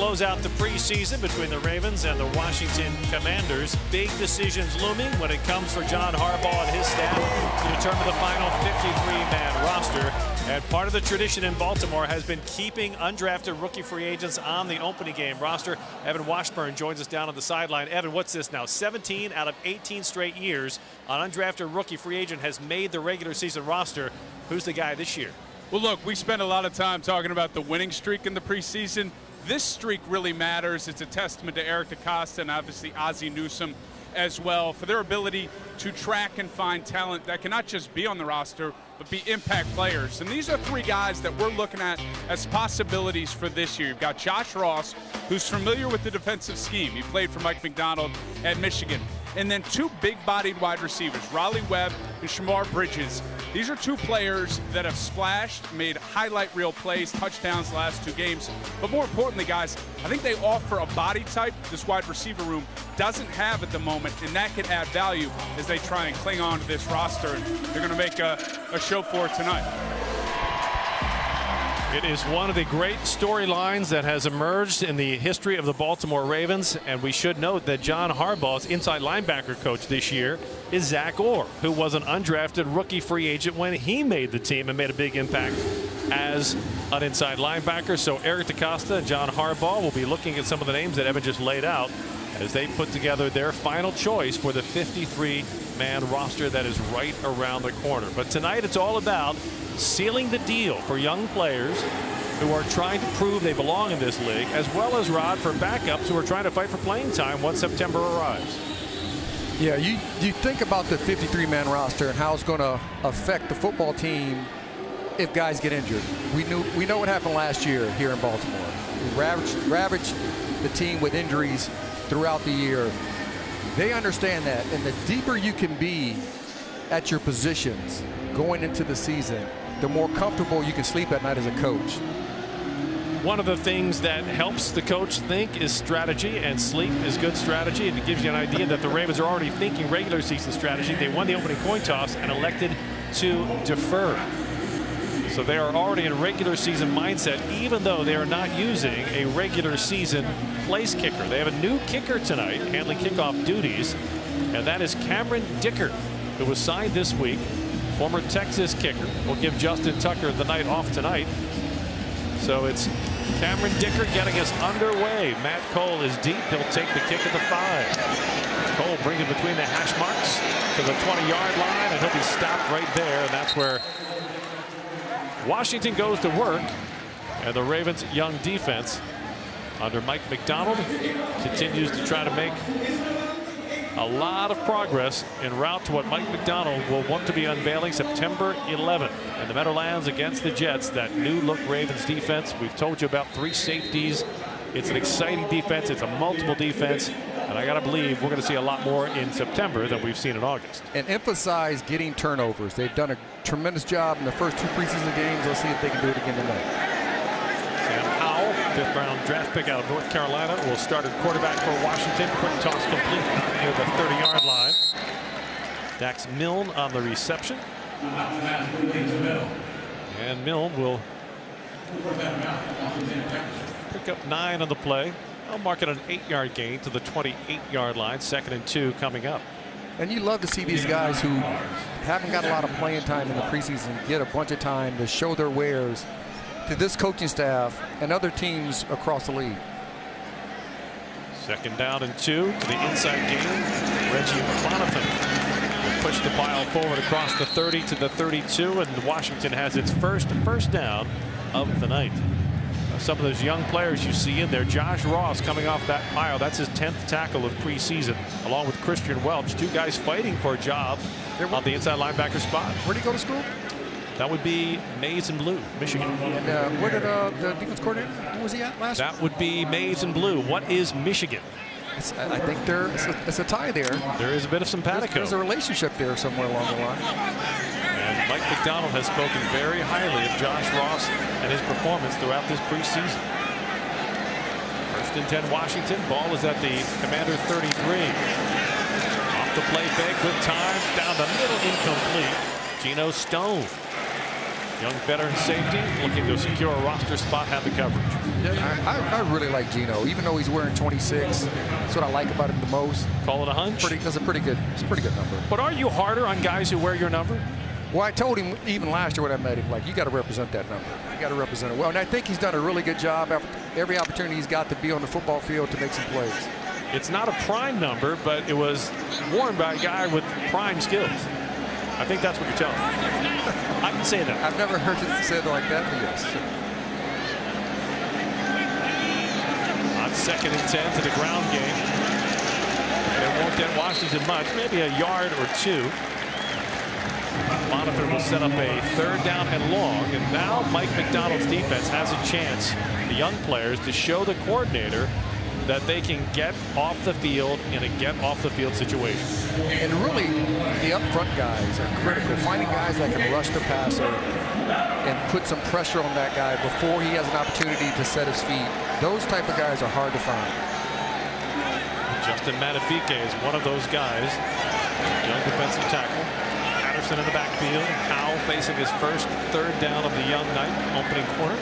close out the preseason between the Ravens and the Washington Commanders. Big decisions looming when it comes for John Harbaugh and his staff to determine the final 53-man roster. And part of the tradition in Baltimore has been keeping undrafted rookie free agents on the opening game roster. Evan Washburn joins us down on the sideline. Evan, what's this now? 17 out of 18 straight years an undrafted rookie free agent has made the regular season roster. Who's the guy this year? Well, look, we spent a lot of time talking about the winning streak in the preseason. This streak really matters. It's a testament to Eric DeCosta and obviously Ozzie Newsome as well for their ability to track and find talent that can not just be on the roster, but be impact players. And these are three guys that we're looking at as possibilities for this year. You've got Josh Ross, who's familiar with the defensive scheme. He played for Mike McDonald at Michigan. And then two big-bodied wide receivers, Raleigh Webb and Shamar Bridges. These are two players that have splashed, made highlight reel plays, touchdowns the last two games. But more importantly, guys, I think they offer a body type this wide receiver room doesn't have at the moment, and that could add value as they try and cling on to this roster. And they're going to make a show for it tonight. It is one of the great storylines that has emerged in the history of the Baltimore Ravens, and we should note that John Harbaugh's inside linebacker coach this year is Zach Orr, who was an undrafted rookie free agent when he made the team and made a big impact as an inside linebacker. So Eric DeCosta and John Harbaugh will be looking at some of the names that Evan just laid out as they put together their final choice for the 53-man roster that is right around the corner. But tonight it's all about sealing the deal for young players who are trying to prove they belong in this league, as well as, Rod, for backups who are trying to fight for playing time once September arrives. Yeah, you think about the 53-man roster and how it's going to affect the football team if guys get injured. We know what happened last year here in Baltimore. We ravaged the team with injuries throughout the year. They understand that, and the deeper you can be at your positions going into the season, the more comfortable you can sleep at night as a coach. One of the things that helps the coach think is strategy, and sleep is good strategy. And it gives you an idea that the Ravens are already thinking regular season strategy. They won the opening coin toss and elected to defer. So they are already in regular season mindset, even though they are not using a regular season place kicker. They have a new kicker tonight handling kickoff duties, and that is Cameron Dicker, who was signed this week. Former Texas kicker. Will give Justin Tucker the night off tonight. So it's Cameron Dicker getting us underway. Matt Cole is deep. He'll take the kick at the 5. Cole brings it between the hash marks to the 20-yard line, and he'll be stopped right there. And that's where Washington goes to work. And the Ravens' young defense under Mike McDonald continues to try to make a lot of progress en route to what Mike McDonald will want to be unveiling September 11th in the Meadowlands against the Jets. That new look Ravens defense. We've told you about 3 safeties. It's an exciting defense. It's a multiple defense. And I got to believe we're going to see a lot more in September than we've seen in August. And emphasize getting turnovers. They've done a tremendous job in the first 2 preseason games. Let's see if they can do it again tonight. Sam Howell, 5th-round draft pick out of North Carolina, will start at quarterback for Washington. Quick toss complete near the 30-yard line. Dax Milne on the reception. And Milne will pick up 9 on the play. I'll mark it an 8-yard gain to the 28-yard line. 2nd and 2 coming up. And you love to see these guys who haven't got a lot of playing time in the preseason get a bunch of time to show their wares to this coaching staff and other teams across the league. 2nd down and 2 to the inside game. Reggie Bonathan will push the pile forward across the 30 to the 32, and Washington has its first down of the night. Some of those young players you see in there. Josh Ross coming off that pile. That's his 10th tackle of preseason, along with Christian Welch. 2 guys fighting for a job on the inside linebacker spot. Where did he go to school? That would be Maize and Blue, Michigan. And where did the defense coordinator, where was he at last? That would be Maize and Blue. What is Michigan? I think it's a tie there. There is a bit of simpatico. There's a relationship there somewhere along the line. And Mike McDonald has spoken very highly of Josh Ross and his performance throughout this preseason. 1st and 10 Washington. Ball is at the Commander 33. Off the play fake with time. Down the middle, incomplete. Geno Stone Young veteran safety looking to secure a roster spot, have the coverage. Yeah, I really like Gino, even though he's wearing 26. That's what I like about him the most. Call it a hunch? It's a pretty good number. But are you harder on guys who wear your number? Well, I told him even last year when I met him, like, you got to represent that number. You got to represent it well. And I think he's done a really good job every opportunity he's got to be on the football field to make some plays. It's not a prime number, but it was worn by a guy with prime skills. I think that's what you're telling me. I can say that. I've never heard it said like that, but yes. On 2nd and 10 to the ground game. And it won't get Washington much, maybe a yard or two. Bonifer will set up a 3rd down and long. And now Mike McDonald's defense has a chance, the young players, to show the coordinator that they can get off the field in a get-off-the-field situation. And really, the up-front guys are critical. Finding guys that can rush the passer and put some pressure on that guy before he has an opportunity to set his feet. Those type of guys are hard to find. Justin Matabike is one of those guys. Young defensive tackle. Patterson in the backfield. Powell facing his first 3rd down of the young night, opening quarter.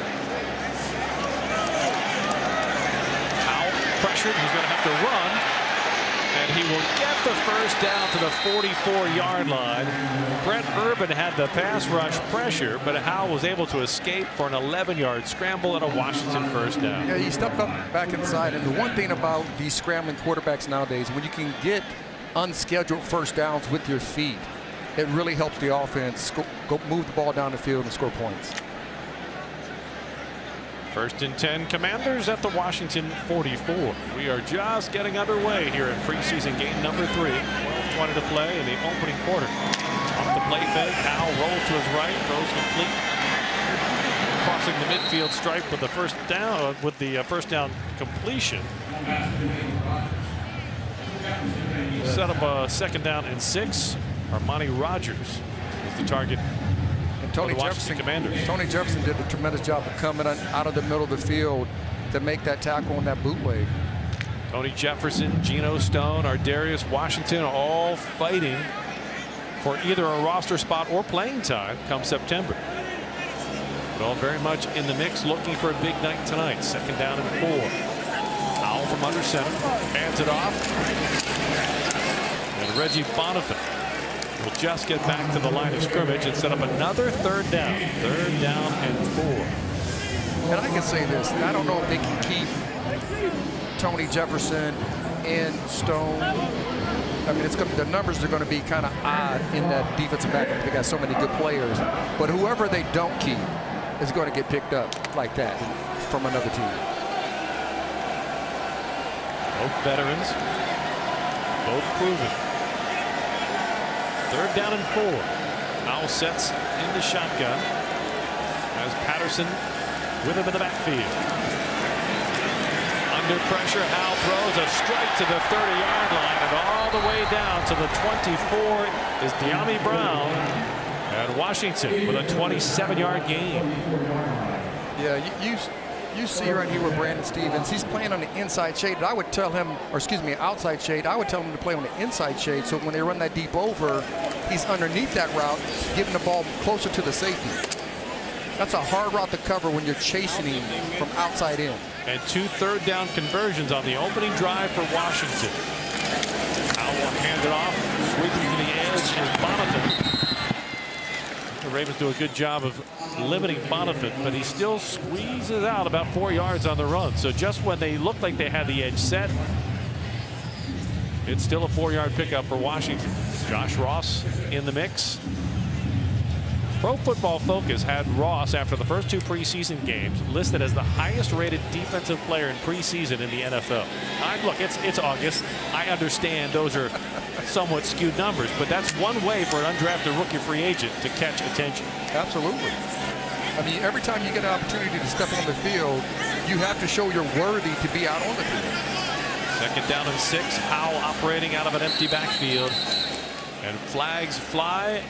Pressured, he's going to have to run, and he will get the 1st down to the 44-yard line. Brent Urban had the pass rush pressure, but Howell was able to escape for an 11-yard scramble and a Washington 1st down. Yeah, he stepped up back inside, and the one thing about these scrambling quarterbacks nowadays, when you can get unscheduled 1st downs with your feet, it really helps the offense go move the ball down the field and score points. 1st and 10, Commanders at the Washington 44. We are just getting underway here in preseason game number 3. 12:20 to play in the opening quarter. Off the play fake, Howell rolls to his right, throws complete. Crossing the midfield stripe with the 1st down, with the 1st down completion. Set up a 2nd down and 6. Armani Rogers is the target. Tony Jefferson did a tremendous job of coming out of the middle of the field to make that tackle on that bootleg. Tony Jefferson, Geno Stone, Ardarius Washington all fighting for either a roster spot or playing time come September. But all very much in the mix, looking for a big night tonight. 2nd down and 4. Powell from under center, hands it off. And Reggie Bonifer will just get back to the line of scrimmage and set up another 3rd down. 3rd down and 4. And I can say this, I don't know if they can keep Tony Jefferson and Stone. I mean, the numbers are going to be kind of odd in that defensive back. They got so many good players. But whoever they don't keep is going to get picked up like that from another team. Both veterans, both proven. 3rd down and 4. Howell sets in the shotgun as Patterson with him in the backfield. Under pressure, Howell throws a strike to the 30-yard line, and all the way down to the 24 is De'Ami Brown, and Washington with a 27-yard gain. Yeah, you see right here with Brandon Stevens, he's playing on the inside shade. I would tell him, or excuse me, outside shade. I would tell him to play on the inside shade, so when they run that deep over, he's underneath that route, giving the ball closer to the safety. That's a hard route to cover when you're chasing him from outside in. And 2 3rd down conversions on the opening drive for Washington. Howell will hand it off, sweeping to the edge is Bonifer. The Ravens do a good job of limiting Bonifer, but he still squeezes out about 4 yards on the run. So just when they looked like they had the edge set, it's still a 4-yard pickup for Washington. Josh Ross in the mix. Pro Football Focus had Ross, after the first 2 preseason games, listed as the highest rated defensive player in preseason in the NFL. Look, it's August. I understand those are somewhat skewed numbers, but that's one way for an undrafted rookie free agent to catch attention. Absolutely. I mean, every time you get an opportunity to step on the field, you have to show you're worthy to be out on the field. 2nd down and 6. Howell operating out of an empty backfield. And flags fly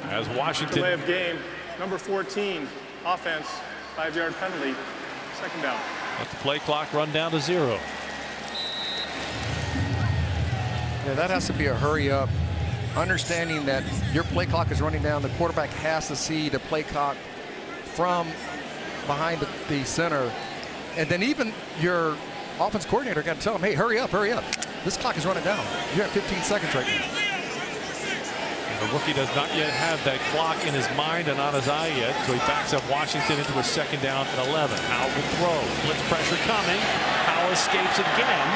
as Washington. Delay of game, number 14, offense, 5-yard penalty, 2nd down. Let the play clock run down to 0. Yeah, that has to be a hurry up understanding that your play clock is running down. The quarterback has to see the play clock from behind the center. And then even your offense coordinator got to tell him, hey, hurry up, hurry up. This clock is running down. You have 15 seconds right now. The rookie does not yet have that clock in his mind and on his eye yet, so he backs up Washington into a second down at 11. Howell will throw. Blitz pressure coming. Howell escapes again.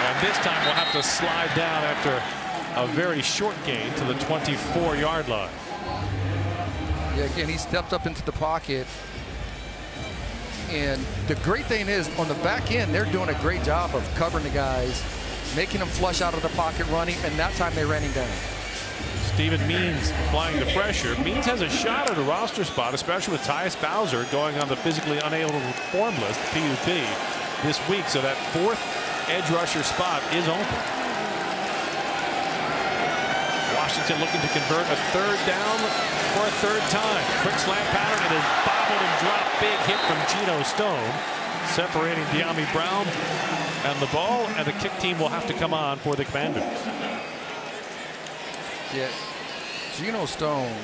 And this time we'll have to slide down after a very short gain to the 24-yard line. Yeah, again, he stepped up into the pocket. And the great thing is, on the back end, they're doing a great job of covering the guys, making them flush out of the pocket running, and that time they ran him down. Stephen Means applying the pressure. Means has a shot at a roster spot, especially with Tyus Bowser going on the physically unable to perform list, PUP, this week. So that fourth edge rusher spot is open. Washington looking to convert a third down for a third time. Quick slant pattern. It is bobbled and dropped. Big hit from Geno Stone, separating De'Ami Brown and the ball. And the kick team will have to come on for the Commanders. Yeah, Geno Stone,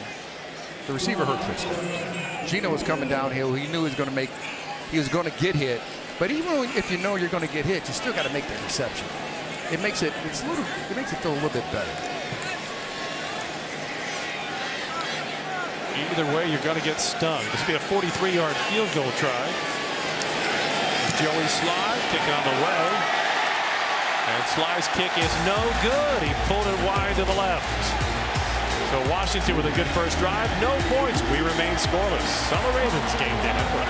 the receiver hurt footsteps. Geno was coming downhill. He knew he was going to get hit. But even if you know you're going to get hit, you still got to make that reception. It makes it feel a little bit better. Either way, you're going to get stung. This will be a 43-yard field goal try. Joey Sly kicking on the way. And Sly's kick is no good. He pulled it wide to the left. So Washington with a good first drive. No points. We remain scoreless. On the Ravens game day network.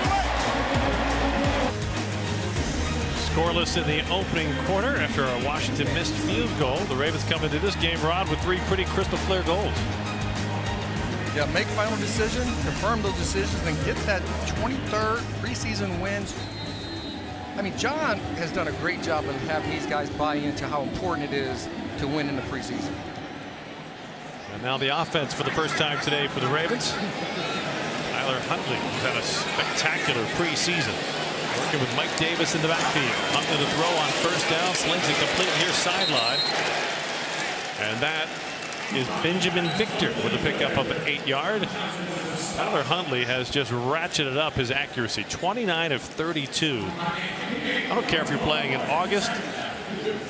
Scoreless in the opening quarter after a Washington missed field goal. The Ravens come into this game, Rod, with 3 pretty crystal clear goals. Yeah, make final decision, confirm those decisions, and get that 23rd preseason wins. I mean, John has done a great job of having these guys buy into how important it is to win in the preseason. And now the offense for the first time today for the Ravens. Tyler Huntley has had a spectacular preseason, working with Mike Davis in the backfield. Huntley to throw on first down, slings it complete near sideline. And that is Benjamin Victor with a pickup of 8-yard. Tyler Huntley has just ratcheted up his accuracy, 29 of 32. I don't care if you're playing in August,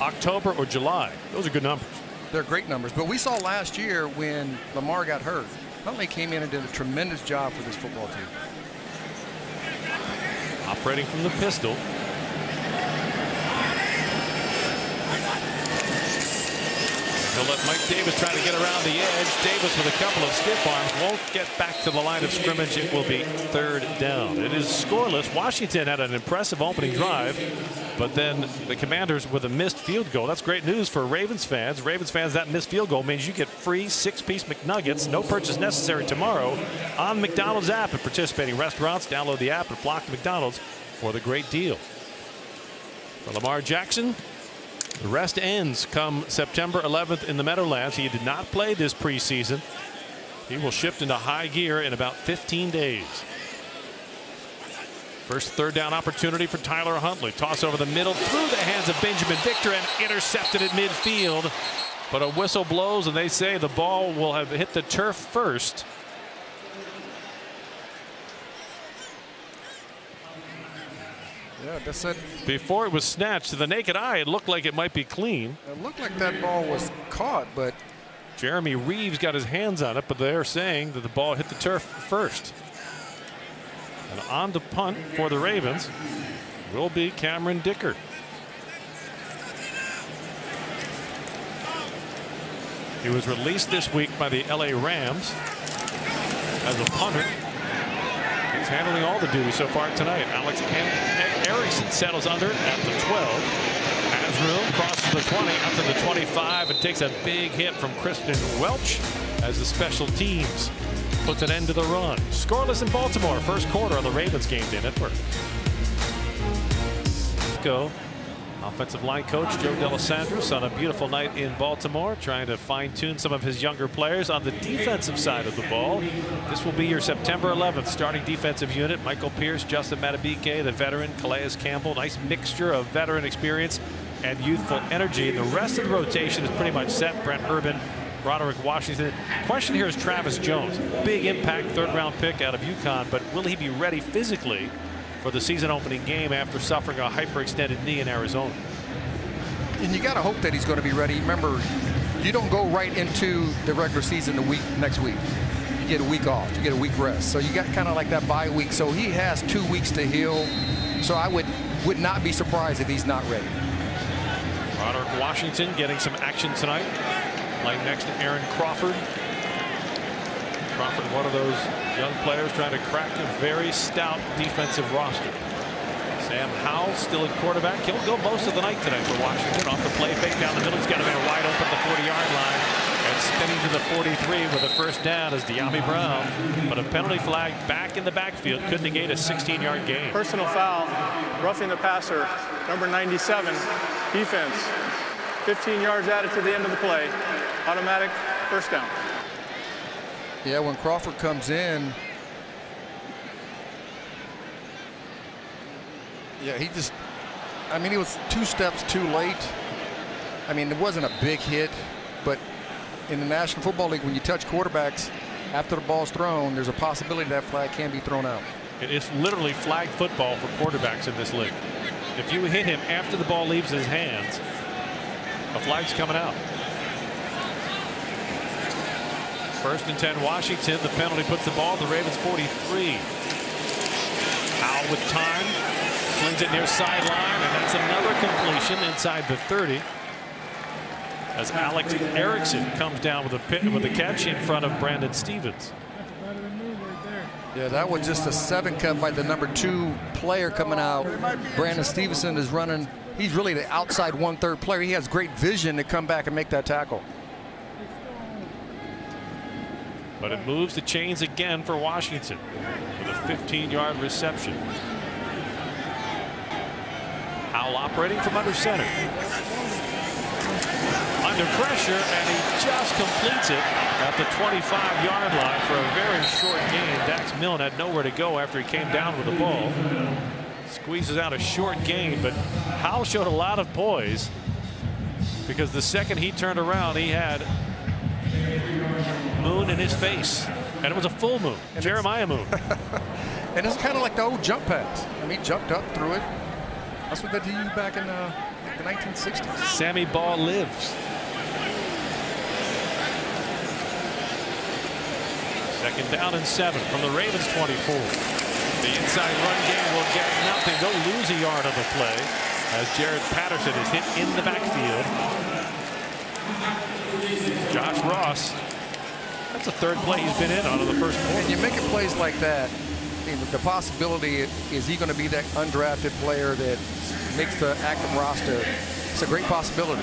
October, or July. Those are good numbers. They're great numbers. But we saw last year when Lamar got hurt, Huntley came in and did a tremendous job for this football team. Operating from the pistol. He'll let Mike Davis try to get around the edge. Davis with a couple of stiff arms won't get back to the line of scrimmage. It will be third down. It is scoreless. Washington had an impressive opening drive, but then the Commanders with a missed field goal. That's great news for Ravens fans. Ravens fans, that missed field goal means you get free 6-piece McNuggets. No purchase necessary tomorrow on McDonald's app at participating restaurants. Download the app and flock to McDonald's for the great deal. For Lamar Jackson, the rest ends come September 11th in the Meadowlands. He did not play this preseason. He will shift into high gear in about 15 days. First third down opportunity for Tyler Huntley. Toss over the middle through the hands of Benjamin Victor and intercepted at midfield. But a whistle blows and they say the ball will have hit the turf first. Yeah, that's it. Before it was snatched, to the naked eye, it looked like it might be clean. It looked like that ball was caught, but Jeremy Reeves got his hands on it, but they're saying that the ball hit the turf first. And on to punt for the Ravens will be Cameron Dicker. He was released this week by the LA Rams as a punter. He's handling all the duty so far tonight. Alex Erickson settles under at the 12. Has room, crosses the 20 up to the 25 and takes a big hit from Kristen Welch as the special teams puts an end to the run. Scoreless in Baltimore, first quarter on the Ravens game day network. Go. Offensive line coach Joe D'Alessandro on a beautiful night in Baltimore, trying to fine-tune some of his younger players on the defensive side of the ball. This will be your September 11th starting defensive unit. Michael Pierce, Justin Matabike, the veteran, Calais Campbell. Nice mixture of veteran experience and youthful energy. The rest of the rotation is pretty much set. Brent Urban Roderick Washington. Question here is Travis Jones. Big impact 3rd-round pick out of UConn, but will he be ready physically for the season opening game after suffering a hyperextended knee in Arizona? And you got to hope that he's going to be ready. Remember, you don't go right into the regular season next week. You get a week off. You get a week rest. So you got kind of like that bye week. So he has 2 weeks to heal. So I would not be surprised if he's not ready. Roderick Washington getting some action tonight. Like next to Aaron Crawford. Crawford, one of those young players trying to crack a very stout defensive roster. Sam Howell still at quarterback. He'll go most of the night tonight for Washington. Off the play fake down the middle. He's got a man wide open at the 40-yard line. And spinning to the 43 with a first down is De'Ami Brown. But a penalty flag back in the backfield could negate a 16-yard gain. Personal foul, roughing the passer, number 97, defense. 15 yards added to the end of the play. Automatic first down. Yeah, when Crawford comes in, yeah, he was 2 steps too late. I mean, it wasn't a big hit, but in the National Football League, when you touch quarterbacks after the ball's thrown, there's a possibility that flag can be thrown out. It's literally flag football for quarterbacks in this league. If you hit him after the ball leaves his hands, a flag's coming out. 1st and 10 Washington. The penalty puts the ball at the Ravens 43. Howell with time. Flings it near sideline, and that's another completion inside the 30. As Alex Erickson comes down with a catch in front of Brandon Stevens. Yeah, that was just a 7 cut by the number 2 player coming out. Brandon Stevenson is running. He's really the outside 1/3 player. He has great vision to come back and make that tackle. But it moves the chains again for Washington with a 15-yard reception. Howell operating from under center. Under pressure, and he just completes it at the 25-yard line for a very short gain. Dax Milne had nowhere to go after he came down with the ball. Squeezes out a short gain, but Howell showed a lot of poise because the second he turned around, he had Moon in his face, and it was a full Moon, and Jeremiah Moon. And it's kind of like the old jump pass. I mean, he jumped up through it. That's what they did back in the 1960s. Sammy Ball lives. 2nd down and 7 from the Ravens 24. The inside run game will get nothing. They'll lose a yard on the play as Jared Patterson is hit in the backfield. Josh Ross, that's the 3rd play he's been in on the first quarter. And you make it plays like that, the possibility is he going to be that undrafted player that makes the active roster. It's a great possibility.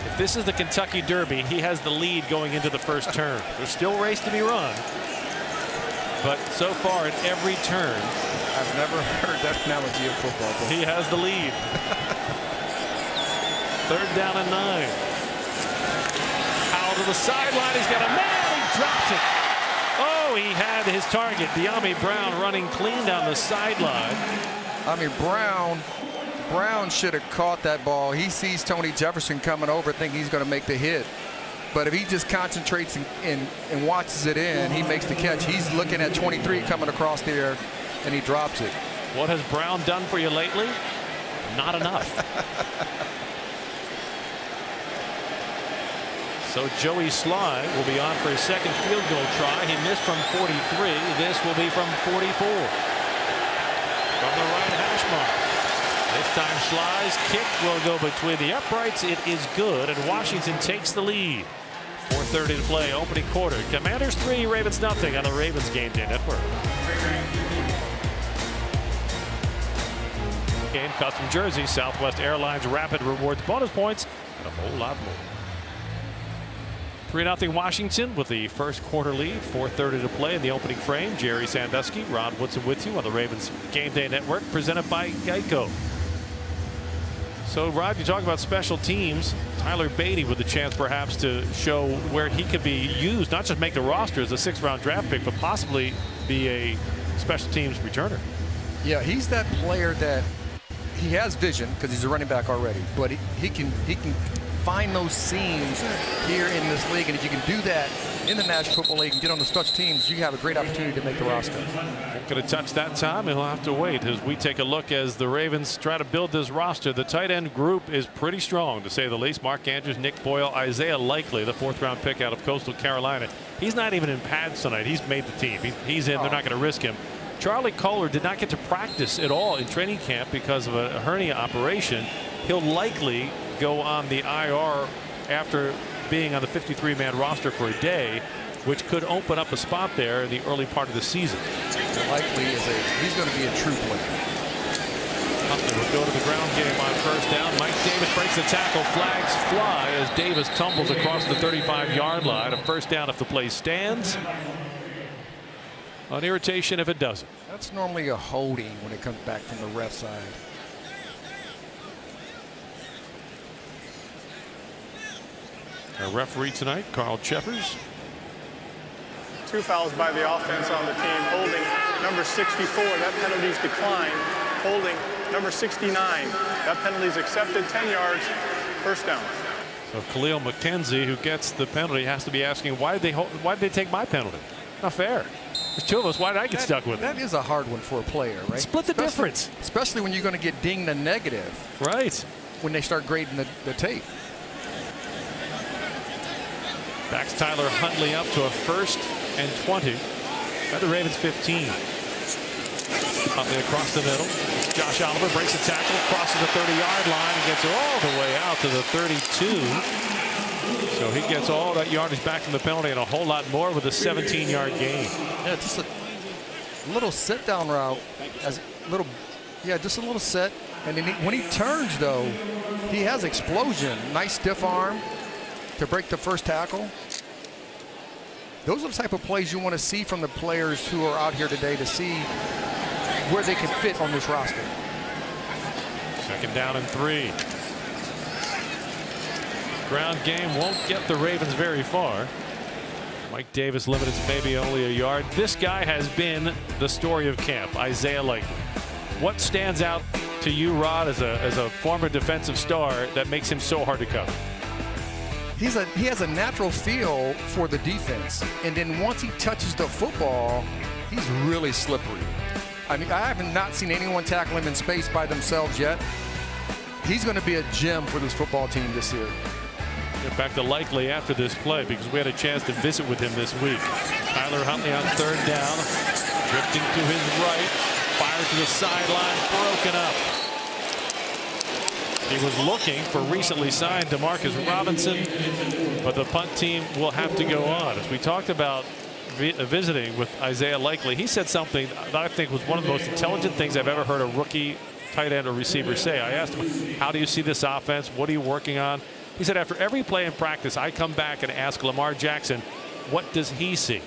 If this is the Kentucky Derby, he has the lead going into the first turn. There's still a race to be run, but so far at every turn, I've never heard that analogy of football. He has the lead. 3rd down and 9. Howell to the sideline. He's got a man. He drops it. Oh, he had his target. De'Ami Brown running clean down the sideline. I mean, Brown should have caught that ball. He sees Tony Jefferson coming over, thinking he's going to make the hit. But if he just concentrates and watches it in, he makes the catch. He's looking at 23 coming across there, and he drops it. What has Brown done for you lately? Not enough. So Joey Sly will be on for his 2nd field goal try. He missed from 43. This will be from 44. From the right hash mark. This time Sly's kick will go between the uprights. It is good, and Washington takes the lead. 4:30 to play, opening quarter. Commanders 3, Ravens nothing on the Ravens Game Day Network. Game custom jersey, Southwest Airlines Rapid Rewards bonus points, and a whole lot more. 3-0 Washington with the first quarter lead. 4:30 to play in the opening frame. Jerry Sandusky, Ron Woodson with you on the Ravens Game Day Network, presented by Geico. So, Rod, you talk about special teams. Tyler Beatty with the chance perhaps to show where he could be used, not just make the roster as a 6th-round draft pick, but possibly be a special teams returner. Yeah, he's that player that he has vision because he's a running back already, but he can find those seams here in this league. And if you can do that in the National Football League and get on the special teams, you have a great opportunity to make the roster. Not going to touch that time. He'll have to wait as we take a look as the Ravens try to build this roster. The tight end group is pretty strong, to say the least. Mark Andrews, Nick Boyle, Isaiah Likely, the 4th-round pick out of Coastal Carolina. He's not even in pads tonight. He's made the team. He's in. They're not going to risk him. Charlie Kohler did not get to practice at all in training camp because of a hernia operation. He'll likely go on the IR after being on the 53-man roster for a day, which could open up a spot there in the early part of the season. Likely he's going to be a true player. Huntley will go to the ground game on 1st down. Mike Davis breaks the tackle. Flags fly as Davis tumbles across the 35-yard line. A 1st down if the play stands. On irritation if it doesn't. That's normally a holding when it comes back from the ref side. Our referee tonight, Carl Cheffers. 2 fouls by the offense on the team. Holding number 64. That penalty's declined. Holding number 69. That penalty's accepted. 10 yards. 1st down. So Khalil McKenzie, who gets the penalty, has to be asking, why did they take my penalty? Not fair. There's 2 of us. Why did I get stuck with it? That is a hard one for a player, right? Split the difference. Especially when you're going to get dinged a negative. Right. When they start grading the tape. Backs Tyler Huntley up to a 1st and 20 at the Ravens 15. Huntley across the middle. Josh Oliver breaks the tackle, crosses the 30-yard line, and gets all the way out to the 32. So he gets all that yardage back from the penalty and a whole lot more with a 17-yard gain. Yeah, just a little sit-down route. Just a little set. And then when he turns, though, he has explosion. Nice stiff arm to break the 1st tackle. Those are the type of plays you want to see from the players who are out here today to see where they can fit on this roster. 2nd down and 3. Ground game won't get the Ravens very far. Mike Davis limited to maybe only a yard. This guy has been the story of camp, Isaiah Likely. What stands out to you, Rod, as a former defensive star that makes him so hard to cover? He has a natural feel for the defense, and then once he touches the football, he's really slippery. I mean, I have not seen anyone tackle him in space by themselves yet. He's going to be a gem for this football team this year. Get back to Likely after this play because we had a chance to visit with him this week. Tyler Huntley on 3rd down, drifting to his right, fires to the sideline, broken up. He was looking for recently signed DeMarcus Robinson, but the punt team will have to go on. As we talked about visiting with Isaiah Likely, he said something that I think was one of the most intelligent things I've ever heard a rookie tight end or receiver say. I asked him, how do you see this offense? What are you working on? He said, after every play in practice, I come back and ask Lamar Jackson, what does he see?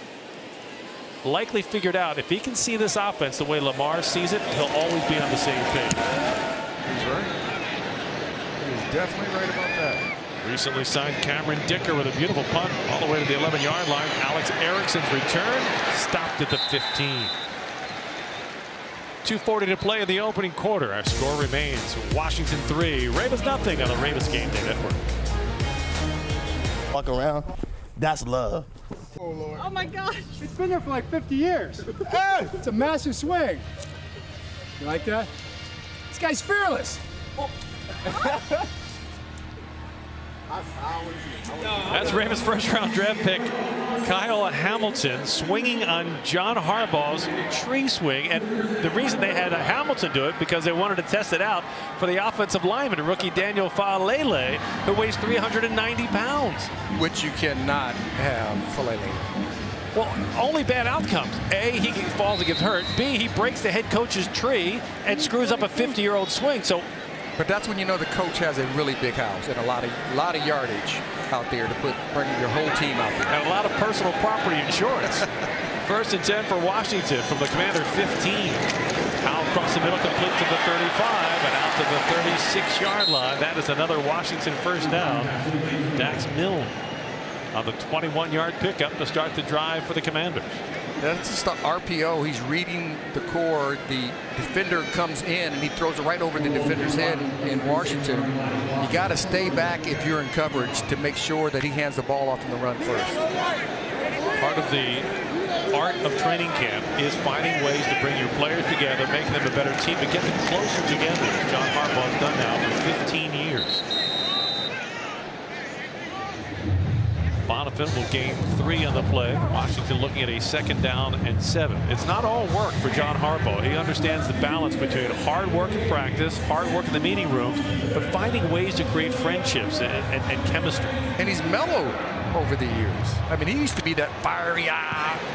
Likely figured out if he can see this offense the way Lamar sees it, he'll always be on the same page. He's right. He's definitely right about that. Recently signed Cameron Dicker with a beautiful punt all the way to the 11-yard line. Alex Erickson's return stopped at the 15. 2:40 to play in the opening quarter. Our score remains Washington 3, Ravens nothing on the Ravens Game Day Network. Walk around, that's love. Oh, Lord. Oh my gosh. It's been there for like 50 years. Hey, it's a massive swing. You like that? This guy's fearless. Oh. That's Ravens' 1st-round draft pick, Kyle Hamilton, swinging on John Harbaugh's tree swing. And the reason they had Hamilton do it because they wanted to test it out for the offensive lineman, rookie Daniel Falele, who weighs 390 pounds. Which you cannot have Falele. Well, only bad outcomes. A, he falls and gets hurt. B, he breaks the head coach's tree and screws up a 50-year-old swing. So. But that's when you know the coach has a really big house and a lot of yardage out there to bring your whole team out there. And a lot of personal property insurance. 1st and 10 for Washington from the Commander 15. Powell across the middle, complete to the 35 and out to the 36-yard line. That is another Washington 1st down. Dax Milne on the 21-yard pickup to start the drive for the Commanders. That's just the RPO. He's reading the core. The defender comes in, and he throws it right over the defender's head in Washington. You got to stay back if you're in coverage to make sure that he hands the ball off in the run first. Part of the art of training camp is finding ways to bring your players together, making them a better team, and get them closer together. John Harbaugh has done now for 15 years. Bonifant will gain 3 on the play. Washington looking at a 2nd down and 7. It's not all work for John Harbaugh. He understands the balance between hard work in practice, hard work in the meeting rooms, but finding ways to create friendships and chemistry. And he's mellowed over the years. I mean, he used to be that fiery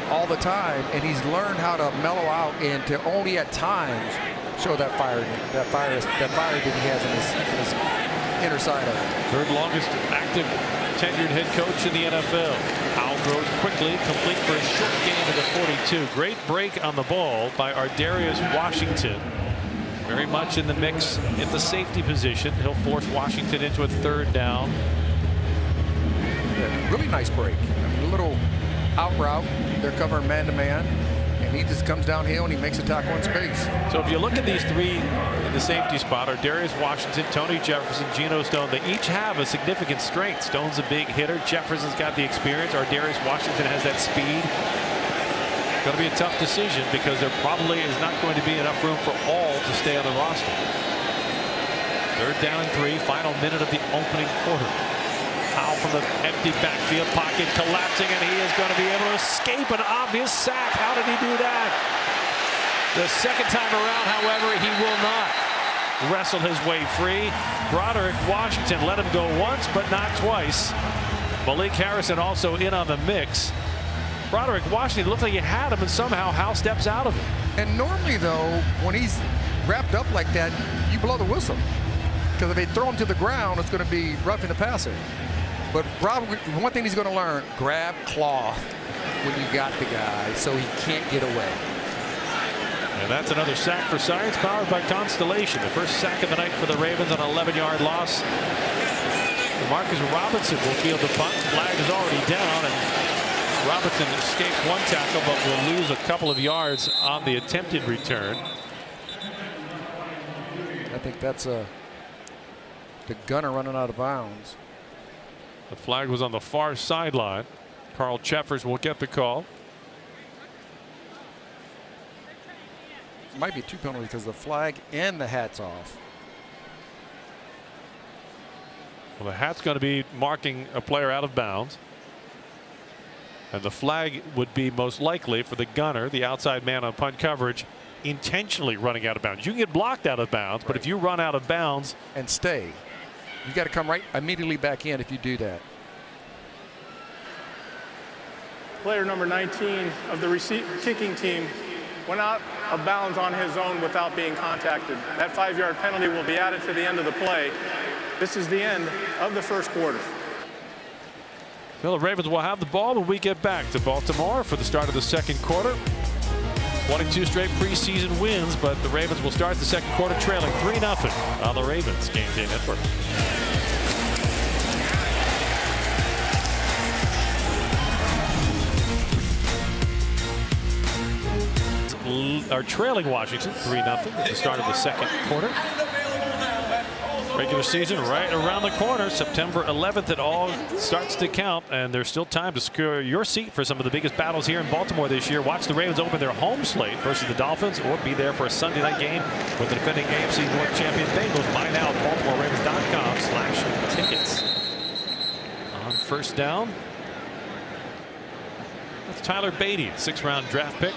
all the time, and he's learned how to mellow out and to only at times show that fire that he has in his inner side of it. 3rd longest active tenured head coach in the NFL. Howell throws quickly, complete for a short gain to the 42. Great break on the ball by Ardarius Washington. Very much in the mix at the safety position. He'll force Washington into a 3rd down. Yeah, really nice break. I mean, a little out route. They're covering man-to-man. And he just comes downhill and he makes a tackle in space. So if you look at these 3 in the safety spot, Ardarius Washington, Tony Jefferson, Geno Stone, they each have a significant strength. Stone's a big hitter. Jefferson's got the experience. Ardarius Washington has that speed. Going to be a tough decision because there probably is not going to be enough room for all to stay on the roster. 3rd down and 3, final minute of the opening quarter. Howell from the empty backfield pocket collapsing, and he is going to be able to escape an obvious sack. How did he do that? The 2nd time around, however, he will not wrestle his way free. Broderick Washington let him go once, but not twice. Malik Harrison also in on the mix. Broderick Washington looked like he had him, and somehow Howell steps out of it. And normally, though, when he's wrapped up like that, you blow the whistle. Because if they throw him to the ground, it's going to be roughing the passer. But one thing he's going to learn, grab cloth when you got the guy so he can't get away. And that's another sack for science, powered by Constellation. The first sack of the night for the Ravens on an 11-yard loss. Marcus Robinson will field the punt. Flag is already down, and Robinson escapes one tackle but will lose a couple of yards on the attempted return. I think that's the gunner running out of bounds. The flag was on the far sideline. Carl Cheffers will get the call. Might be 2 penalties because the flag and the hat's off. Well, the hat's going to be marking a player out of bounds. And the flag would be most likely for the gunner, the outside man on punt coverage, intentionally running out of bounds. You can get blocked out of bounds, but if you run out of bounds and stay, you got to come right immediately back in if you do that. Player number 19 of the kicking team went out of bounds on his own without being contacted. That 5-yard penalty will be added to the end of the play. This is the end of the 1st quarter. Well, the Ravens will have the ball when we get back to Baltimore for the start of the 2nd quarter. 22 straight preseason wins, but the Ravens will start the 2nd quarter trailing 3-0 on the Ravens Game Day Network. Are trailing Washington 3-0 at the start of the 2nd quarter. Regular season right around the corner. September 11th, it all starts to count, and there's still time to secure your seat for some of the biggest battles here in Baltimore this year. Watch the Ravens open their home slate versus the Dolphins, or be there for a Sunday night game with the defending AFC North champion Bengals. Buy now at BaltimoreRavens.com/tickets. On 1st down, that's Tyler Beatty, 6th-round draft pick,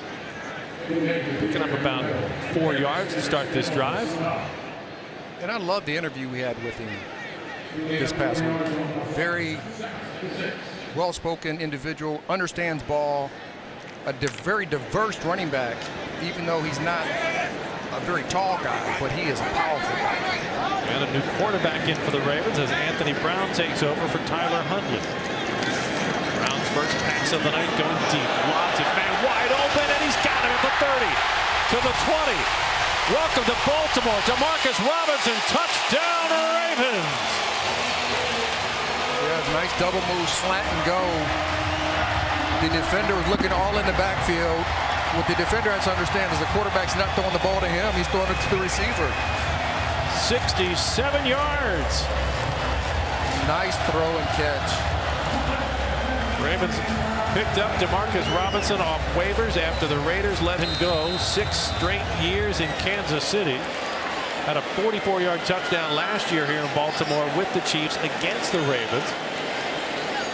picking up about 4 yards to start this drive. And I love the interview we had with him this past week. Very well-spoken individual, understands ball, a very diverse running back, even though he's not a very tall guy, but he is a powerful guy. And a new quarterback in for the Ravens as Anthony Brown takes over for Tyler Huntley. Brown's first pass of the night going deep. Lobs it, man wide open, and he's got him at the 30, to the 20. Welcome to Baltimore. DeMarcus Robinson, touchdown Ravens. Yeah, nice double move, slant and go. The defender was looking all in the backfield. What the defender has to understand is the quarterback's not throwing the ball to him. He's throwing it to the receiver. 67 yards. Nice throw and catch. Ravens picked up DeMarcus Robinson off waivers after the Raiders let him go 6 straight years in Kansas City. Had a 44-yard touchdown last year here in Baltimore with the Chiefs against the Ravens.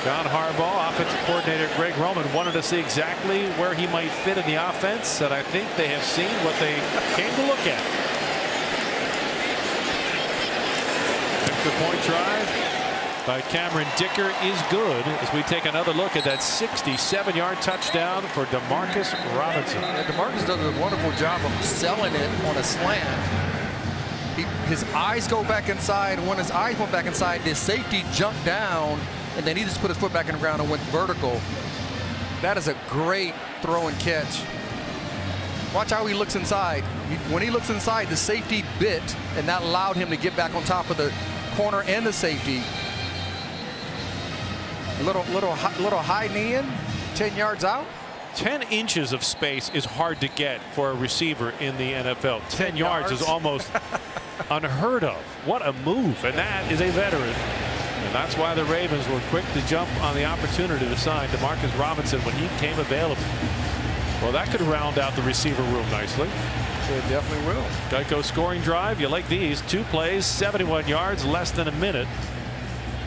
John Harbaugh, offensive coordinator Greg Roman, wanted to see exactly where he might fit in the offense, and I think they have seen what they came to look at. Extra point try by Cameron Dicker is good as we take another look at that 67-yard touchdown for DeMarcus Robinson. Yeah, DeMarcus does a wonderful job of selling it on a slant. His eyes go back inside. When his eyes went back inside, the safety jumped down, and then he just put his foot back in the ground and went vertical. That is a great throw and catch. Watch how he looks inside. When he looks inside, the safety bit, and that allowed him to get back on top of the corner and the safety. Little high knee in, 10 yards out. 10 inches of space is hard to get for a receiver in the NFL. 10 yards is almost unheard of. What a move, and that is a veteran. And that's why the Ravens were quick to jump on the opportunity to sign DeMarcus Robinson when he came available. Well, that could round out the receiver room nicely. It definitely will. Geico scoring drive. You like these. 2 plays, 71 yards, less than a minute.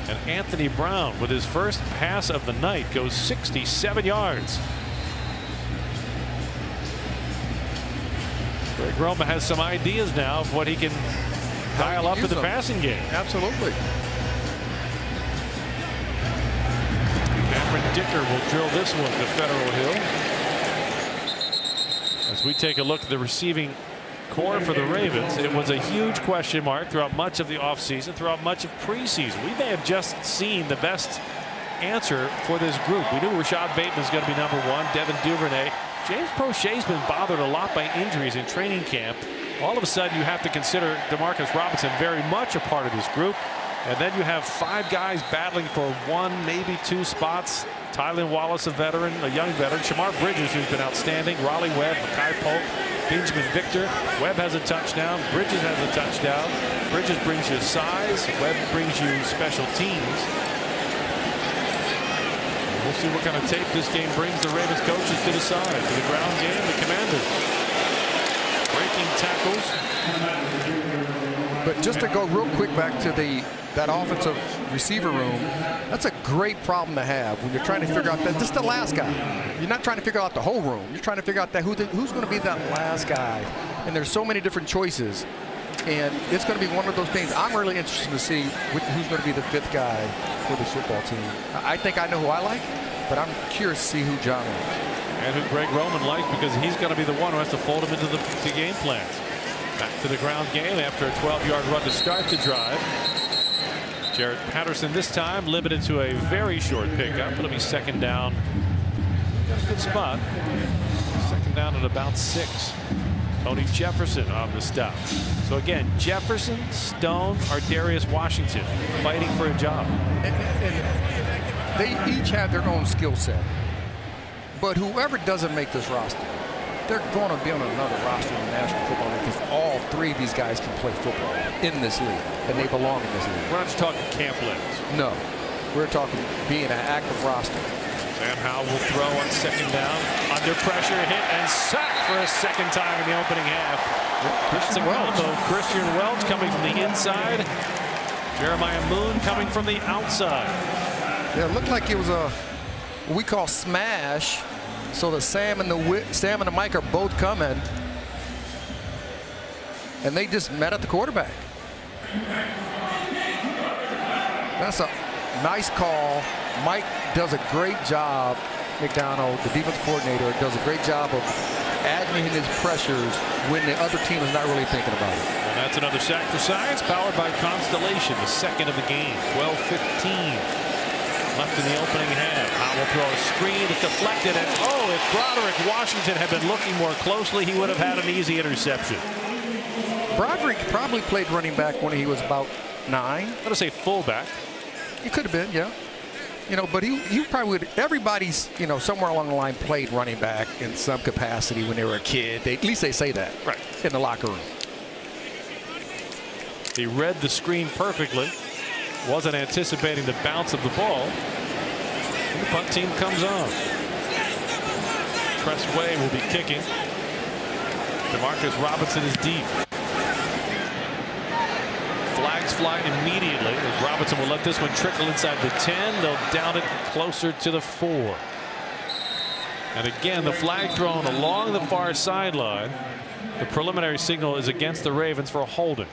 And Anthony Brown, with his first pass of the night, goes 67 yards. Greg Roman has some ideas now of what he can dial up in the passing game. Absolutely. Cameron Dicker will drill this one to Federal Hill. As we take a look at the receiving core for the Ravens, it was a huge question mark throughout much of the offseason, throughout much of preseason. We may have just seen the best answer for this group. We knew Rashad Bateman was going to be #1, Devin Duvernay. James Prochet's been bothered a lot by injuries in training camp. All of a sudden, you have to consider DeMarcus Robinson very much a part of this group. And then you have 5 guys battling for 1, maybe 2 spots. Tylan Wallace, a veteran, a young veteran. Shamar Bridges, who's been outstanding. Raleigh Webb, Makai Polk, Benjamin Victor. Webb has a touchdown. Bridges has a touchdown. Bridges brings you size. Webb brings you special teams. We'll see what kind of tape this game brings the Ravens coaches to decide. To the ground game, the Commanders breaking tackles. But just to go real quick back to that offensive receiver room, that's a great problem to have when you're trying to figure out that just the last guy. You're not trying to figure out the whole room. You're trying to figure out that who's going to be that last guy. And there's so many different choices. And it's going to be one of those things. I'm really interested to see who's going to be the 5th guy for this football team. I think I know who I like, but I'm curious to see who John likes. And who Greg Roman likes, because he's going to be the one who has to fold him into the game plans. Back to the ground game after a 12-yard run to start the drive. Jared Patterson this time limited to a very short pickup. It'll be 2nd down. Got a good spot. 2nd down at about 6. Tony Jefferson on the stop. So again, Jefferson, Stone, or Darius Washington fighting for a job. And they each have their own skill set. But whoever doesn't make this roster, they're going to be on another roster in the National Football League because all 3 of these guys can play football in this league, and they belong in this league. We're not just talking camp legs. No. We're talking being an active roster. Sam Howell will throw on 2nd down. Under pressure, hit and sacked for a 2nd time in the opening half. Christian Welch. Christian Welch coming from the inside. Jeremiah Moon coming from the outside. Yeah, it looked like it was a what we call smash. So the Sam and the Mike are both coming, and they just met at the quarterback. That's a nice call. Mike does a great job. McDonald, the defense coordinator, does a great job of adding in his pressures when the other team is not really thinking about it. And that's another sack for Science, powered by Constellation, the 2nd of the game. 12:15 left in the opening half. Howell throw a screen, it's deflected, and if Broderick Washington had been looking more closely, he would have had an easy interception. Broderick probably played running back when he was about 9. I'm going to say fullback. He could have been, yeah. You know, but he probably would. Everybody's, you know, somewhere along the line played running back in some capacity when they were a kid. At least they say that in the locker room. He read the screen perfectly. Wasn't anticipating the bounce of the ball. And the punt team comes on. Tress Way will be kicking. Demarcus Robinson is deep. Flags fly immediately as Robinson will let this one trickle inside the 10. They'll down it closer to the 4. And again, the flag thrown along the far sideline. The preliminary signal is against the Ravens for a holding.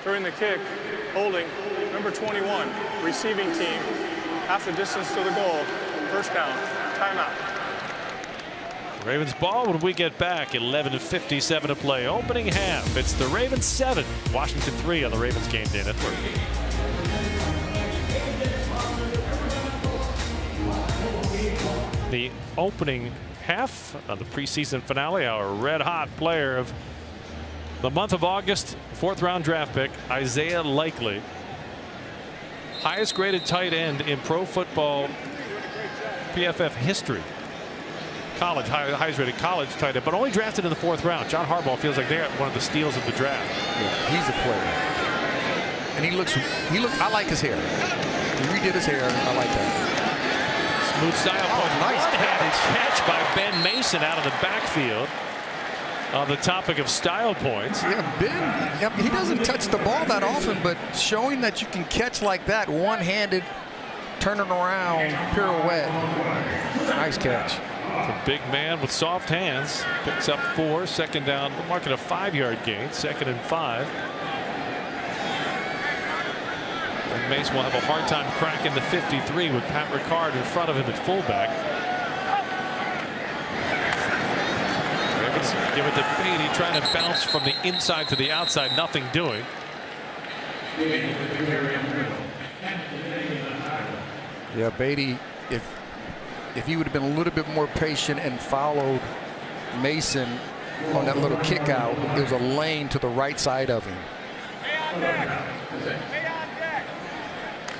During the kick, holding number 21, receiving team, half the distance to the goal, first down, timeout. Ravens ball when we get back. 11:57 to play. Opening half. It's the Ravens 7, Washington 3 on the Ravens Game Day Network. The opening half of the preseason finale. Our red hot player of the month of August, 4th round draft pick, Isaiah Likely. Highest graded tight end in pro football PFF history. College, highest rated college tight end, but only drafted in the 4th round. John Harbaugh feels like they're one of the steals of the draft. Yeah, he's a player. And he looks, I like his hair. He redid his hair. I like that. Smooth style. Oh, nice catch by Ben Mason out of the backfield. On the topic of style points. Yeah, Ben, he doesn't touch the ball that often, but showing that you can catch like that, one-handed, turning around, pirouette. Nice catch. A big man with soft hands. Picks up 4. Second down. We'll mark it a 5-yard gain. 2nd and 5. And Mason will have a hard time cracking the 53 with Pat Ricard in front of him at fullback. Ravens give it to Beatty, trying to bounce from the inside to the outside. Nothing doing. Yeah, Beatty, if he would have been a little bit more patient and followed Mason on that little kick out, there was a lane to the right side of him.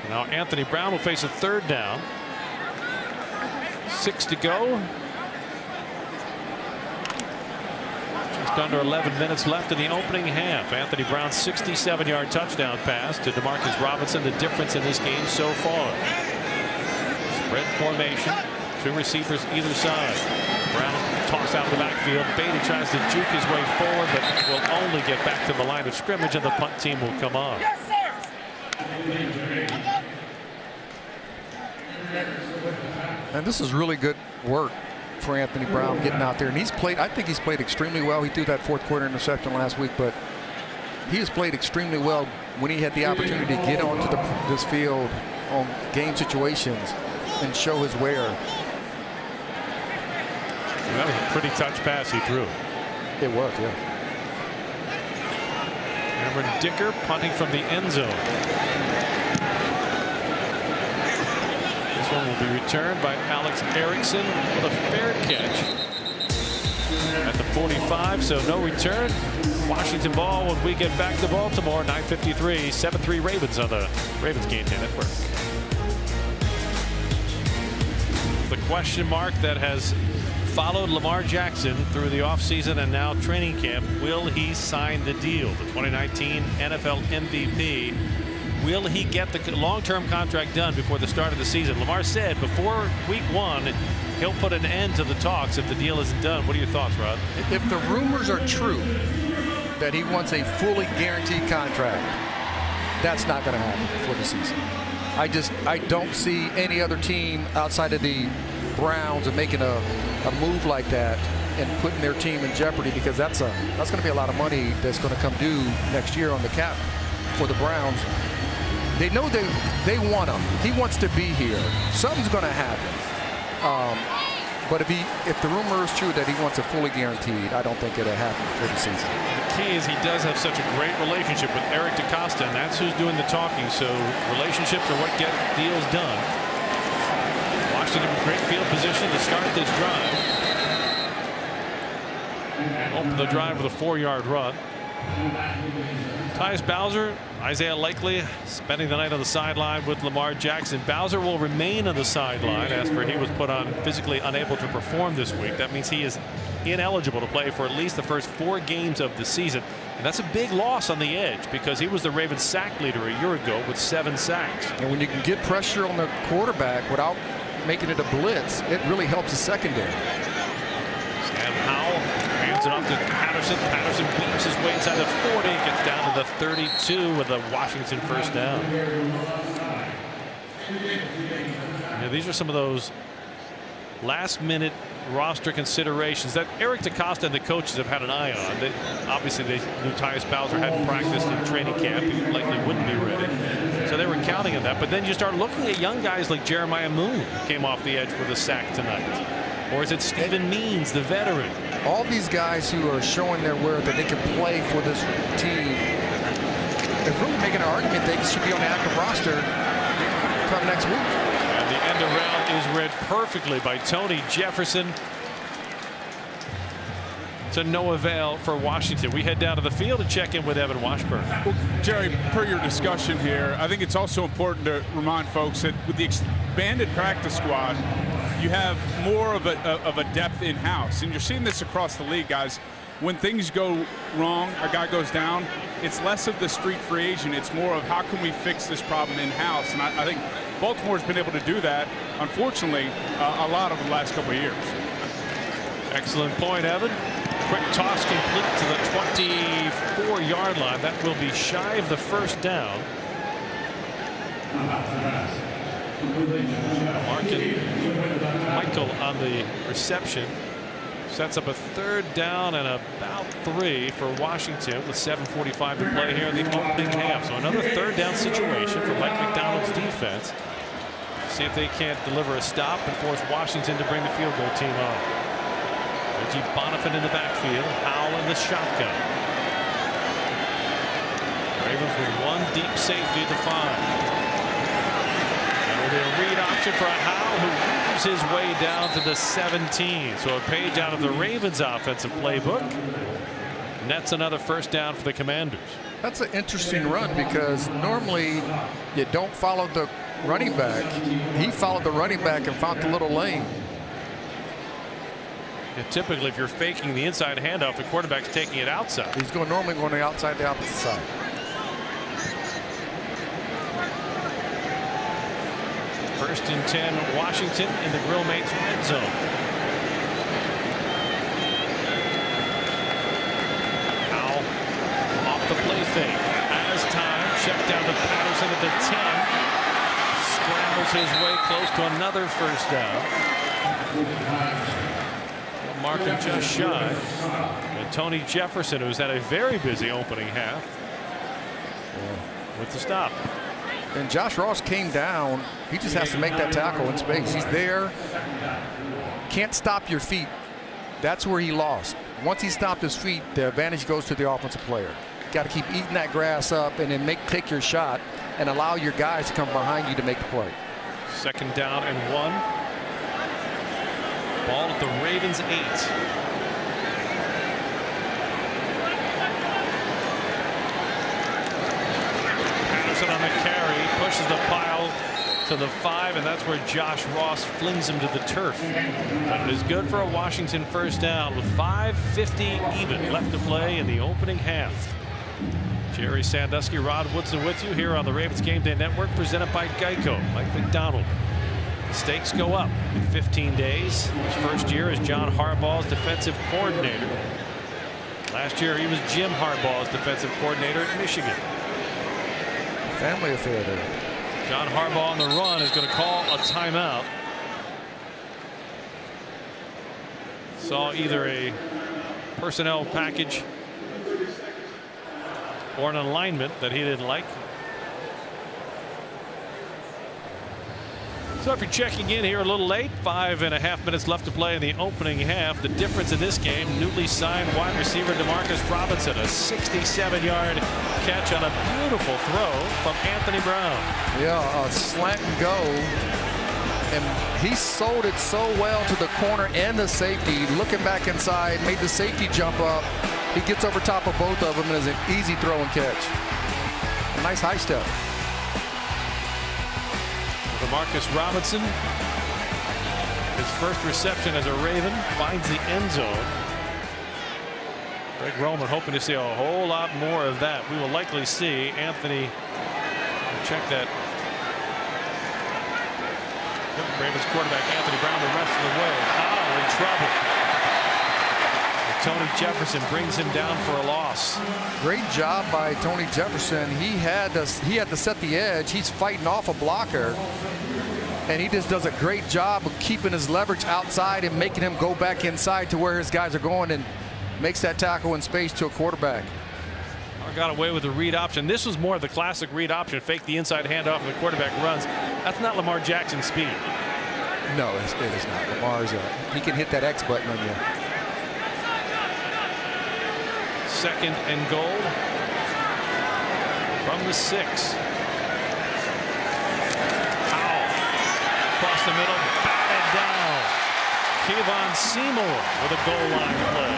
So now Anthony Brown will face a 3rd down. 6 to go. Just under 11 minutes left in the opening half. Anthony Brown's 67-yard touchdown pass to Demarcus Robinson, the difference in this game so far. Spread formation. 2 receivers either side. Brown toss out of the backfield. Beatty tries to juke his way forward, but will only get back to the line of scrimmage, and the punt team will come on. Yes, sir. And this is really good work for Anthony Brown getting out there. And he's played, I think he's played extremely well. He threw that 4th quarter interception last week, but he has played extremely well when he had the opportunity to get onto this field on game situations and show his wear. That was a pretty touch pass he threw. It was, yeah. Cameron Dicker punting from the end zone. This one will be returned by Alex Erickson with a fair catch at the 45, so no return. Washington ball when we get back to Baltimore. 9:53, 7-3 Ravens on the Ravens Game Day Network. The question mark that has followed Lamar Jackson through the offseason and now training camp. Will he sign the deal? The 2019 NFL MVP. Will he get the long-term contract done before the start of the season? Lamar said before week 1 he'll put an end to the talks if the deal isn't done. What are your thoughts, Rod? If the rumors are true that he wants a fully guaranteed contract, that's not going to happen for the season. I don't see any other team outside of the Browns and making a move like that and putting their team in jeopardy, because that's going to be a lot of money that's going to come due next year on the cap for the Browns. They know they want him. He wants to be here. Something's going to happen. But if the rumor is true that he wants a fully guaranteed, I don't think it'll happen for the season. The key is he does have such a great relationship with Eric DeCosta, and that's who's doing the talking. So relationships are what get deals done. Washington in great field position to start this drive. Open the drive with a 4-yard run. Tyus Bowser, Isaiah Likely spending the night on the sideline with Lamar Jackson. Bowser will remain on the sideline as for he was put on physically unable to perform this week. That means he is ineligible to play for at least the first 4 games of the season. And that's a big loss on the edge because he was the Ravens sack leader a year ago with 7 sacks. And when you can get pressure on the quarterback without making it a blitz, it really helps the secondary. Sam Howell hands it off to Patterson. Patterson weaves his way inside the 40, gets down to the 32 with a Washington first down. Yeah, these are some of those last-minute roster considerations that Eric DeCosta and the coaches have had an eye on. Obviously, they knew Tyus Bowser hadn't practiced in training camp. He likely wouldn't be ready. So they were counting on that. But then you start looking at young guys like Jeremiah Moon, who came off the edge with a sack tonight. Or is it Stephen Means, the veteran? All these guys who are showing their worth that they can play for this team, they're really making an argument they should be on the active roster come next week. And the end around is read perfectly by Tony Jefferson. To no avail for Washington. We head down to the field to check in with Evan Washburn. Well, Jerry, per your discussion here, I think it's also important to remind folks that with the expanded practice squad, you have more of a depth in-house. And you're seeing this across the league, guys. When things go wrong, a guy goes down, it's less of the street free agent. It's more of how can we fix this problem in-house. And I think Baltimore's been able to do that, unfortunately, a lot over the last couple of years. Excellent point, Evan. Quick toss complete to the 24-yard line. That will be shy of the first down. Michael on the reception. Sets up a 3rd down and about 3 for Washington with 7:45 to play here in the opening half. So another 3rd down situation for Mike McDonald's defense. See if they can't deliver a stop and force Washington to bring the field goal team on. Reggie Bonifant in the backfield. Howell in the shotgun. Ravens with 1 deep safety at the 5. That will be a read option for Howell, who weaves his way down to the 17. So a page out of the Ravens offensive playbook. Nets another first down for the Commanders. That's an interesting run because normally you don't follow the running back. He followed the running back and found the little lane. And typically, if you're faking the inside handoff, the quarterback's taking it outside. He's normally going to outside the opposite side. First and 10, Washington in the Grill Mates red zone. Howell off the play fake. Has time. Check down to Patterson at the 10. Scrambles his way close to another first down. Marking just shy. And Tony Jefferson, who's had a very busy opening half, with the stop. And Josh Ross came down. He just has to make that tackle in space. He's there. Can't stop your feet. That's where he lost. Once he stopped his feet, the advantage goes to the offensive player. Got to keep eating that grass up and then take your shot and allow your guys to come behind you to make the play. 2nd down and 1. Ball at the Ravens 8. Patterson on the carry, pushes the pile to the 5, and that's where Josh Ross flings him to the turf. But it is good for a Washington first down with 5:50 even left to play in the opening half. Jerry Sandusky, Rod Woodson with you here on the Ravens Game Day Network, presented by Geico. Mike McDonald. Stakes go up in 15 days. His first year as John Harbaugh's defensive coordinator. Last year he was Jim Harbaugh's defensive coordinator at Michigan. Family affair there. John Harbaugh on the run is going to call a timeout. Saw either a personnel package or an alignment that he didn't like. So if you're checking in here a little late, 5.5 minutes left to play in the opening half. The difference in this game, newly signed wide receiver Demarcus Robinson, a 67-yard catch on a beautiful throw from Anthony Brown. Yeah, a slant and go. And he sold it so well to the corner and the safety. Looking back inside, made the safety jump up. He gets over top of both of them and is an easy throw and catch. A nice high step. Marcus Robinson, his first reception as a Raven, finds the end zone. Greg Roman hoping to see a whole lot more of that. We will likely see Anthony check that. Ravens quarterback Anthony Brown the rest of the way. In trouble. Tony Jefferson brings him down for a loss. Great job by Tony Jefferson. He had to set the edge. He's fighting off a blocker, and he just does a great job of keeping his leverage outside and making him go back inside to where his guys are going, and makes that tackle in space to a quarterback. Got away with the read option. This was more of the classic read option. Fake the inside handoff and the quarterback runs. That's not Lamar Jackson's speed. No, it is not. Lamar's he can hit that X button on you. Second and goal from the 6. Powell across the middle, batted down. Kevon Seymour with a goal line play.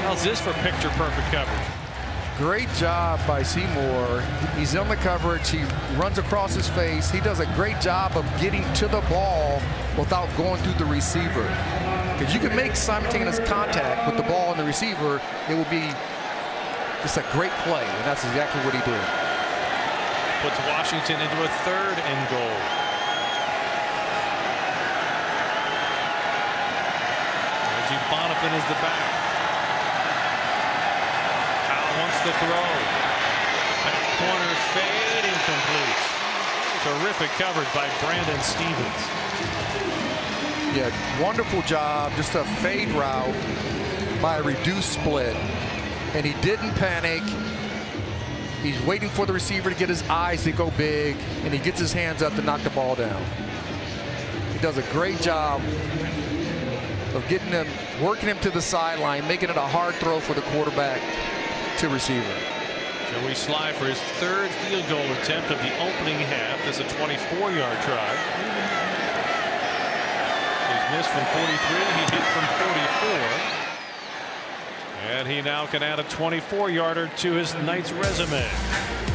How's this for picture perfect coverage? Great job by Seymour. He's on the coverage. He runs across his face. He does a great job of getting to the ball without going through the receiver. Because you can make simultaneous contact with the ball and the receiver. It will be just a great play, and that's exactly what he did. Puts Washington into a third and goal. Reggie Bonifant is the back. Wants to throw. That corner fade incomplete. Terrific coverage by Brandon Stevens. Yeah, wonderful job. Just a fade route by a reduced split. And he didn't panic. He's waiting for the receiver to get his eyes to go big, and he gets his hands up to knock the ball down. He does a great job of getting him, working him to the sideline, making it a hard throw for the quarterback to receiver. Joey Sly for his third field goal attempt of the opening half. This is a 24-yard try. He's missed from 43. He hit from 44. And he now can add a 24-yarder to his night's resume.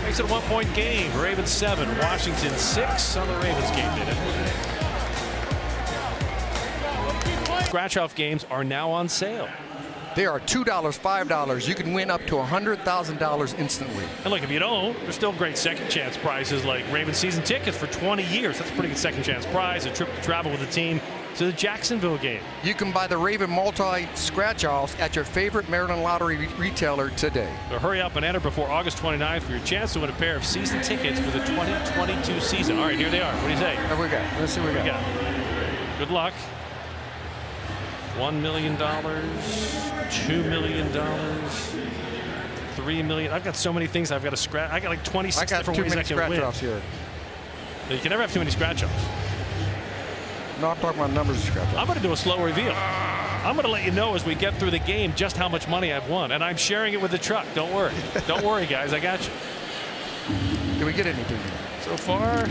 Makes it a 1-point game. Ravens 7, Washington 6 on the Ravens game day. Scratch-off games are now on sale. They are $2, $5. You can win up to $100,000 instantly. And look, if you don't, there's still great second chance prizes like Ravens season tickets for 20 years. That's a pretty good second chance prize. A trip to travel with the team to the Jacksonville game. You can buy the Raven multi scratch-offs at your favorite Maryland Lottery retailer today. So hurry up and enter before August 29th for your chance to win a pair of season tickets for the 2022 season. All right, here they are. What do you say? What we got? Let's see what we got. Good luck. $1 million, $2 million, $3 million. I've got so many things I've got to scratch. I got like 26 different ways I can win. I got too many scratch-offs here. You can never have too many scratch-offs. No, I'm talking about numbers of scratch-offs. I'm going to do a slow reveal. I'm going to let you know as we get through the game just how much money I've won, and I'm sharing it with the truck. Don't worry. Don't worry, guys. I got you. Did we get anything so far?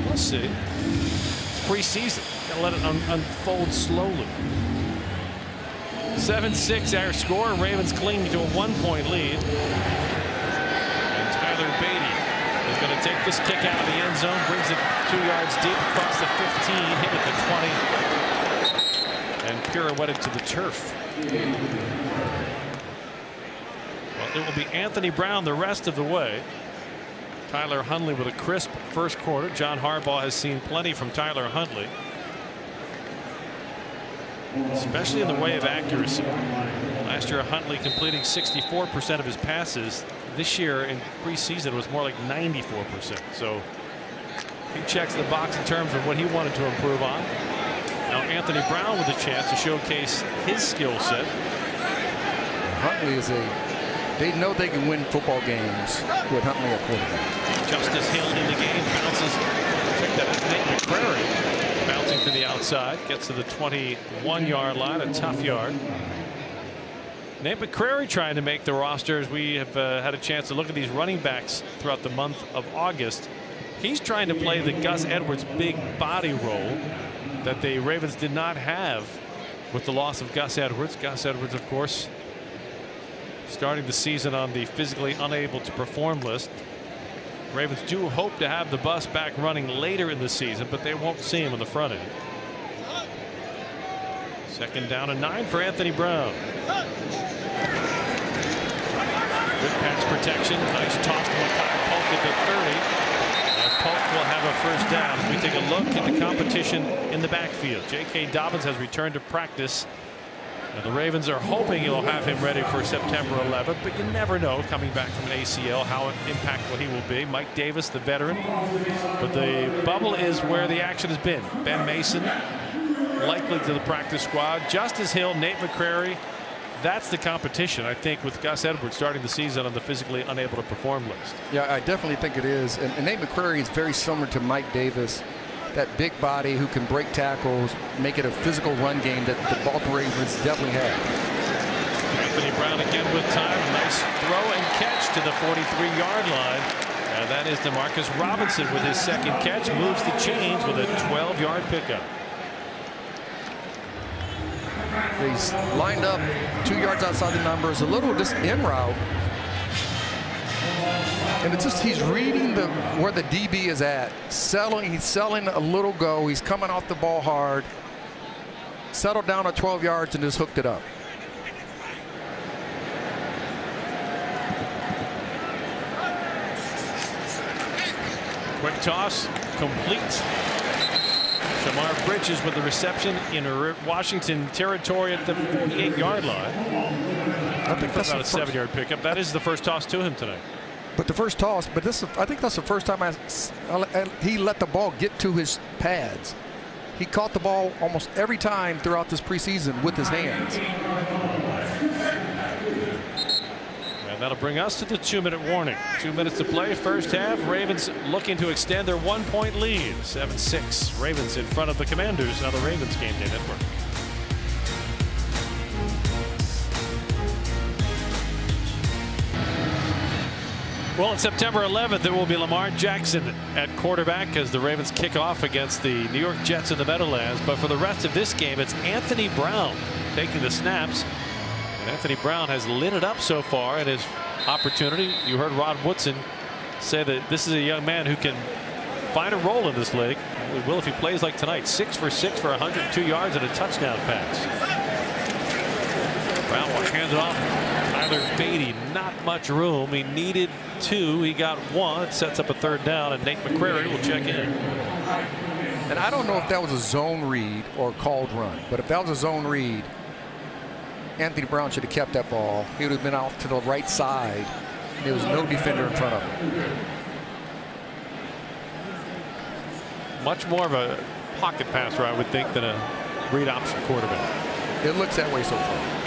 Let's see. Preseason. Gotta let it unfold slowly. 7-6 our score. Ravens cling to a 1-point lead. And Tyler Beatty is going to take this kick out of the end zone, brings it 2 yards deep across the 15, hit at the 20, and pirouetted to the turf. Well, it will be Anthony Brown the rest of the way. Tyler Huntley with a crisp first quarter. John Harbaugh has seen plenty from Tyler Huntley, especially in the way of accuracy. Last year, Huntley completing 64% of his passes. This year in preseason it was more like 94%. So he checks the box in terms of what he wanted to improve on. Now Anthony Brown with a chance to showcase his skill set. Huntley is they know they can win football games with Huntley at quarterback. Justice Hill in the game, bounces. Check that out. Nate McCrary bouncing to the outside, gets to the 21-yard line, a tough yard. Nate McCrary trying to make the roster. As we have had a chance to look at these running backs throughout the month of August. He's trying to play the Gus Edwards big body role. that the Ravens did not have with the loss of Gus Edwards. Gus Edwards, of course, starting the season on the physically unable to perform list. Ravens do hope to have the bus back running later in the season, but they won't see him on the front end. 2nd down and 9 for Anthony Brown. Good pass protection. Nice toss to Makai Polk at the 30. And Polk will have a first down as we take a look at the competition in the backfield. J.K. Dobbins has returned to practice. Now the Ravens are hoping he'll have him ready for September 11th, but you never know coming back from an ACL how impactful he will be. Mike Davis, the veteran. But the bubble is where the action has been. Ben Mason likely to the practice squad. Justice Hill, Nate McCrary. That's the competition, I think, with Gus Edwards starting the season on the physically unable to perform list. Yeah, I definitely think it is. And Nate McCrary is very similar to Mike Davis. That big body who can break tackles, make it a physical run game that the Baltimore Ravens definitely have. Anthony Brown again with time. A nice throw and catch to the 43-yard line. And that is DeMarcus Robinson with his 2nd catch. Moves the chains with a 12-yard pickup. He's lined up 2 yards outside the numbers, a little just in route. And it's just he's reading where the DB is at. He's selling a little go. He's coming off the ball hard. Settled down at 12 yards and just hooked it up. Quick toss, complete. Shamar Bridges with the reception in Washington territory at the 48-yard line. I think that's about a 7-yard pickup. That is the first toss to him tonight. But the first toss, but I think that's the first time he let the ball get to his pads. He caught the ball almost every time throughout this preseason with his hands. And that'll bring us to the 2-minute warning. 2 minutes to play, first half. Ravens looking to extend their 1-point lead. 7-6. Ravens in front of the Commanders on the Ravens Game Day Network. Well, on September 11th, it will be Lamar Jackson at quarterback as the Ravens kick off against the New York Jets in the Meadowlands. But for the rest of this game, it's Anthony Brown taking the snaps. And Anthony Brown has lit it up so far in his opportunity. You heard Rod Woodson say that this is a young man who can find a role in this league. He will if he plays like tonight. 6 for 6 for 102 yards and a touchdown pass. Brown will hand it off. Tyler Beatty, not much room. He needed 2. He got 1. It sets up a 3rd down, and Nate McCrary will check in. And I don't know if that was a zone read or called run, but if that was a zone read, Anthony Brown should have kept that ball. He would have been out to the right side. There was no defender in front of him. Much more of a pocket passer, I would think, than a read option quarterback. It looks that way so far.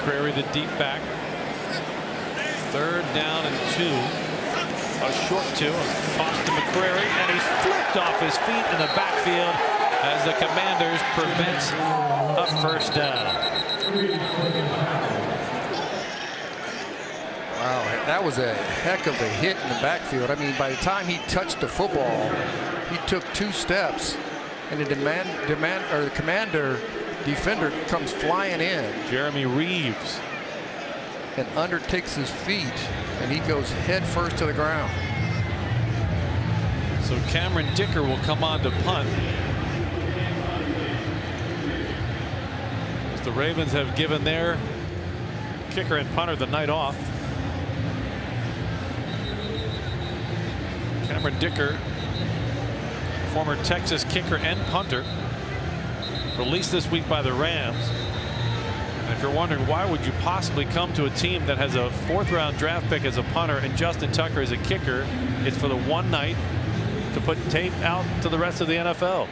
McCrary, the deep back. 3rd down and 2. A short 2. Toss to McCrary, and he's flipped off his feet in the backfield as the Commanders prevent a first down. Wow, that was a heck of a hit in the backfield. I mean, by the time he touched the football, he took 2 steps, and the Commander defender comes flying in. Jeremy Reeves. And undertakes his feet, and he goes head first to the ground. So Cameron Dicker will come on to punt. As the Ravens have given their kicker and punter the night off. Cameron Dicker, former Texas kicker and punter, released this week by the Rams. And if you're wondering why would you possibly come to a team that has a 4th-round draft pick as a punter and Justin Tucker as a kicker, it's for the one night to put tape out to the rest of the NFL.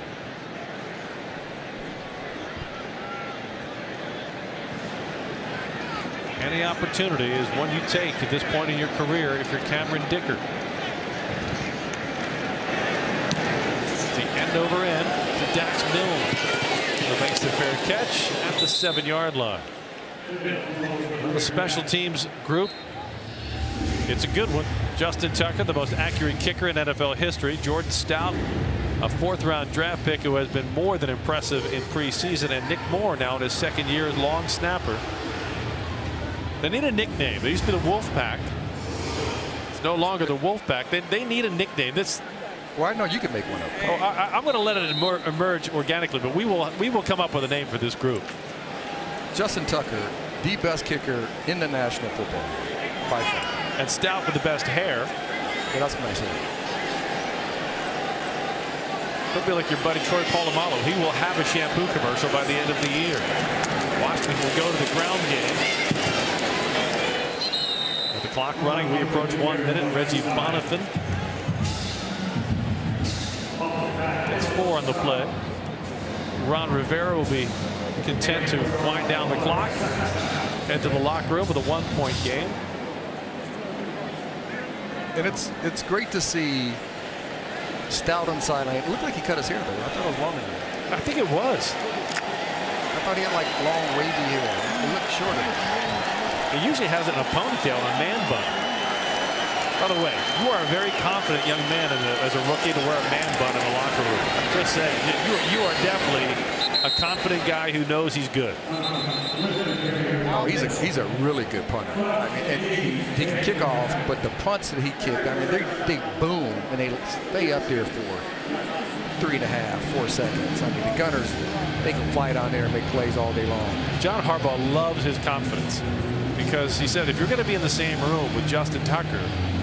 Any opportunity is one you take at this point in your career if you're Cameron Dicker. The end over end to Dax Milne. Who makes the fair catch at the 7-yard line. The special teams group It's a good one. Justin Tucker, the most accurate kicker in NFL history. Jordan Stout, a 4th-round draft pick who has been more than impressive in preseason. And Nick Moore, now in his 2nd year as long snapper. They need a nickname. They used to be the Wolfpack. It's no longer the Wolfpack. They need a nickname. Well, I know you can make one up. I'm going to let it emerge organically, but we will come up with a name for this group. Justin Tucker, the best kicker in the National Football by far. And Stout with the best hair. Yeah, that's nice hair. He'll be like your buddy Troy Polamalu. He will have a shampoo commercial by the end of the year. Washington will go to the ground game. With the clock running, we approach 1 minute. Reggie Bonifant gets 4 on the play. Ron Rivera will be content to wind down the clock. Head to the locker room with a 1-point game. And it's great to see Stout on the sideline. It looked like he cut his hair, though. I thought it was longer than that. I think it was. I thought he had like long, wavy hair. It looked shorter. He usually has it in a ponytail, a man bun. By the way, you are a very confident young man as a rookie to wear a man bun in the locker room. I'm just saying, you are definitely a confident guy who knows he's good. Oh, he's a really good punter. I mean, and he can kick off, but the punts that he kicked, I mean, they boom and they stay up there for 3.5, 4 seconds. I mean, the gunners, they can fly down there and make plays all day long. John Harbaugh loves his confidence because he said if you're going to be in the same room with Justin Tucker,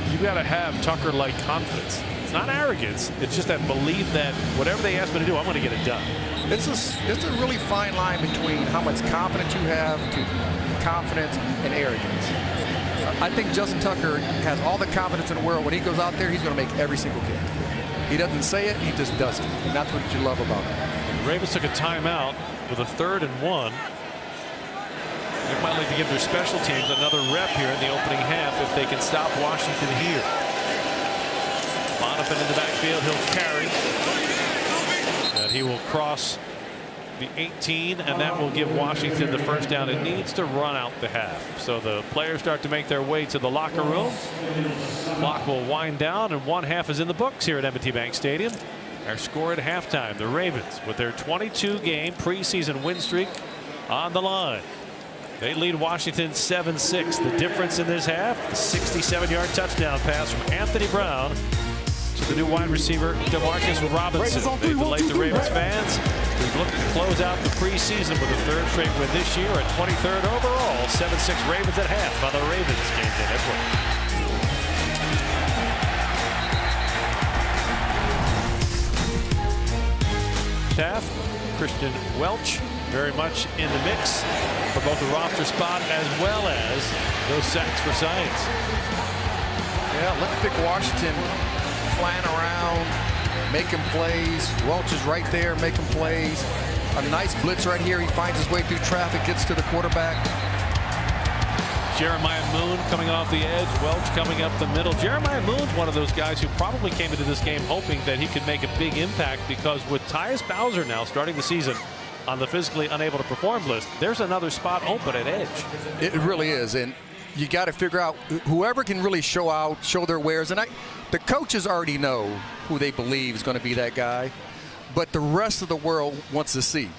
you've got to have Tucker-like confidence. It's not arrogance. It's just that belief that whatever they ask me to do, I'm going to get it done. It's a really fine line between how much confidence you have to confidence and arrogance. I think Justin Tucker has all the confidence in the world. When he goes out there, he's going to make every single kick. He doesn't say it, he just does it. And that's what you love about him. The Ravens took a timeout with a 3rd and 1. They might like to give their special teams another rep here in the opening half if they can stop Washington here. Bonifant in the backfield, he'll carry. And he will cross the 18, and that will give Washington the first down it needs to run out the half. So the players start to make their way to the locker room. Clock will wind down, and 1 half is in the books here at M&T Bank Stadium. Our score at halftime, the Ravens with their 22-game preseason win streak on the line. They lead Washington 7-6. The difference in this half, the 67-yard touchdown pass from Anthony Brown to the new wide receiver, DeMarcus Robinson. They delight the Ravens fans. We've looked to close out the preseason with a 3rd straight win this year at 23rd overall. 7-6 Ravens at half on the Ravens Game Day Network. Taft, Christian Welch, very much in the mix for both the roster spot as well as those sacks for science. Yeah, let's pick Washington flying around, making plays. Welch is right there making plays. A nice blitz right here. He finds his way through traffic, gets to the quarterback. Jeremiah Moon coming off the edge, Welch coming up the middle. Jeremiah Moon's one of those guys who probably came into this game hoping that he could make a big impact, because with Tyus Bowser now starting the season on the physically unable to perform list, there's another spot open at edge. It really is, and you got to figure out whoever can really show their wares. And the coaches already know who they believe is going to be that guy, but the rest of the world wants to see.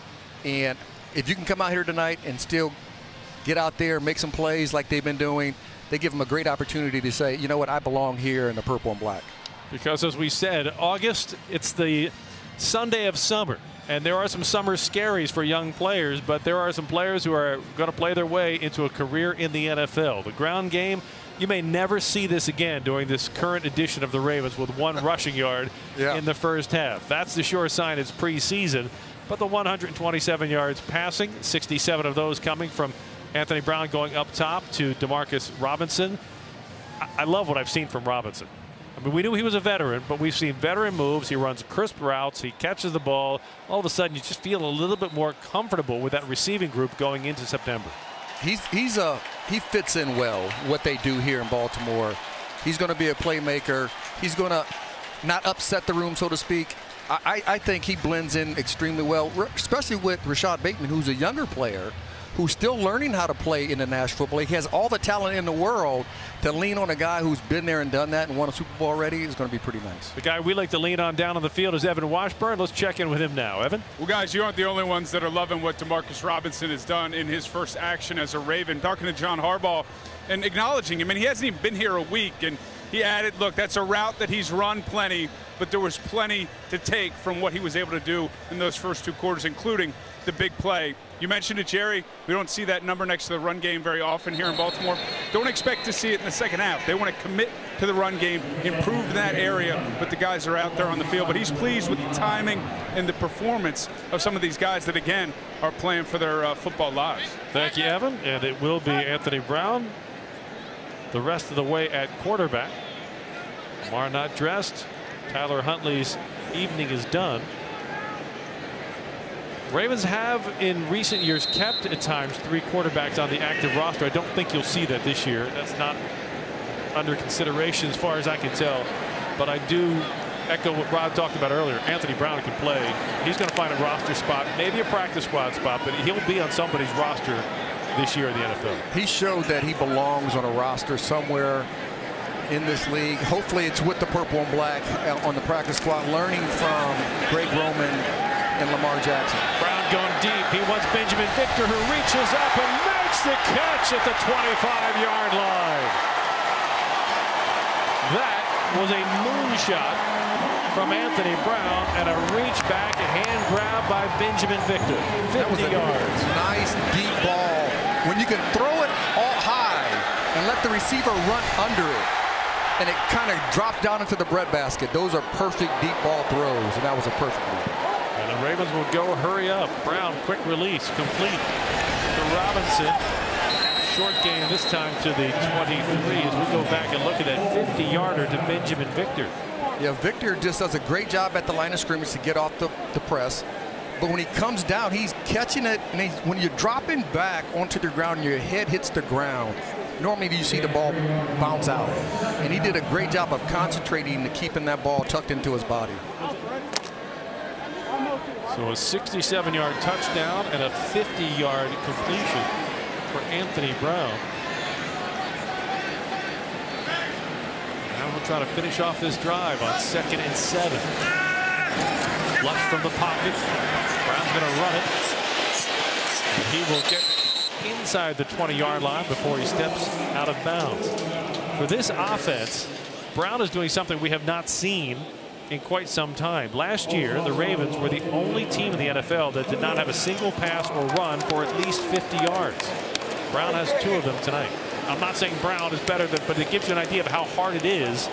And if you can come out here tonight and still get out there, make some plays like they've been doing, they give them a great opportunity to say, you know what, I belong here in the purple and black. Because as we said, August, it's the Sunday of summer. And there are some summer scaries for young players, but there are some players who are going to play their way into a career in the NFL. The ground game, you may never see this again during this current edition of the Ravens with 1 rushing yard in the first half. That's the sure sign it's preseason. But the 127 yards passing, 67 of those coming from Anthony Brown going up top to DeMarcus Robinson. I love what I've seen from Robinson. I mean, we knew he was a veteran, but we've seen veteran moves. He runs crisp routes. He catches the ball. All of a sudden, you just feel a little bit more comfortable with that receiving group going into September. He fits in well what they do here in Baltimore. He's going to be a playmaker. He's going to not upset the room, so to speak. I think he blends in extremely well, especially with Rashad Bateman, who's a younger player, who's still learning how to play in the National Football League. He has all the talent in the world. To lean on a guy who's been there and done that and won a Super Bowl already is going to be pretty nice. The guy we like to lean on down on the field is Evan Washburn. Let's check in with him now. Evan? Well, guys, you aren't the only ones that are loving what Demarcus Robinson has done in his first action as a Raven. Talking to John Harbaugh and acknowledging him. And he hasn't even been here a week. And he added, look, that's a route that he's run plenty, but there was plenty to take from what he was able to do in those first 2 quarters, including the big play. You mentioned it, Jerry. We don't see that number next to the run game very often here in Baltimore. Don't expect to see it in the second half. They want to commit to the run game, improve in that area, but the guys are out there on the field. But he's pleased with the timing and the performance of some of these guys that, again, are playing for their football lives. Thank you, Evan. And it will be Anthony Brown the rest of the way at quarterback. Lamar not dressed. Tyler Huntley's evening is done. Ravens have in recent years kept at times 3 quarterbacks on the active roster. I don't think you'll see that this year. That's not under consideration as far as I can tell. But I do echo what Rod talked about earlier. Anthony Brown can play. He's going to find a roster spot, maybe a practice squad spot, but he'll be on somebody's roster this year in the NFL. He showed that he belongs on a roster somewhere in this league. Hopefully it's with the purple and black on the practice squad, learning from Greg Roman and Lamar Jackson. Brown going deep. He wants Benjamin Victor, who reaches up and makes the catch at the 25-yard line. That was a moonshot from Anthony Brown and a reach back, a hand grab by Benjamin Victor. 50 yards. Nice deep ball. When you can throw it all high and let the receiver run under it, and it kind of dropped down into the breadbasket. Those are perfect deep ball throws, and that was a perfect one. And the Ravens will go hurry up. Brown, quick release, complete to Robinson. Short gain this time to the 23 as we go back and look at that 50-yarder to Benjamin Victor. Yeah, Victor just does a great job at the line of scrimmage to get off the press. But when he comes down, he's catching it, and when you're dropping back onto the ground and your head hits the ground, normally you see the ball bounce out. And he did a great job of concentrating and keeping that ball tucked into his body. So a 67-yard touchdown and a 50-yard completion for Anthony Brown. Now we'll try to finish off this drive on 2nd and 7. Left from the pocket. Brown's going to run it. And he will get inside the 20-yard line before he steps out of bounds. For this offense, Brown is doing something we have not seen in quite some time. Last year, the Ravens were the only team in the NFL that did not have a single pass or run for at least 50 yards. Brown has 2 of them tonight. I'm not saying Brown is better than, but it gives you an idea of how hard it is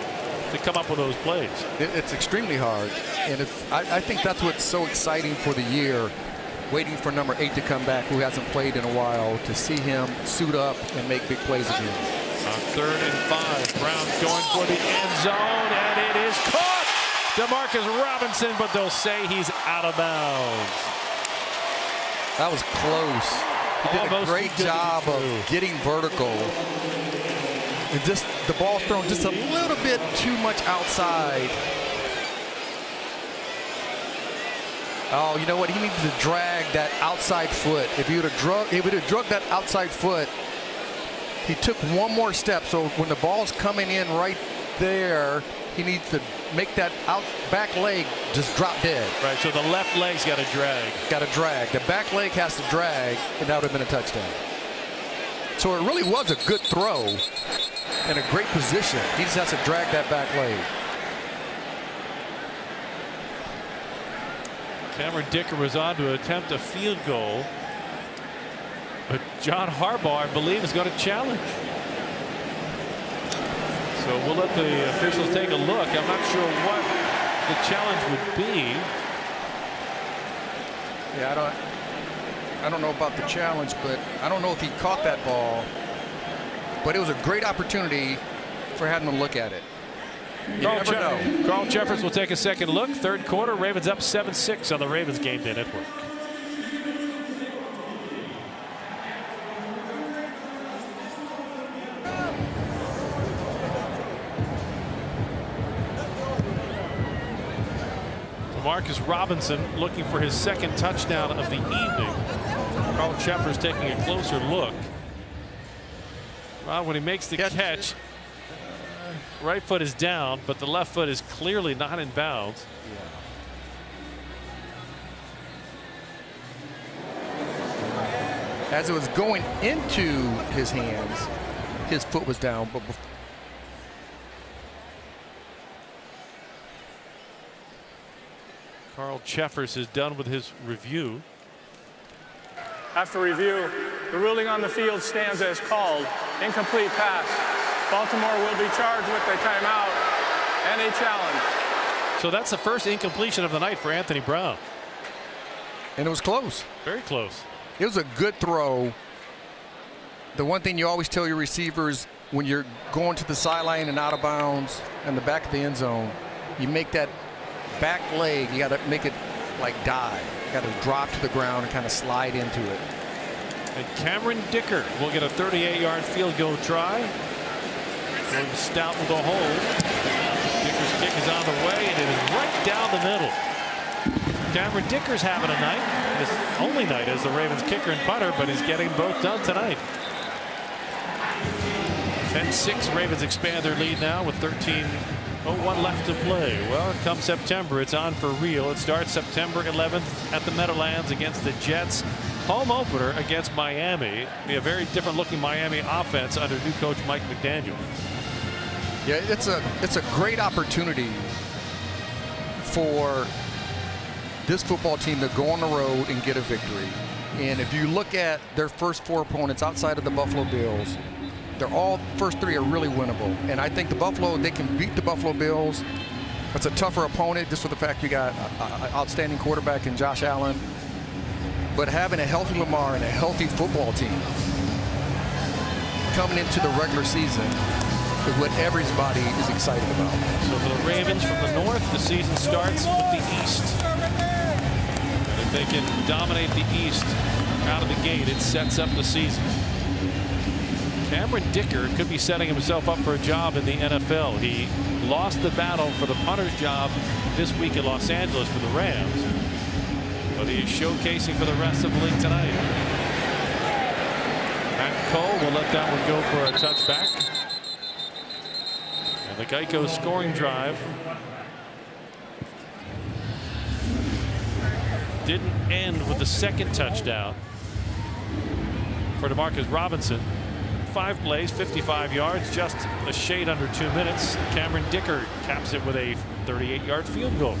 to come up with those plays. It's extremely hard, and I think that's what's so exciting for the year, waiting for number 8 to come back, who hasn't played in a while, to see him suit up and make big plays again. On 3rd and 5, Brown's going for the end zone, and it is caught. Demarcus Robinson, but they'll say he's out of bounds. That was close. He did a great job of getting vertical. And just the ball thrown just a little bit too much outside. Oh, you know what? He needed to drag that outside foot. If he would have drugged that outside foot, he took one more step. So when the ball's coming in right there, he needs to make that back leg just drop dead. Right, so the left leg's got to drag. Got to drag. The back leg has to drag, and that would have been a touchdown. So it really was a good throw in a great position. He just has to drag that back leg. Cameron Dicker was on to attempt a field goal, but John Harbaugh, I believe, is going to challenge. So we'll let the officials take a look. I'm not sure what the challenge would be. Yeah, I don't know about the challenge, but I don't know if he caught that ball. But it was a great opportunity for having to look at it. You never know. Carl Jeffers will take a second look. 3rd quarter, Ravens up 7-6 on the Ravens Game Day Network. Demarcus Robinson looking for his 2nd touchdown of the evening. Carl Sheffer's taking a closer look. Well, when he makes the catch, right foot is down, but the left foot is clearly not in bounds. As it was going into his hands, his foot was down. But Carl Sheffers is done with his review. After review, the ruling on the field stands as called. Incomplete pass. Baltimore will be charged with a timeout and a challenge. So that's the first incompletion of the night for Anthony Brown. And it was close. Very close. It was a good throw. The one thing you always tell your receivers when you're going to the sideline and out of bounds and the back of the end zone, you make that back leg, you got to make it like dive. You got to drop to the ground and kind of slide into it. And Cameron Dicker will get a 38-yard field goal try. Going stout with a hold. Dicker's kick is on the way, and it is right down the middle. Cameron Dicker's having a night, his only night as the Ravens kicker and punter, but he's getting both done tonight. 10-6, Ravens expand their lead now with 13:01 left to play. Well, come September, it's on for real. It starts September 11th at the Meadowlands against the Jets. Home opener against Miami. Be a very different looking Miami offense under new coach Mike McDaniel. Yeah, it's a great opportunity for this football team to go on the road and get a victory. And if you look at their first 4 opponents outside of the Buffalo Bills, they're all first 3 are really winnable. And I think the Buffalo, they can beat the Buffalo Bills. It's a tougher opponent just for the fact you got an outstanding quarterback in Josh Allen. But having a healthy Lamar and a healthy football team coming into the regular season is what everybody is excited about. So for the Ravens from the north, the season starts with the East. If they can dominate the East out of the gate, it sets up the season. Cameron Dicker could be setting himself up for a job in the NFL. He lost the battle for the punter's job this week in Los Angeles for the Rams, but he is showcasing for the rest of the league tonight. Matt Cole will let that one go for a touchback. And the Geico scoring drive didn't end with the second touchdown for DeMarcus Robinson. 5 plays, 55 yards, just a shade under 2 minutes. Cameron Dicker caps it with a 38-yard field goal.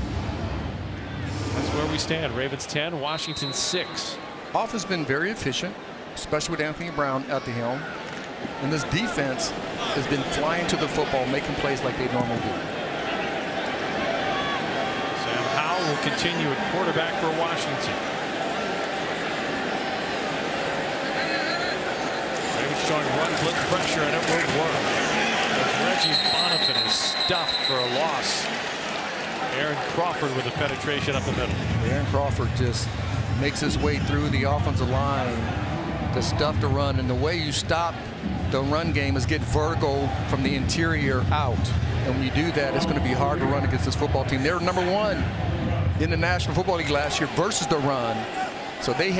That's where we stand. Ravens 10, Washington 6. Offense has been very efficient, especially with Anthony Brown at the helm. And this defense has been flying to the football, making plays like they normally do. Sam Howell will continue at quarterback for Washington. Ravens showing run blitz pressure, and it will work. As Reggie Bonifant is stuffed for a loss. Aaron Crawford with a penetration up the middle. Aaron Crawford just makes his way through the offensive line to stuff the run. And the way you stop the run game is get vertical from the interior out. And when you do that, it's going to be hard to run against this football team. They were #1 in the National Football League last year versus the run. So they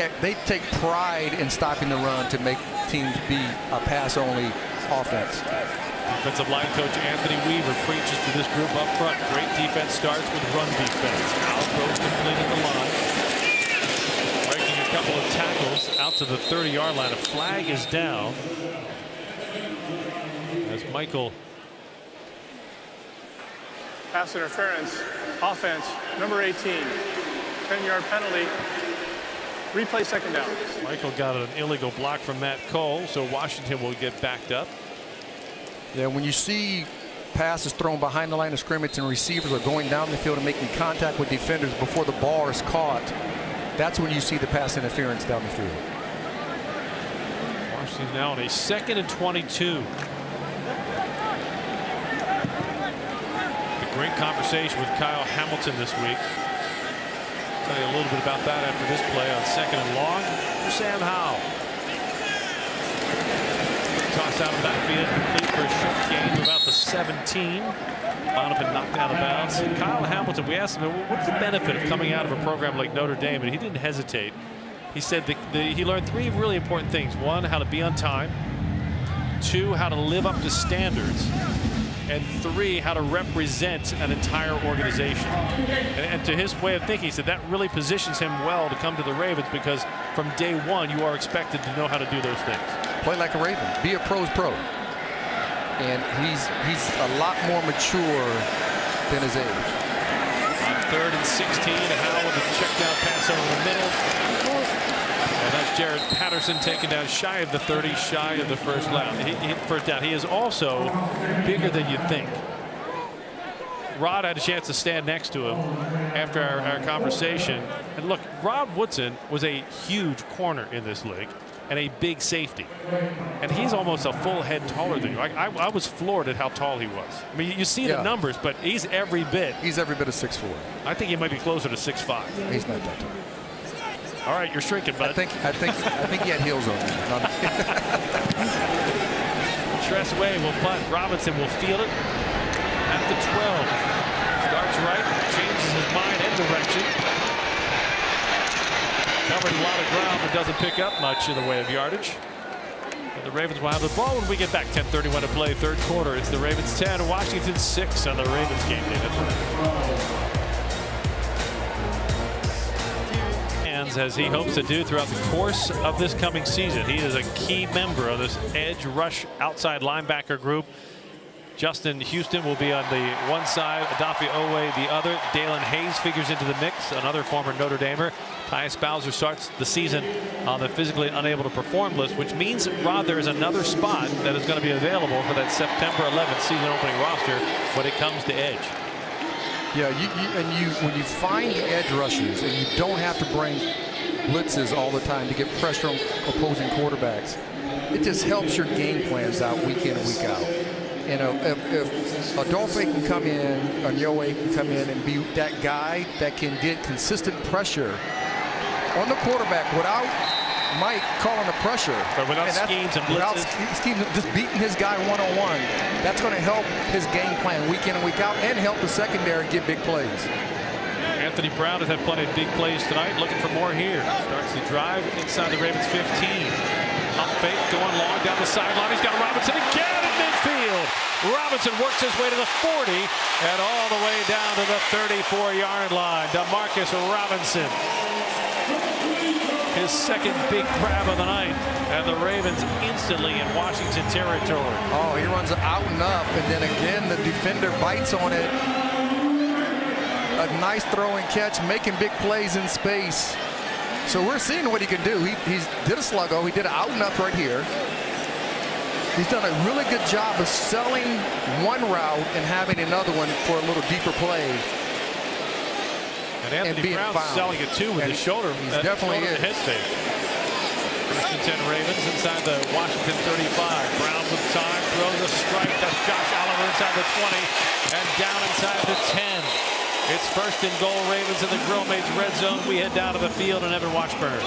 take pride in stopping the run to make teams be a pass-only offense. Defensive line coach Anthony Weaver preaches to this group up front. Great defense starts with run defense. Al throws complete at the line. Breaking a couple of tackles out to the 30-yard line. A flag is down as Michael. Pass interference, offense, number 18. 10-yard penalty. Replay second down. Michael got an illegal block from Matt Cole, so Washington will get backed up. Yeah, when you see passes thrown behind the line of scrimmage and receivers are going down the field and making contact with defenders before the ball is caught, that's when you see the pass interference down the field. Washington now on a 2nd and 22. A great conversation with Kyle Hamilton this week. Tell you a little bit about that after this play on 2nd and long for Sam Howell. Toss out of the backfield, complete for a short gain to about the 17. Bonifant knocked out of bounds. Kyle Hamilton, we asked him, what's the benefit of coming out of a program like Notre Dame? And he didn't hesitate. He said he learned 3 really important things. 1, how to be on time. 2, how to live up to standards. And 3, how to represent an entire organization. And to his way of thinking, he said that really positions him well to come to the Ravens, because from day 1 you are expected to know how to do those things. Play like a Raven. Be a pro's pro. And he's a lot more mature than his age. On 3rd and 16, Howell with a check down pass over the middle. And that's Jared Patterson taken down shy of the 30, shy of the first down. He is also bigger than you think. Rod had a chance to stand next to him after our conversation. And look, Rod Woodson was a huge corner in this league and a big safety. And he's almost a full head taller than you. I was floored at how tall he was. I mean, you see the numbers, but he's every bit. He's every bit of 6'4". I think he might be closer to 6'5". He's not that tall. All right, you're shrinking, bud. I think he had heels on. Tressway will punt. Robinson will field it at the 12. Starts right, changes his mind and direction. Covered a lot of ground, but doesn't pick up much in the way of yardage. And the Ravens will have the ball when we get back. 10:31 to play, 3rd quarter. It's the Ravens 10, Washington 6 on the Ravens game day. That's right. As he hopes to do throughout the course of this coming season. He is a key member of this edge rush outside linebacker group. Justin Houston will be on the one side, Adafe Owe the other. Dalen Hayes figures into the mix, another former Notre Damer. Tyus Bowser starts the season on the physically unable to perform list, which means, Rod, there is another spot that is going to be available for that September 11th season opening roster when it comes to edge. Yeah, when you find the edge rushers and you don't have to bring blitzes all the time to get pressure on opposing quarterbacks, it just helps your game plans out week in and week out. You know, if Adolphe can come in, Onyoe can come in and be that guy that can get consistent pressure on the quarterback without Mike calling the pressure. But without schemes and blitzes. Without schemes, just beating his guy one-on-one. That's going to help his game plan week in and week out and help the secondary get big plays. Anthony Brown has had plenty of big plays tonight. Looking for more here. Starts the drive inside the Ravens 15. Pump fake going long down the sideline. He's got Robinson again in midfield. Robinson works his way to the 40 and all the way down to the 34-yard line. DeMarcus Robinson. His second big grab of the night, and the Ravens instantly in Washington territory. Oh, he runs out and up, and then again the defender bites on it. A nice throw and catch, making big plays in space. So we're seeing what he can do. He did a sluggo. He did an out and up right here. He's done a really good job of selling one route and having another one for a little deeper play. And Anthony Brown's selling it too with his shoulder. He's definitely is. Head fake. First and 10 Ravens inside the Washington 35. Brown with time, throws a strike. That's Josh Oliver inside the 20 and down inside the 10. It's 1st and goal, Ravens in the Grill Mates red zone. We head down to the field and Evan Washburn.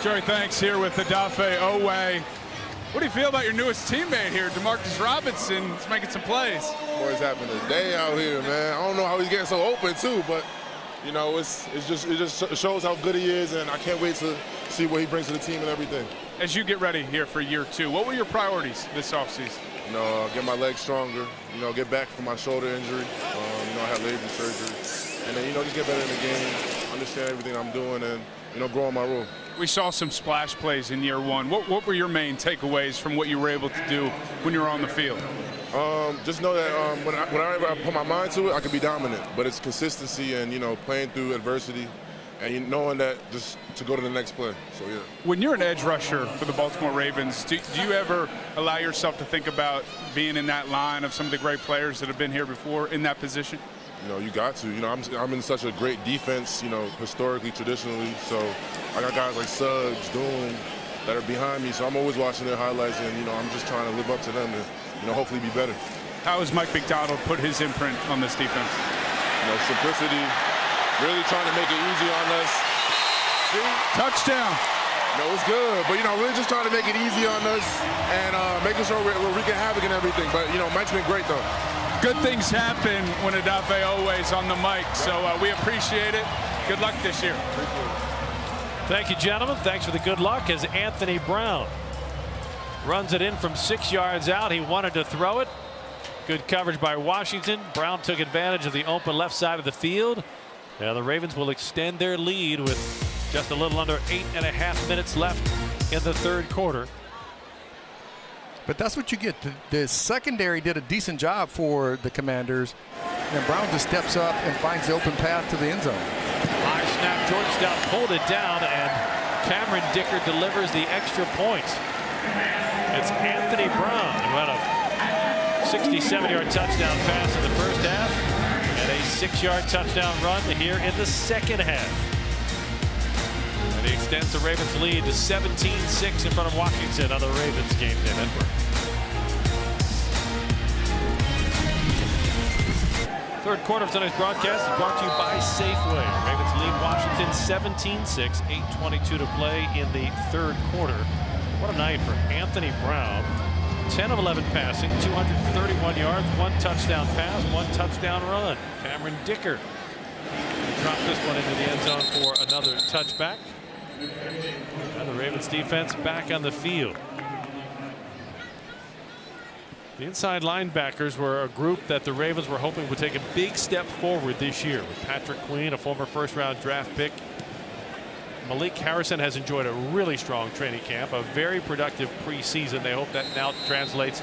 Jerry, thanks, here with Adafe Owe. What do you feel about your newest teammate here, DeMarcus Robinson? He's making some plays. Boy's having a day out here, man. I don't know how he's getting so open too, but you know, it just shows how good he is, and I can't wait to see what he brings to the team and everything. As you get ready here for year 2, what were your priorities this offseason? You know, get my legs stronger. You know, get back from my shoulder injury. You know, I had labor surgery, and then just get better in the game, understand everything I'm doing, and grow on my role. We saw some splash plays in year 1. What were your main takeaways from what you were able to do when you were on the field? Just know that whenever I put my mind to it, I can be dominant. But it's consistency and, playing through adversity and knowing that just to go to the next play. So, yeah. When you're an edge rusher for the Baltimore Ravens, do you ever allow yourself to think about being in that line of some of the great players that have been here before in that position? You got to. I'm in such a great defense, historically, traditionally. So I got guys like Suggs, Doom that are behind me. So I'm always watching their highlights, and, I'm just trying to live up to them and, hopefully be better. How has Mike McDonald put his imprint on this defense? Simplicity, really trying to make it easy on us. See? Touchdown. It's good, but, really just trying to make it easy on us and making sure we're wreaking havoc and everything. But, Mike's been great, though. Good things happen when Adafe always on the mic, so we appreciate it. Good luck this year. Thank you, gentlemen. Thanks for the good luck as Anthony Brown runs it in from 6 yards out. He wanted to throw it. Good coverage by Washington. Brown took advantage of the open left side of the field. Now the Ravens will extend their lead with just a little under 8.5 minutes left in the third quarter. But that's what you get. The secondary did a decent job for the Commanders. And Brown just steps up and finds the open path to the end zone. High snap. Georgetown pulled it down, and Cameron Dicker delivers the extra point. It's Anthony Brown who had a 67-yard touchdown pass in the first half and a 6-yard touchdown run here in the second half. And he extends the Ravens lead to 17-6 in front of Washington on the Ravens Game Day Network. Third quarter of tonight's broadcast is brought to you by Safeway. Ravens lead Washington 17-6, 8:22 to play in the third quarter. What a night for Anthony Brown. 10 of 11 passing, 231 yards, 1 touchdown pass, 1 touchdown run. Cameron Dicker dropped this one into the end zone for another touchback. And the Ravens defense back on the field. The inside linebackers were a group that the Ravens were hoping would take a big step forward this year with Patrick Queen, a former first-round draft pick. Malik Harrison has enjoyed a really strong training camp, a very productive preseason. They hope that now translates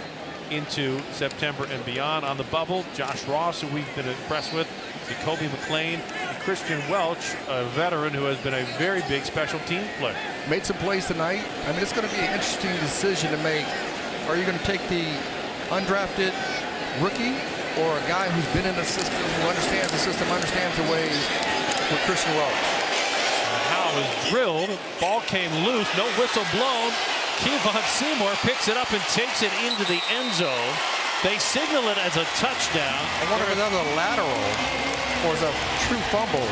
into September and beyond. On the bubble, Josh Ross, who we've been impressed with, Jacoby McLean, and Christian Welch, a veteran who has been a very big special team player. Made some plays tonight. I mean, it's going to be an interesting decision to make. Are you going to take the undrafted rookie or a guy who's been in the system, who understands the system, understands the ways, with Christian Welch? Was drilled. Ball came loose. No whistle blown. Kevon Seymour picks it up and takes it into the end zone. They signal it as a touchdown. I wonder if another lateral or is a true fumble.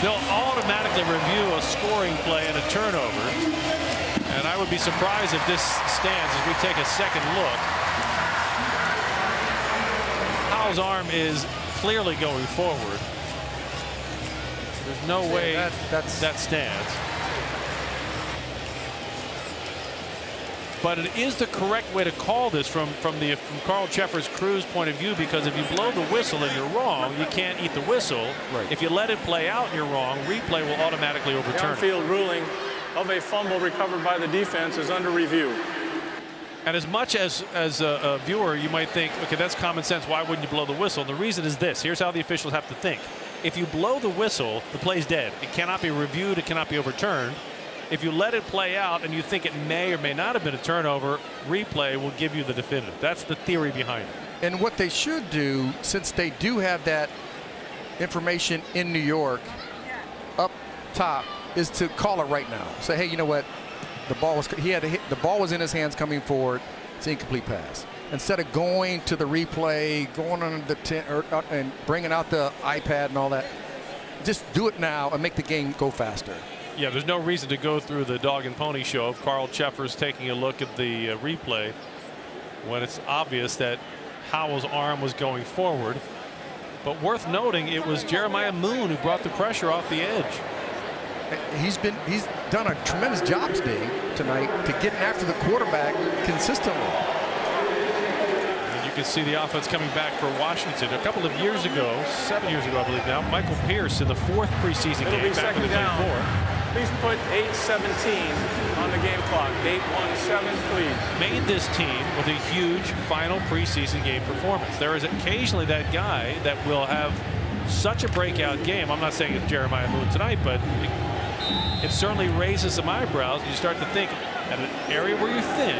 They'll automatically review a scoring play and a turnover. And I would be surprised if this stands as we take a second look. Howell's arm is clearly going forward. There's no way that stands. But it is the correct way to call this from Carl Cheffers' crew's point of view, because if you blow the whistle and you're wrong, you can't eat the whistle. Right. If you let it play out and you're wrong, replay will automatically overturn it. The on-field ruling of a fumble recovered by the defense is under review. And as much as a viewer, you might think, okay, that's common sense. Why wouldn't you blow the whistle? And the reason is this. Here's how the officials have to think. If you blow the whistle, the play's dead. It cannot be reviewed. It cannot be overturned. If you let it play out and you think it may or may not have been a turnover, replay will give you the definitive. That's the theory behind it. And what they should do, since they do have that information in New York up top, is to call it right now. Say, hey, you know what? The ball was the ball was in his hands coming forward. It's an incomplete pass. Instead of going to the replay, going on the and bringing out the iPad and all that, just do it now and make the game go faster. Yeah, there's no reason to go through the dog and pony show of Carl Cheffers taking a look at the replay when it's obvious that Howell's arm was going forward. But worth noting, it was Jeremiah Moon who brought the pressure off the edge. He's done a tremendous job today tonight to getting after the quarterback consistently. And you can see the offense coming back for Washington. A couple of years ago, 7 years ago, I believe now, Michael Pierce in the 4th preseason game back in the 24. Please put 8:17 on the game clock. 8:17, please. Made this team with a huge final preseason game performance. There is occasionally that guy that will have such a breakout game. I'm not saying it's Jeremiah Moon tonight, but it certainly raises some eyebrows. You start to think, at an area where you're thin,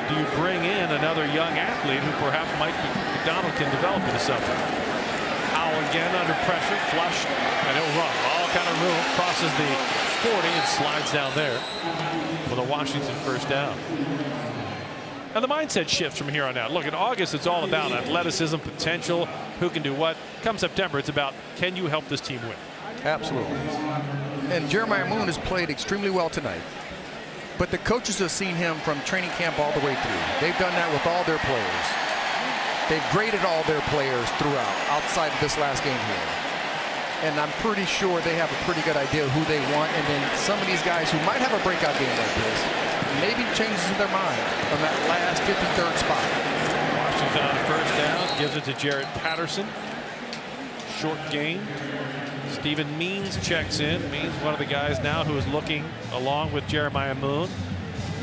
do you bring in another young athlete who perhaps Mike McDonald can develop into something? Howell again under pressure, flushed, and he'll run. All kind of room, crosses the 40 and slides down there with a Washington first down. And the mindset shifts from here on out. Look, in August, it's all about athleticism, potential, who can do what. Come September, it's about, can you help this team win? Absolutely. And Jeremiah Moon has played extremely well tonight. But the coaches have seen him from training camp all the way through. They've done that with all their players. They've graded all their players throughout, outside of this last game here. and I'm pretty sure they have a pretty good idea of who they want. And then some of these guys who might have a breakout game like this, maybe changes their mind on that last 53rd spot. Washington on first down, gives it to Jarrett Patterson. Short gain. Stephen Means checks in. Means one of the guys now who is looking along with Jeremiah Moon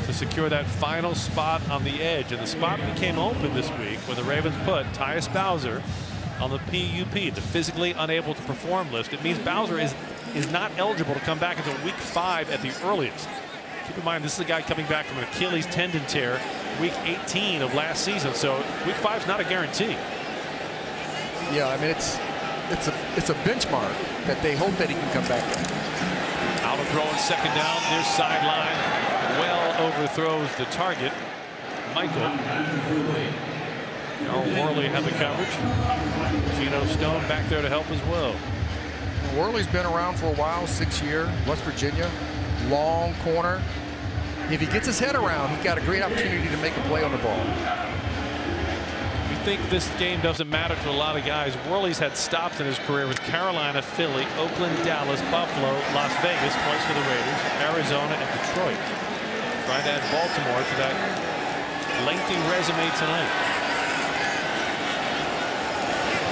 to secure that final spot on the edge. And the spot became open this week when the Ravens put Tyus Bowser on the PUP, the physically unable to perform list. It means Bowser is not eligible to come back until week 5 at the earliest. Keep in mind, this is a guy coming back from an Achilles tendon tear week 18 of last season, so week 5 is not a guarantee. Yeah, I mean, it's a benchmark that they hope that he can come back. Out of throw on second down, near sideline, well overthrows the target. Michael. Darrell Worley had the coverage. Geno Stone back there to help as well. Worley's been around for a while, 6 year, West Virginia, long corner. If he gets his head around, he's got a great opportunity to make a play on the ball. We think this game doesn't matter to a lot of guys. Worley's had stops in his career with Carolina, Philly, Oakland, Dallas, Buffalo, Las Vegas, twice for the Raiders, Arizona, and Detroit. Trying to add Baltimore to that lengthy resume tonight.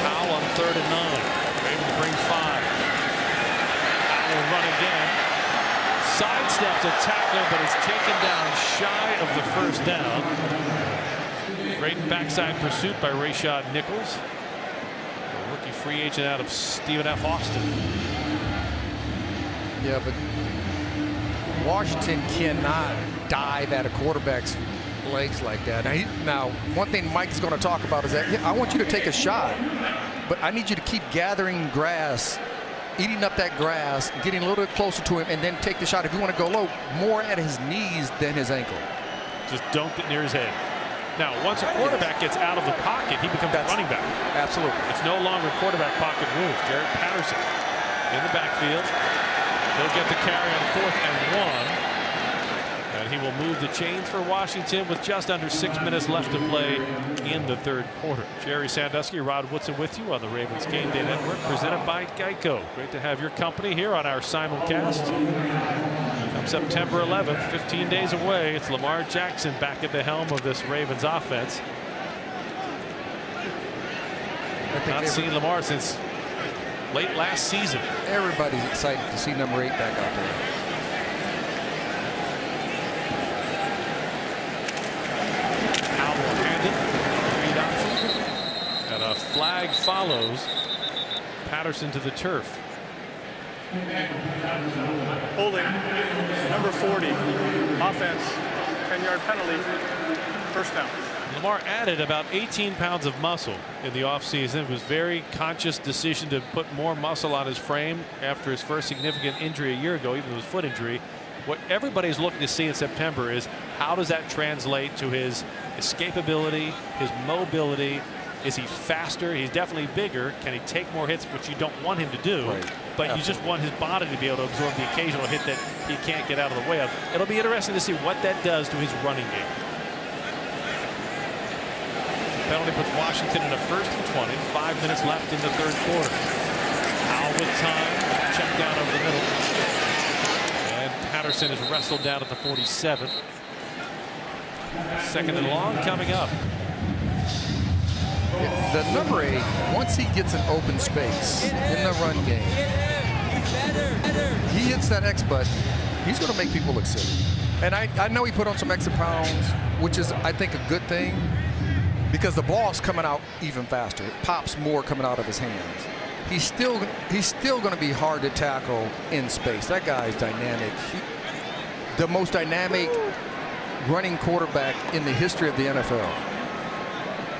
Powell on 3rd and 9. Ravens bring 5. Powell will run again. Sidesteps a tackler, but is taken down shy of the first down. Great backside pursuit by Rashad Nichols. A rookie free agent out of Stephen F. Austin. Yeah, but Washington cannot dive at a quarterback's legs like that. Now, one thing Mike's going to talk about is that I want you to take a shot, but I need you to keep gathering grass, eating up that grass, getting a little bit closer to him, and then take the shot. If you want to go low, more at his knees than his ankle. Just don't get near his head. Now, once a quarterback gets out of the pocket, he becomes a running back. Absolutely. It's no longer quarterback pocket rules. Jarrett Patterson in the backfield. He'll get the carry on 4th and 1. And he will move the chains for Washington with just under 6 minutes left to play in the 3rd quarter. Jerry Sandusky, Rod Woodson with you on the Ravens Game Day Network, presented by Geico. Great to have your company here on our simulcast. Come September 11th, 15 days away, it's Lamar Jackson back at the helm of this Ravens offense. Not seen Lamar since late last season. Everybody's excited to see number 8 back out there. And a flag follows. Patterson to the turf. Holding, number 40, offense, 10-yard penalty, first down. Lamar added about 18 pounds of muscle in the offseason. It was a very conscious decision to put more muscle on his frame after his first significant injury a year ago, even his foot injury. What everybody's looking to see in September is how does that translate to his escapability, his mobility. Is he faster? He's definitely bigger. Can he take more hits, which you don't want him to do? Right. But you just want his body to be able to absorb the occasional hit that he can't get out of the way of. It'll be interesting to see what that does to his running game. Penalty puts Washington in a 1st and 20. 5 minutes left in the 3rd quarter. Powell with time. Check down over the middle. And Patterson is wrestled down at the 47. 2nd and long coming up. The number 8, once he gets an open space in the run game, he hits that X button, he's going to make people look silly. And I know he put on some extra pounds, which is, I think, a good thing, because the ball's coming out even faster. It pops more coming out of his hands. He's still going to be hard to tackle in space. That guy's dynamic. The most dynamic running quarterback in the history of the NFL.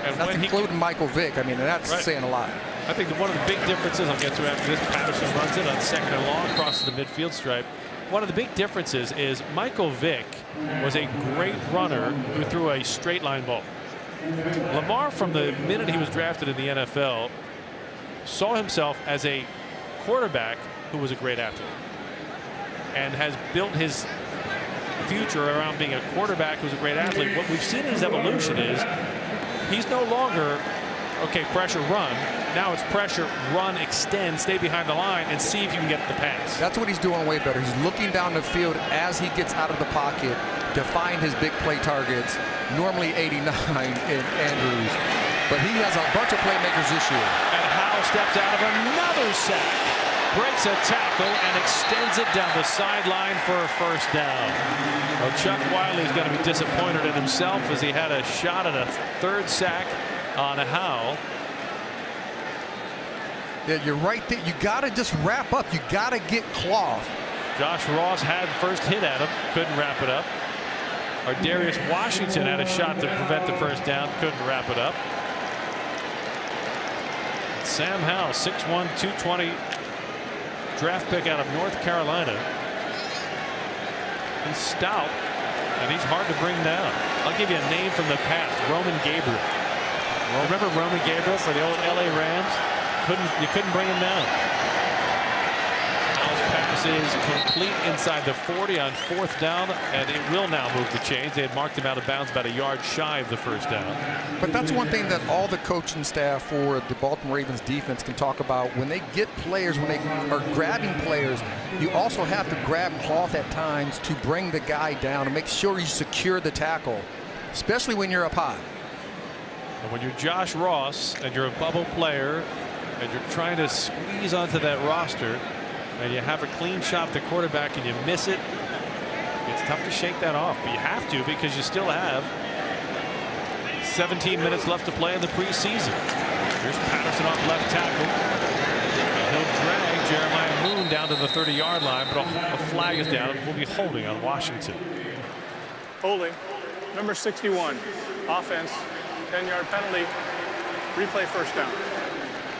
And that's including Michael Vick. I mean, that's saying a lot. I think one of the big differences, I'll get to after this, Patterson runs it on 2nd and long, crosses the midfield stripe. One of the big differences is Michael Vick was a great runner who threw a straight line ball. Lamar, from the minute he was drafted in the NFL, saw himself as a quarterback who was a great athlete and has built his future around being a quarterback who's a great athlete. What we've seen in his evolution is he's no longer okay, pressure, run. Now it's pressure, run, extend, stay behind the line, and see if you can get the pass. That's what he's doing way better. He's looking down the field as he gets out of the pocket to find his big play targets, normally 89 in Andrews. But he has a bunch of playmakers this year. And Howe steps out of another sack, breaks a tackle, and extends it down the sideline for a first down. Well, Chuck Wiley's going to be disappointed in himself as he had a shot at a third sack on Howe. Yeah, you're right there. You got to just wrap up. You got to get cloth. Josh Ross had first hit at him, couldn't wrap it up. Darius Washington had a shot to prevent the first down, couldn't wrap it up. Sam Howell, 6'1", 220 draft pick out of North Carolina. He's stout, and he's hard to bring down. I'll give you a name from the past, Roman Gabriel. Remember Roman Gabriel for the old LA Rams? You couldn't bring him down. Howell's pass is complete inside the 40 on 4th down, and it will now move the chains. They had marked him out of bounds about a yard shy of the first down. But that's one thing that all the coaching staff for the Baltimore Ravens defense can talk about. When they get players, when they are grabbing players, you also have to grab cloth at times to bring the guy down and make sure you secure the tackle, especially when you're up high. And when you're Josh Ross and you're a bubble player and you're trying to squeeze onto that roster and you have a clean shot at the quarterback and you miss it, it's tough to shake that off. But you have to, because you still have 17 minutes left to play in the preseason. Here's Patterson off left tackle. And he'll drag Jeremiah Moon down to the 30-yard line, but a flag is down and we'll be holding on Washington. Holding. Number 61. Offense. 10-yard penalty. Replay first down.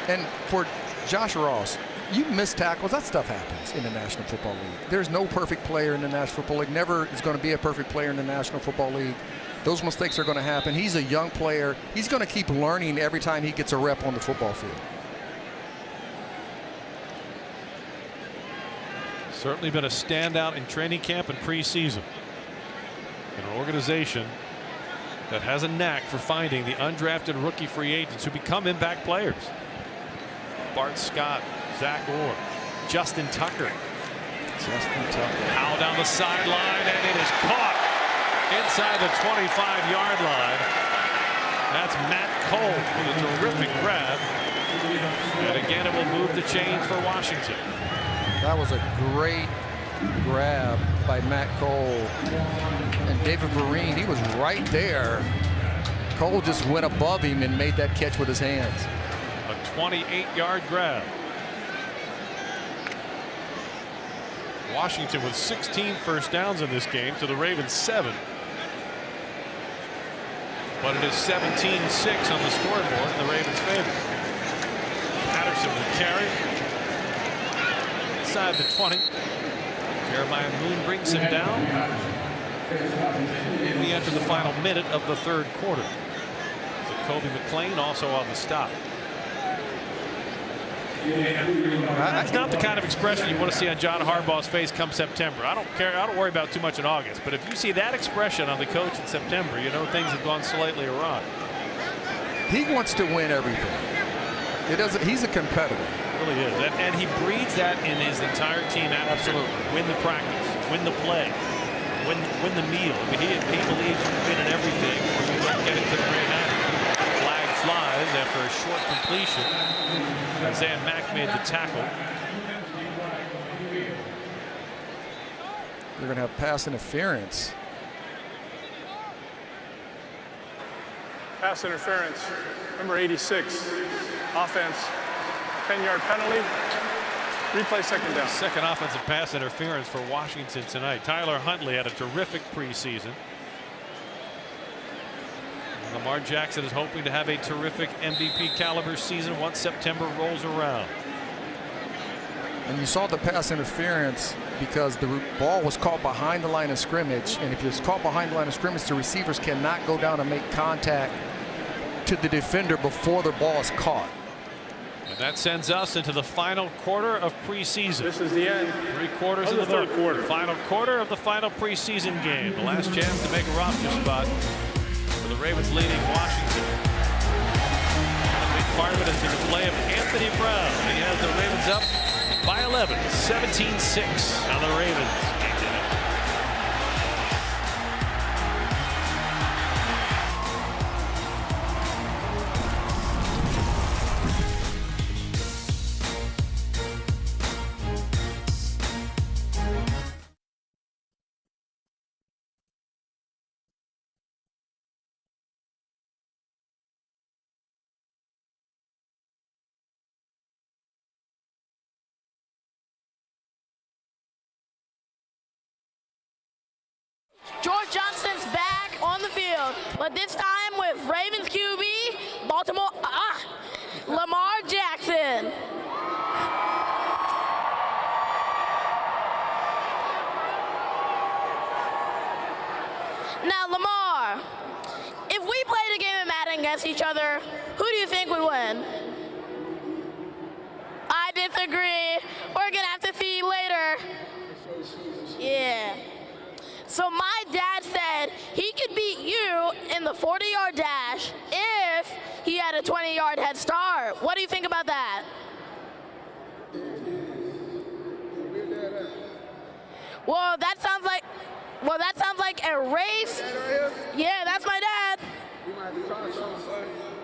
And for Josh Ross, you miss tackles. That stuff happens in the National Football League. There's no perfect player in the National Football League. Never is going to be a perfect player in the National Football League. Those mistakes are going to happen. He's a young player. He's going to keep learning every time he gets a rep on the football field. Certainly been a standout in training camp and preseason. An organization that has a knack for finding the undrafted rookie free agents who become impact players. Bart Scott, Zach Orr, Justin Tucker. Howell down the sideline, and it is caught inside the 25-yard line. That's Matt Cole with a terrific grab. And again, it will move the chains for Washington. That was a great grab by Matt Cole. And David Vereen, he was right there. Cole just went above him and made that catch with his hands. A 28-yard grab. Washington with 16 first downs in this game to the Ravens 7. But it is 17-6 on the scoreboard in the Ravens' favor. Patterson will carry inside the 20. Jeremiah Moon brings him down. We enter the final minute of the third quarter. So Kobe McLean also on the stop. That's not the kind of expression you want to see on John Harbaugh's face come September. I don't care. I don't worry about too much in August. But if you see that expression on the coach in September, you know things have gone slightly awry. He wants to win everything. He's a competitor. He really is. And he breeds that in his entire team. Absolutely. Win the practice, win the play, win the meal. I mean, he believes you can win in everything or you don't get it to the great end. Flag flies after a short completion. Isaiah Mack made the tackle. They're going to have pass interference. Pass interference. Number 86. Offense. 10-yard penalty. Replay second down. Second offensive pass interference for Washington tonight. Tyler Huntley had a terrific preseason. Lamar Jackson is hoping to have a terrific MVP caliber season once September rolls around. And you saw the pass interference because the ball was caught behind the line of scrimmage. And if it's caught behind the line of scrimmage, the receivers cannot go down and make contact to the defender before the ball is caught. And that sends us into the final quarter of preseason. This is the end. 3 quarters of the third quarter. Final quarter of the final preseason game. The last chance to make a roster spot for the Ravens leading Washington. requirement has been the play of Anthony Brown. He has the Ravens up by 11, 17-6 on the Ravens. George Johnson's back on the field, but this time with Ravens QB, Baltimore, Lamar Jackson. Now, Lamar, if we played a game of Madden against each other, who do you think would win? I disagree. We're gonna have to see later. Yeah. So my dad said he could beat you in the 40-yard dash if he had a 20-yard head start. What do you think about that? Well, that sounds like a race. Yeah, that's my dad.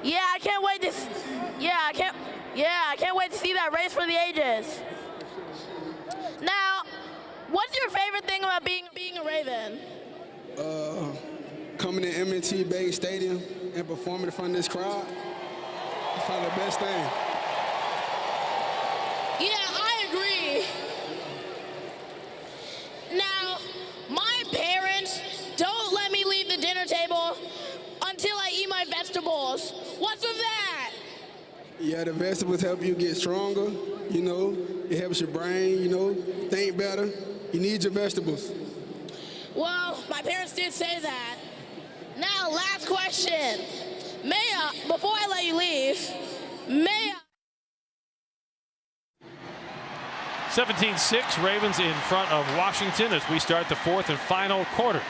Yeah, I can't wait to. I can't wait to see that race for the ages. Now, what's your favorite thing about being a Raven? Coming to M&T Bank Stadium and performing in front of this crowd. It's probably the best thing. Yeah, I agree. Now, my parents don't let me leave the dinner table until I eat my vegetables. What's with that? Yeah, the vegetables help you get stronger, you know. It helps your brain, you know, think better. You need your vegetables. Well, my parents did say that. Now, last question. Before I let you leave, 17-6, Ravens in front of Washington as we start the fourth and final quarter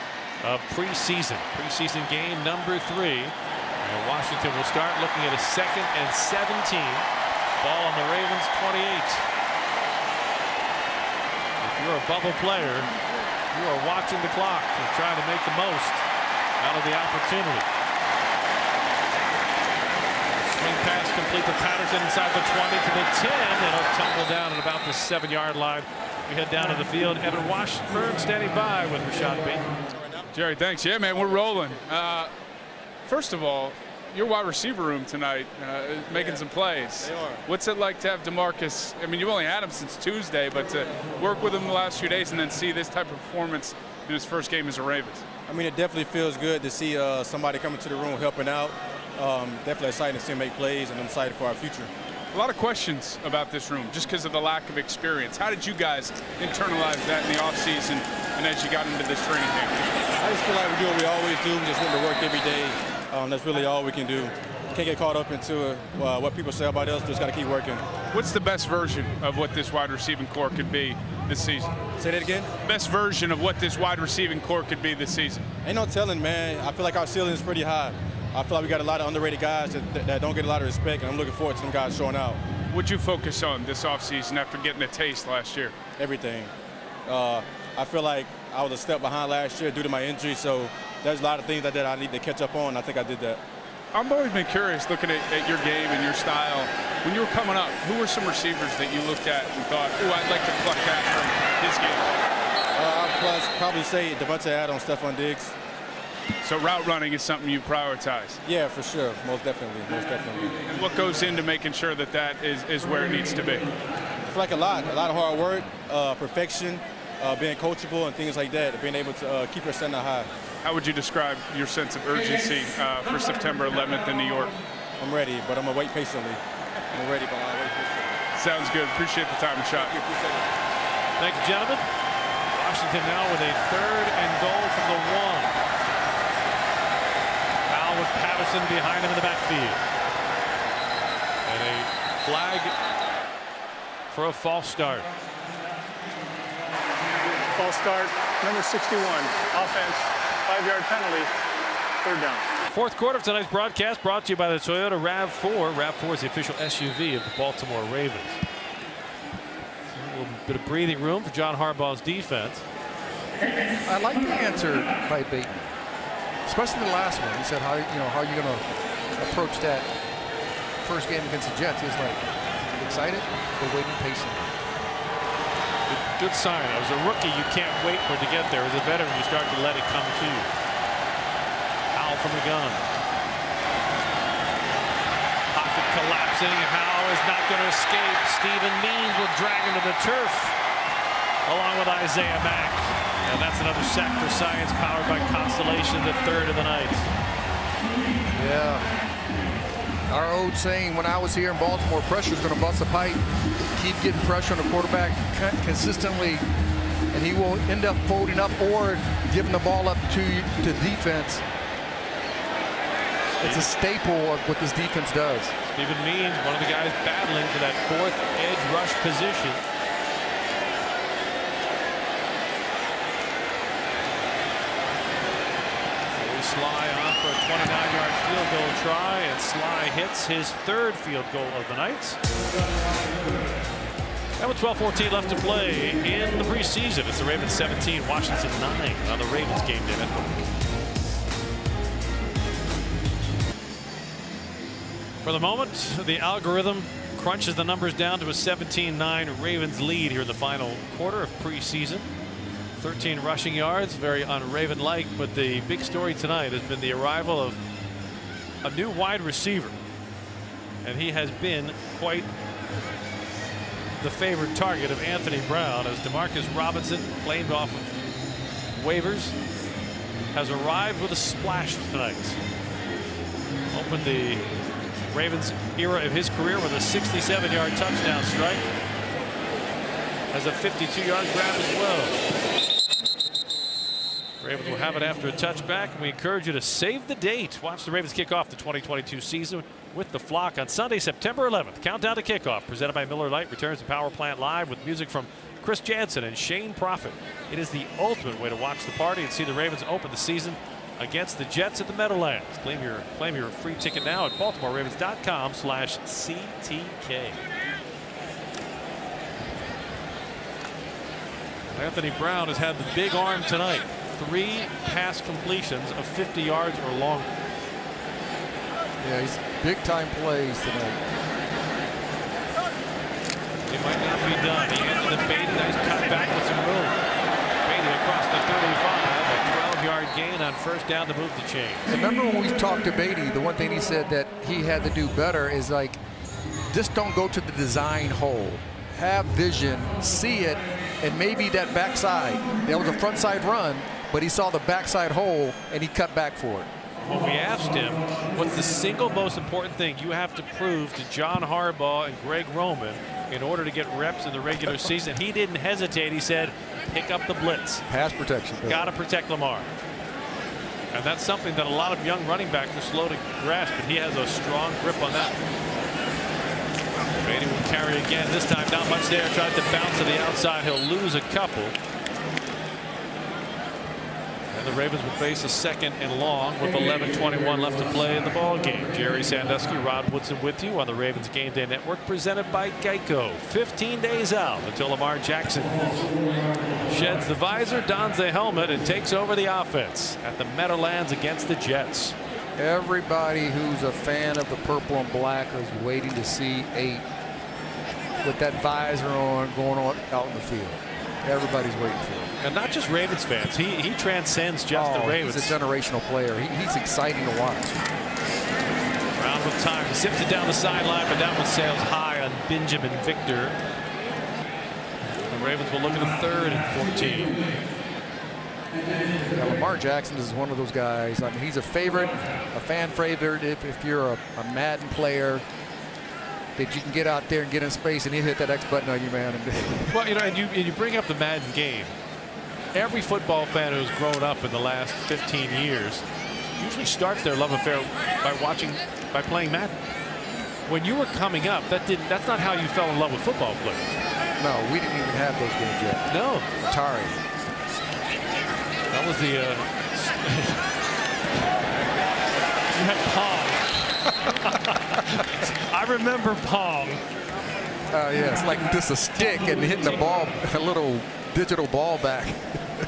of preseason. Preseason game number 3. And Washington will start looking at a 2nd and 17. Ball on the Ravens 28. If you're a bubble player, you are watching the clock and trying to make the most out of the opportunity. Swing pass complete to Patterson inside the 20 to the 10. It'll tumble down at about the 7-yard line. We head down to the field. Evan Washburn standing by with Rashad B. Jerry, thanks. Yeah, man, we're rolling. First of all, your wide receiver room tonight, making some plays. They are. What's it like to have DeMarcus? I mean, you've only had him since Tuesday, but to work with him the last few days and then see this type of performance in his first game as a Ravens. I mean, it definitely feels good to see somebody coming to the room helping out. Definitely excited to see him make plays, and I'm excited for our future. A lot of questions about this room just because of the lack of experience. How did you guys internalize that in the offseason and as you got into this training camp? I just feel like we do what we always do. We just want to work every day. That's really all we can do. Can't get caught up into what people say about us. Just got to keep working. What's the best version of what this wide receiving core could be this season? Say that again? Best version of what this wide receiving core could be this season? Ain't no telling, man. I feel like our ceiling is pretty high. I feel like we got a lot of underrated guys that don't get a lot of respect, and I'm looking forward to them guys showing out. What'd you focus on this offseason after getting a taste last year? Everything. I feel like I was a step behind last year due to my injury, so there's a lot of things that I need to catch up on. I think I did that. I've always been curious looking at your game and your style. When you were coming up, who were some receivers that you looked at and thought, ooh, I'd like to pluck that from his game? I'd probably say Devontae Adams, Stephon Diggs. So route running is something you prioritize? Yeah, for sure. Most definitely. And what goes into making sure that that is where it needs to be? I feel like a lot of hard work, perfection, being coachable and things like that, being able to keep your standard high. How would you describe your sense of urgency for September 11th in New York? I'm ready, but I'm going to wait patiently. I'm ready, but I'll wait patiently. Sounds good. Appreciate the time and shot. Thank you, gentlemen. Washington now with a 3rd and goal from the 1. Foul with Patterson behind him in the backfield. And a flag for a false start. False start, number 61, offense, 5-yard penalty. third down. Fourth quarter of tonight's broadcast brought to you by the Toyota RAV4. RAV4 is the official SUV of the Baltimore Ravens. A little bit of breathing room for John Harbaugh's defense. I like the answer by Bateman, especially the last one. He said, "How are you going to approach that first game against the Jets?" He's like, excited, but waiting patiently. Good sign. As a rookie, you can't wait for it to get there. As a veteran, you start to let it come to you. Howell from the gun. Pocket collapsing. Howell is not going to escape. Stephen Means will drag him to the turf along with Isaiah Mack. And that's another sack for Science, powered by Constellation, the third of the night. Yeah. Our old saying when I was here in Baltimore, pressure's going to bust a pipe. Keep getting pressure on the quarterback consistently, and he will end up folding up or giving the ball up to defense. It's a staple of what this defense does. Stephen Means, one of the guys battling for that fourth edge rush position. Sly on for a 29-yard field goal try, and Sly hits his third field goal of the night. And with 12:14 left to play in the preseason, it's the Ravens 17, Washington 9 on the Ravens Game Day Network. For the moment, the algorithm crunches the numbers down to a 17-9 Ravens lead here in the final quarter of preseason. 13 rushing yards, very un-Raven-like, but the big story tonight has been the arrival of a new wide receiver, and he has been quite the favored target of Anthony Brown, as Demarcus Robinson, claimed off of waivers, has arrived with a splash tonight. Opened the Ravens era of his career with a 67-yard touchdown strike. Has a 52-yard grab as well. Ravens will have it after a touchback, and we encourage you to save the date. Watch the Ravens kick off the 2022 season with the Flock on Sunday, September 11th. Countdown to kickoff, presented by Miller Lite, returns to Power Plant Live with music from Chris Jansen and Shane Prophet. It is the ultimate way to watch the party and see the Ravens open the season against the Jets at the Meadowlands. Claim your free ticket now at BaltimoreRavens.com/CTK. Anthony Brown has had the big arm tonight. 3 pass completions of 50 yards or longer. Yeah, he's big-time plays tonight. He might not be done. He entered the Beatty. Nice cut back with some room. Beatty across the 35. A 12-yard gain on first down to move the chain. Remember when we talked to Beatty, the one thing he said that he had to do better is, like, just don't go to the design hole. Have vision, see it, and maybe that backside. That was a front side run, but he saw the backside hole and he cut back for it. When we asked him what's the single most important thing you have to prove to John Harbaugh and Greg Roman in order to get reps in the regular season, he didn't hesitate. He said, pick up the blitz. Pass protection. Got to protect Lamar. And that's something that a lot of young running backs are slow to grasp, and he has a strong grip on that. Beatty will carry again. This time not much there. Tries to bounce to the outside. He'll lose a couple. And the Ravens will face a second and long with 11:21 left to play in the ball game. Jerry Sandusky, Rod Woodson with you on the Ravens Game Day Network, presented by Geico. 15 days out until Lamar Jackson sheds the visor, dons the helmet, and takes over the offense at the Meadowlands against the Jets. Everybody who's a fan of the purple and black is waiting to see 8 with that visor on going on out in the field. Everybody's waiting for it. And not just Ravens fans. He transcends just the Ravens. He's a generational player. He's exciting to watch. Brown with time. He sips it down the sideline, but that one sails high on Benjamin Victor. The Ravens will look at a 3rd and 14. Yeah, Lamar Jackson is one of those guys. I mean, he's a favorite, a fan favorite. If you're a Madden player, that you can get out there and get in space and he'll hit that X button on you, man. Well, you know, and you bring up the Madden game. Every football fan who's grown up in the last 15 years usually starts their love affair by playing Madden. When you were coming up, that's not how you fell in love with football players. No, we didn't even have those games yet. No. Atari. That was the You had Pong. I remember Pong. Yeah, it's like just a stick and hitting the ball, a little digital ball back.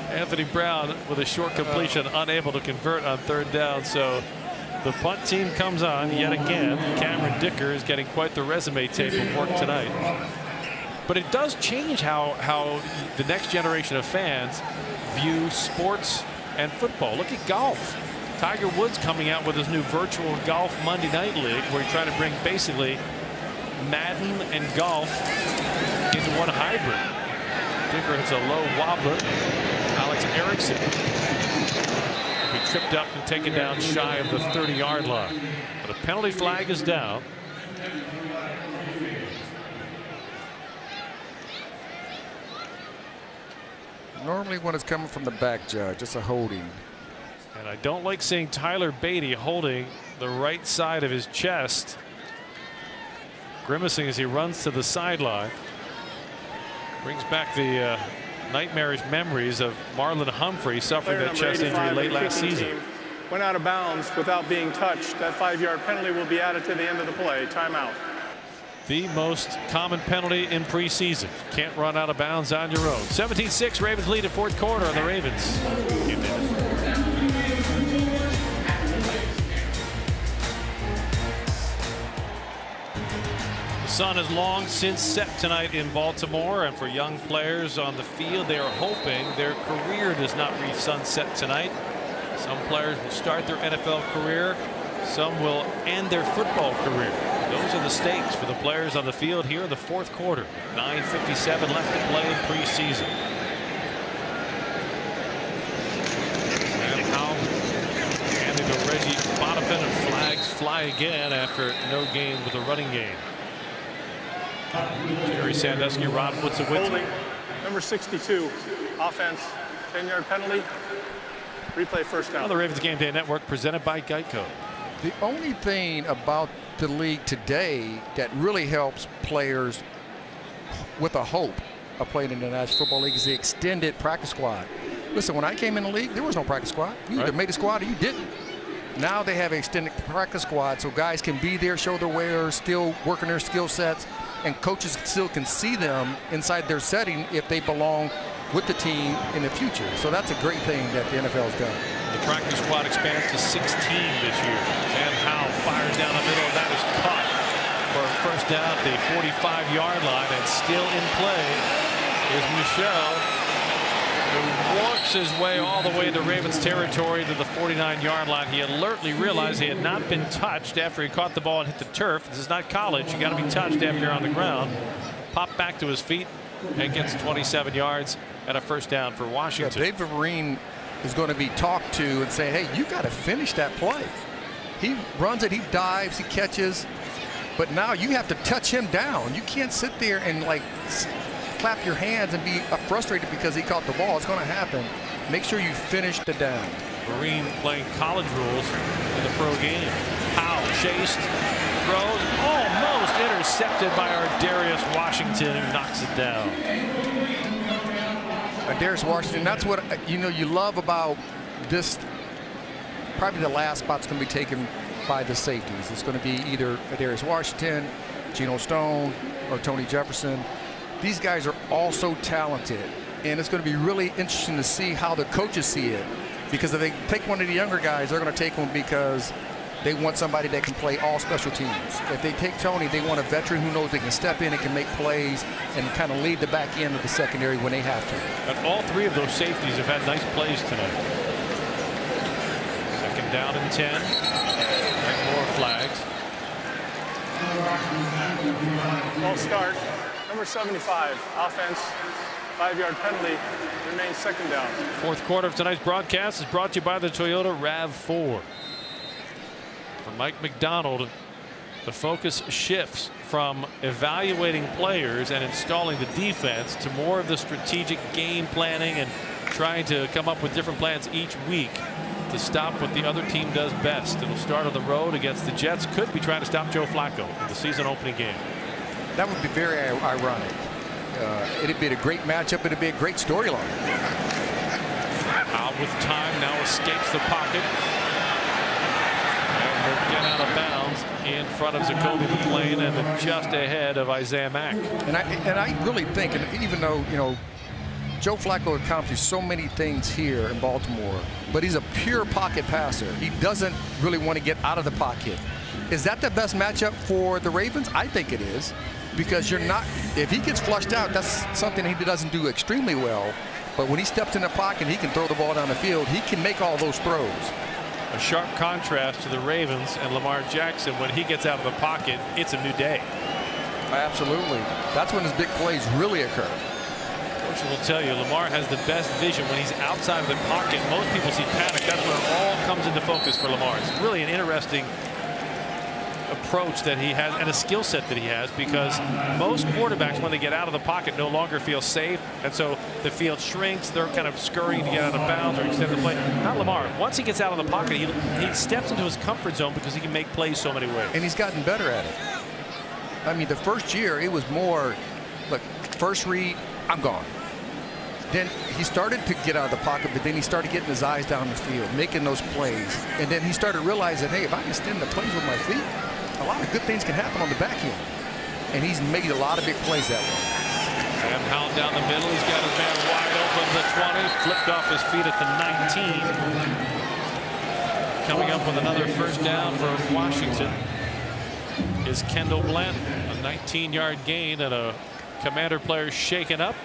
Anthony Brown with a short completion, unable to convert on third down. So the punt team comes on yet again. Cameron Dicker is getting quite the resume tape of work tonight. But it does change how the next generation of fans view sports and football. Look at golf. Tiger Woods coming out with his new virtual golf Monday Night League, where he's trying to bring basically Madden and golf into one hybrid. Dicker hits a low wobbler. Alex Erickson will be tripped up and taken down shy of the 30-yard line. But a penalty flag is down. Normally when it's coming from the back, Judge, it's a holding. And I don't like seeing Tyler Beatty holding the right side of his chest, grimacing as he runs to the sideline. Brings back the nightmarish memories of Marlon Humphrey suffering that chest injury late last season. Went out of bounds without being touched. That 5-yard penalty will be added to the end of the play. Timeout. The most common penalty in preseason. Can't run out of bounds on your own. 17-6, Ravens lead in fourth quarter on the Ravens. The sun has long since set tonight in Baltimore, and for young players on the field, they are hoping their career does not reach sunset tonight. Some players will start their NFL career. Some will end their football career. Those are the stakes for the players on the field here in the fourth quarter. 9:57 left to play in preseason. And how handing to Reggie Bonifant, and flags fly again after no gain with the running game. Jerry Sandusky, Rod puts it with holding. Number 62, offense, 10-yard penalty. Replay first down. On the Ravens Game Day Network, presented by Geico. The only thing about the league today that really helps players with a hope of playing in the National Football League is the extended practice squad. Listen, when I came in the league, there was no practice squad. You either made a squad or you didn't. Now they have an extended practice squad, so guys can be there, show their wares, still working their skill sets, and coaches still can see them inside their setting if they belong with the team in the future. So that's a great thing that the NFL has done. The practice squad expands to 16 this year. Sam Howell fires down the middle, and that is caught for a first down at the 45-yard line, and still in play is Michel, who works his way all the way to Ravens territory to the 49-yard line. He alertly realized he had not been touched after he caught the ball and hit the turf. This is not college. You got to be touched after you're on the ground. Popped back to his feet and gets 27 yards and a first down for Washington. Yeah, Dave Vereen is going to be talked to and say, hey, you got to finish that play. He runs it, he dives, he catches, but now you have to touch him down. You can't sit there and like clap your hands and be frustrated because he caught the ball. It's going to happen. Make sure you finish the down. Vereen playing college rules in the pro game. Powell chased, throws, almost intercepted by our Darius Washington, who knocks it down. Darius Washington, that's what you love about this. Probably the last spot's going to be taken by the safeties. It's going to be either Darius Washington, Geno Stone, or Tony Jefferson. These guys are all so talented, and it's going to be really interesting to see how the coaches see it. Because if they take one of the younger guys, they're going to take him because they want somebody that can play all special teams. If they take Tony, they want a veteran who knows they can step in and can make plays and kind of lead the back end of the secondary when they have to. And all three of those safeties have had nice plays tonight. Second down and 10. And more flags. Ball start. Number 75, offense, 5-yard penalty, remains second down. Fourth quarter of tonight's broadcast is brought to you by the Toyota RAV4. For Mike McDonald, the focus shifts from evaluating players and installing the defense to more of the strategic game planning and trying to come up with different plans each week to stop what the other team does best. It'll start on the road against the Jets. Could be trying to stop Joe Flacco in the season opening game. That would be very ironic. It'd be a great matchup. It'd be a great storyline. Out with time, now escapes the pocket. And in front of Zacoby McClain and just ahead of Isaiah Mack. And I really think, and even though, you know, Joe Flacco accomplished so many things here in Baltimore, but he's a pure pocket passer. He doesn't really want to get out of the pocket. Is that the best matchup for the Ravens? I think it is, because you're not, if he gets flushed out, that's something he doesn't do extremely well. But when he steps in the pocket, he can throw the ball down the field. He can make all those throws. A sharp contrast to the Ravens and Lamar Jackson. When he gets out of the pocket, it's a new day. Absolutely. That's when his big plays really occur. Coach will tell you, Lamar has the best vision when he's outside of the pocket. Most people see panic. That's when it all comes into focus for Lamar. It's really an interesting approach that he has and a skill set that he has, because most quarterbacks, when they get out of the pocket, no longer feel safe, and so the field shrinks. They're kind of scurrying to get out of bounds or extend the play. Not Lamar. Once he gets out of the pocket, he steps into his comfort zone because he can make plays so many ways. And he's gotten better at it. I mean, the first year it was more, look, first read, I'm gone. Then he started to get out of the pocket, but then he started getting his eyes down the field, making those plays. And then he started realizing, hey, if I can extend the plays with my feet, a lot of good things can happen on the back end. And he's made a lot of big plays that way. Sam Howell down the middle. He's got his man wide open. The 20, flipped off his feet at the 19. Coming up with another first down for Washington is Kendall Blanton. A 19-yard gain and a Commander player shaken up.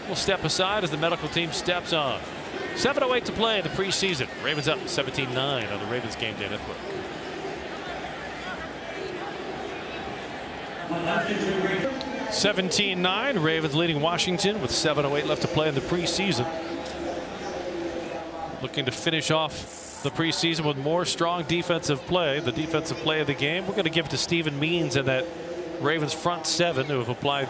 Will step aside as the medical team steps on. 7:08 to play in the preseason. Ravens up 17-9 on the Ravens Game Day Network. 17-9, Ravens leading Washington with 7:08 left to play in the preseason. Looking to finish off the preseason with more strong defensive play. The defensive play of the game, we're going to give it to Stephen Means and that Ravens front seven, who have applied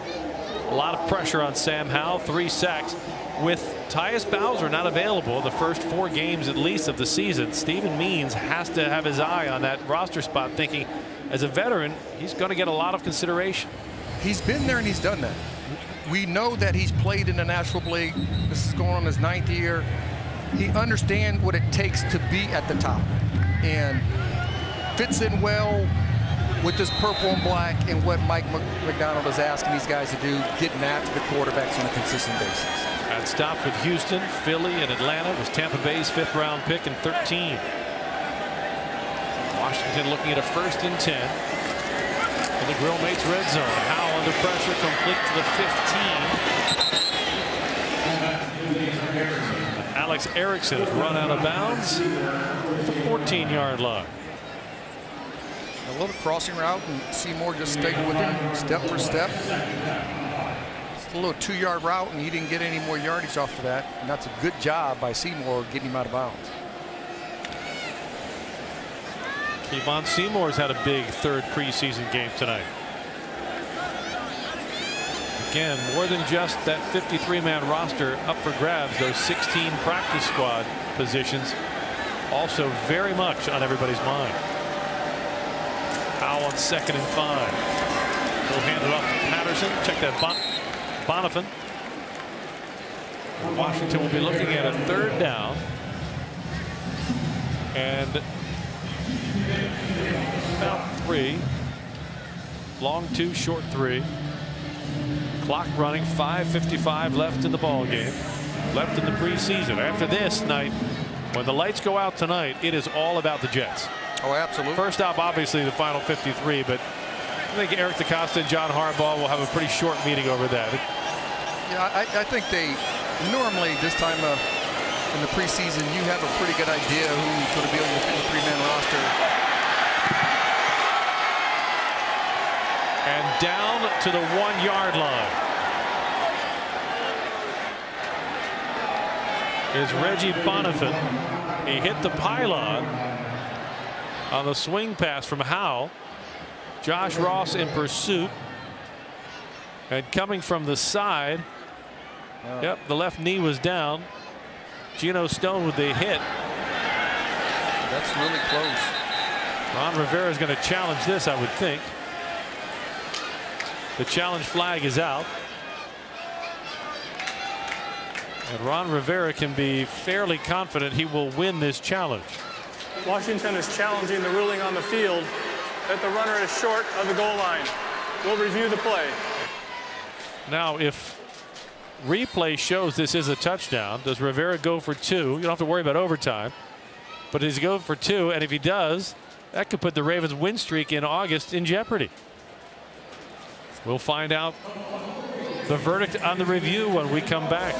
a lot of pressure on Sam Howell. 3 sacks. With Tyus Bowser not available the first 4 games at least of the season, Stephen Means has to have his eye on that roster spot, thinking as a veteran he's going to get a lot of consideration. He's been there and he's done that. We know that he's played in the National League. This is going on his 9th year. He understands what it takes to be at the top and fits in well with this purple and black and what Mike McDonald is asking these guys to do, getting after the quarterbacks on a consistent basis. Had stopped with Houston, Philly, and Atlanta. Was Tampa Bay's 5th-round pick in 13. Washington looking at a 1st and 10 in the Grill Mates red zone. Howell under pressure, complete to the 15. Alex Erickson has run out of bounds at the 14-yard line. A little crossing route, and Seymour just stayed with him step for step. It's a little 2-yard route, and he didn't get any more yardage off of that. And that's a good job by Seymour getting him out of bounds. Kevon Seymour's had a big 3rd preseason game tonight. Again, more than just that 53-man roster up for grabs. Those 16 practice squad positions also very much on everybody's mind. Howell on 2nd and 5. He'll hand it off to Patterson. Check that Bonifant. Washington will be looking at a 3rd down. And about 3. Long 2, short 3. Clock running, 5:55 left in the ball game. Left in the preseason. After this night, when the lights go out tonight, it is all about the Jets. Oh, absolutely. First up, obviously, the final 53, but I think Eric DeCosta and John Harbaugh will have a pretty short meeting over that. Yeah, I think they normally this time in the preseason, you have a pretty good idea who's going to be on the 53-man roster. And down to the 1-yard line is Reggie Bonifant. He hit the pylon on the swing pass from Howell. Josh Ross in pursuit. And coming from the side. Yep, the left knee was down. Geno Stone with the hit. That's really close. Ron Rivera is going to challenge this, I would think. The challenge flag is out. And Ron Rivera can be fairly confident he will win this challenge. Washington is challenging the ruling on the field. that the runner is short of the goal line. We'll review the play. Now, if replay shows this is a touchdown, does Rivera go for 2? You don't have to worry about overtime. But does he go for 2? And if he does, that could put the Ravens' win streak in August in jeopardy. We'll find out the verdict on the review when we come back.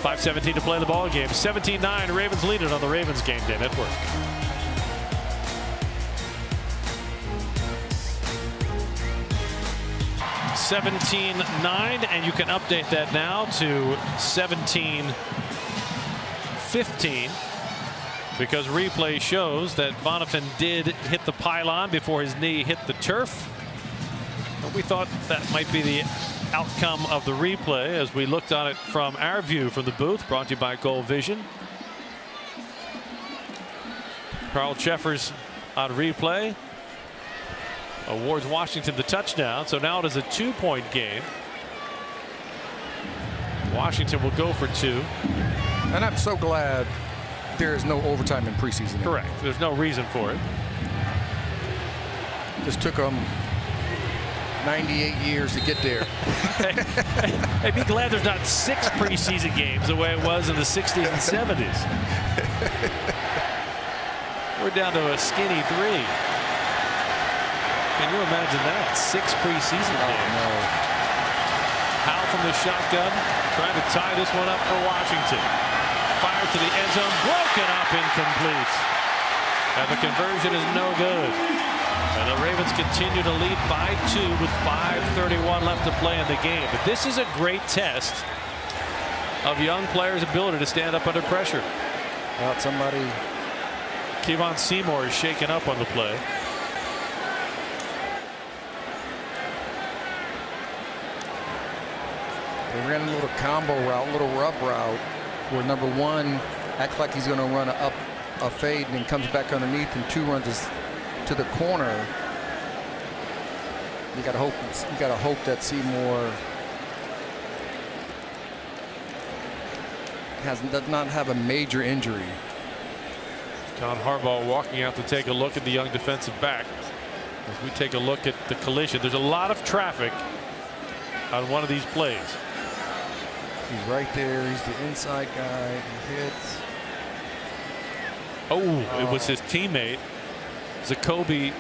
5:17 to play in the ball game. 17-9, Ravens lead it on the Ravens Game Day Network. (17-9), and you can update that now to 17-15 because replay shows that Bonifant did hit the pylon before his knee hit the turf. But we thought that might be the outcome of the replay as we looked on it from our view from the booth, brought to you by Gold Vision. Carl Cheffers on replay awards Washington the touchdown, so now it is a 2-point game. Washington will go for 2. And I'm so glad there is no overtime in preseason. Correct. There's no reason for it. Just took them 98 years to get there. Hey, be glad there's not 6 preseason games the way it was in the 60s and 70s. We're down to a skinny 3. Can you imagine that? 6 preseason games. No. Howell from the shotgun, trying to tie this one up for Washington. Fires to the end zone, broken up, incomplete. And the conversion is no good. And the Ravens continue to lead by 2 with 5:31 left to play in the game. But this is a great test of young players' ability to stand up under pressure. Out somebody. Kevon Seymour is shaken up on the play. They ran a little combo route, a little rub route, where number 1 acts like he's going to run a fade and then comes back underneath, and 2 runs to the corner. You got to hope. You got to hope that Seymour does not have a major injury. John Harbaugh walking out to take a look at the young defensive back. As we take a look at the collision, there's a lot of traffic on one of these plays. He's right there. He's the inside guy. He hits. Oh, it was his teammate, Zacoby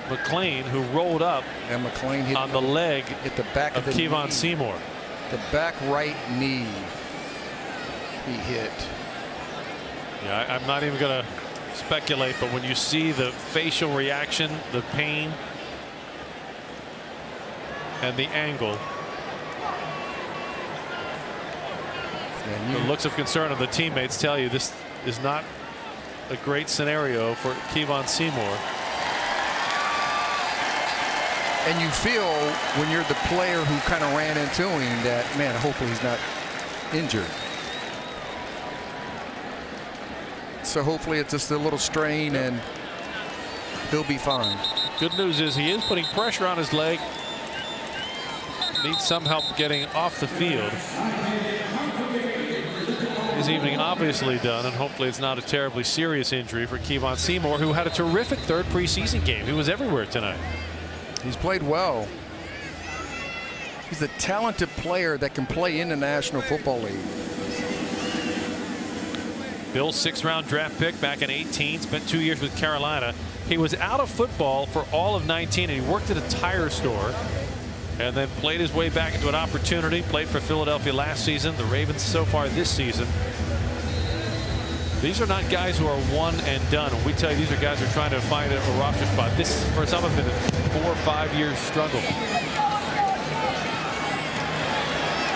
McClain, who rolled up and McClain hit on the leg hit the back of Kevon Seymour. The back right knee he hit. Yeah, I'm not even going to speculate, but when you see the facial reaction, the pain, and the angle, the looks of concern of the teammates tell you this is not a great scenario for Kevon Seymour. And you feel when you're the player who kind of ran into him that, man, hopefully he's not injured. So hopefully it's just a little strain and he'll be fine. Good news is he is putting pressure on his leg. Needs some help getting off the field. His evening obviously done, and hopefully it's not a terribly serious injury for Kevon Seymour, who had a terrific 3rd preseason game. He was everywhere tonight. He's played well. He's a talented player that can play in the National Football League. Bill's 6th-round draft pick back in 18, spent 2 years with Carolina. He was out of football for all of 19, and he worked at a tire store and then played his way back into an opportunity. Played for Philadelphia last season, the Ravens so far this season. These are not guys who are one and done. When we tell you these are guys who are trying to find a roster spot, this for some of them been a 4 or 5 years struggle.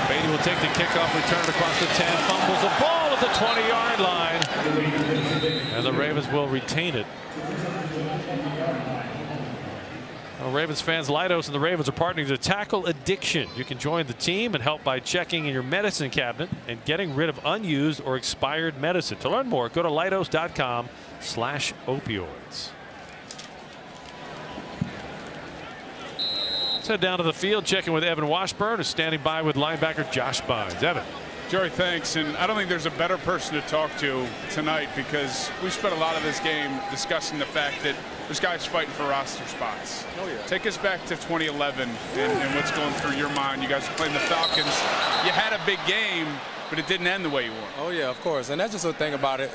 Beatty will take the kickoff, return across the 10, fumbles the ball at the 20-yard line, and the Ravens will retain it. Well, Ravens fans, Leidos and the Ravens are partnering to tackle addiction. You can join the team and help by checking in your medicine cabinet and getting rid of unused or expired medicine. To learn more, go to leidos.com/opioids. Let's head down to the field, checking with Evan Washburn, who's standing by with linebacker Josh Bynes. Evan. Jerry, thanks. And I don't think there's a better person to talk to tonight because we spent a lot of this game discussing the fact that there's guys fighting for roster spots. Oh, yeah. Take us back to 2011 and what's going through your mind. You guys were playing the Falcons. You had a big game, but it didn't end the way you wanted. Oh, yeah, of course. And that's just the thing about it.